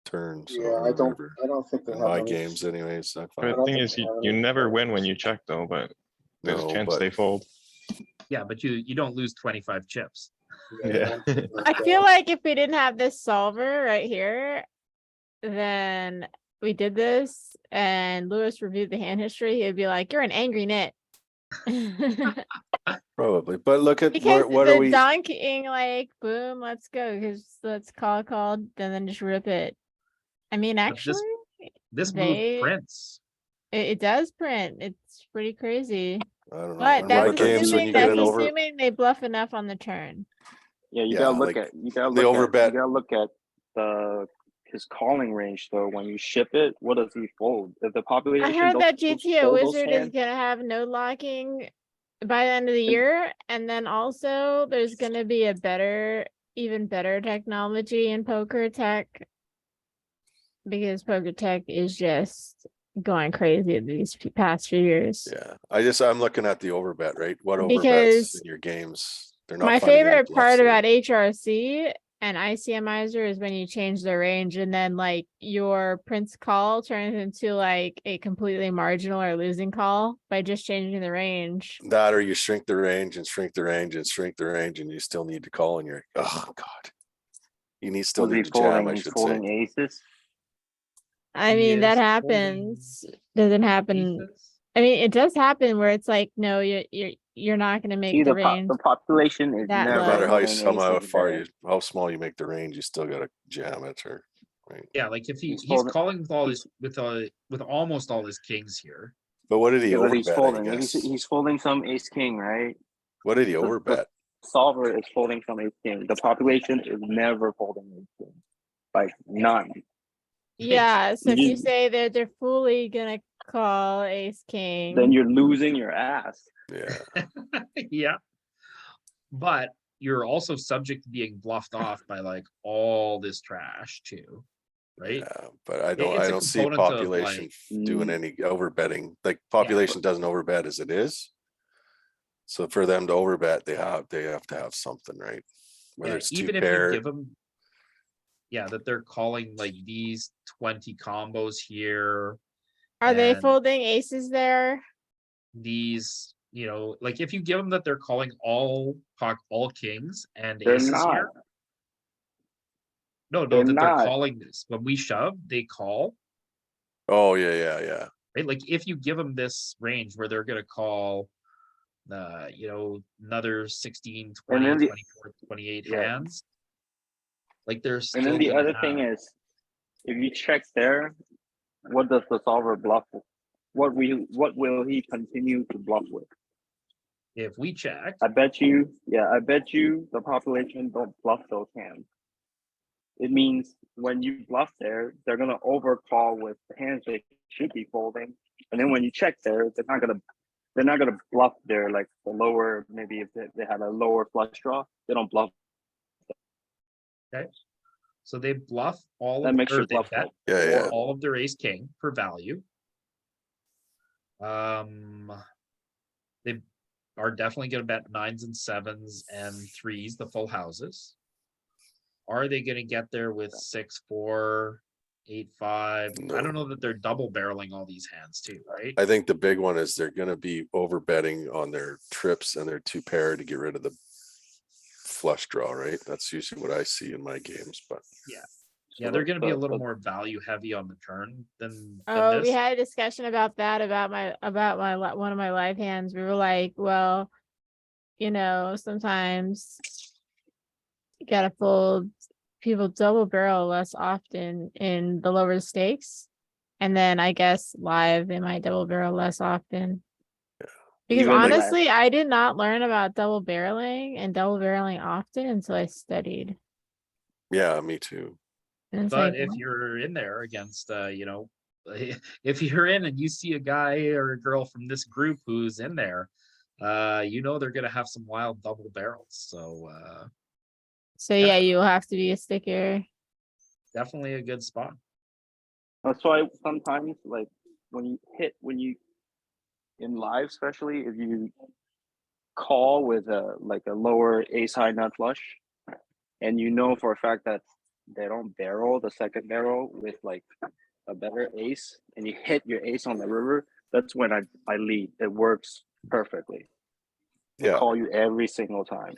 turn. So Yeah, on the river. I don't think they In have my any. games, anyways. I But find the don't thing think is, they have you any never win when barrels. you check though, but there's a no, chance but they fold. Yeah, but you don't lose 25 chips. Yeah. I feel like if we didn't have this solver right here, then we did this and Lewis reviewed the hand history, he'd be like, you're an angry nit. probably. But look at Because what the are we? donking, like, boom, let's go, because let's call, and then just rip it. I mean, But actually, This they- move prints. it does print. It's pretty crazy. I don't know. But In that's my games, when assuming you get that's an over, assuming they bluff enough on the turn. Yeah, you Yeah, gotta look like, at you gotta the look at overbet- you gotta look at the his calling range though. When you ship it, what does he fold? If the population I heard don't that GTO fold those Wizard is hands, gonna have node locking by the end of the year, and then also there's gonna be a better, even better technology in poker tech. Because poker tech is just going crazy these past few years. yeah. I'm looking at the overbet, right? What overbets Because in your games? They're not. My finding any favorite bluffs part there. about HRC and ICMizer is when you change the range and then like your Prince call turns into like a completely marginal or losing call by just changing the range. That, or you shrink the range and shrink the range and shrink the range, and you still need to call, and you're, oh god, you still was he need to jam. folding? I He's should folding say. aces. I He mean, that is holding happens. Doesn't happen. aces. I mean, it does happen where it's like, no, you're not gonna make See, the the range. population is that No never matter low. letting aces bet. how small you make the range, you still gotta jam it, or right. Yeah, like if He's he's folding- calling with all his with almost all his kings here. But what did he Yeah, but he's overbet? I folding. guess. He's folding some ace king, right? What did he the- overbet? Solver is folding some ace king. The population is never folding ace king. Like none. Yeah, so if you You- say that they're fully gonna call ace king. Then you're losing your ass. Yeah, Yeah. But you're also subject to being bluffed off by like all this trash too, right? yeah. But I it's don't a see component of, population like, doing any overbetting. Like population doesn't overbet as it is. So for them to overbet, they have to have something, right? Whether Yeah, it's two even if you pair. give them, yeah, that they're calling like these 20 combos here, Are they and folding aces there? these, like if you give them that they're calling all kings and They're aces not. here. No, They're that not. they're calling this. When we shove, they call, Oh yeah. right? Like if you give them this range where they're gonna call another 16, 20, then the- 24, 28 Yeah. hands. Like there's And then the other thing is, if you check there, what does the solver bluff with? What will he continue to bluff with? if we check, I bet you the population don't bluff those hands. It means when you bluff there, they're gonna overcall with the hands they should be folding. And then when you check there, they're not gonna bluff their like the lower, maybe if they had a lower flush draw, they don't bluff. okay. So they bluff all That of, makes or your they bluff bet like Yeah. all of their ace king for value. They are definitely gonna bet nines and sevens and threes, the full houses. Are they gonna get there with 6-4, 8-5? I No. don't know that they're double barreling all these hands too, right? I think the big one is they're gonna be overbetting on their trips and their two pair to get rid of the flush draw, right? That's usually what I see in my games, but Yeah, they're gonna be a little more value heavy on the turn than Oh, we this. had a discussion about that, about my one of my live hands. We were like, well, sometimes you gotta fold people double barrel less often in the lower stakes. And then I guess live they might double barrel less often. Because Even like- honestly, I did not learn about double barreling and double barreling often until I studied. yeah, me too. And it's But like, if what? you're in there against, if you're in and you see a guy or a girl from this group who's in there you know they're gonna have some wild double barrels. So So Yeah. yeah, you'll have to be a sticker. definitely a good spot. That's why sometimes, like when you in live, especially if you call with a lower ace high nut flush, and you know for a fact that they don't barrel the second barrel with like a better ace, and you hit your ace on the river, that's when I lead. It works perfectly. I Yeah, call you every single time.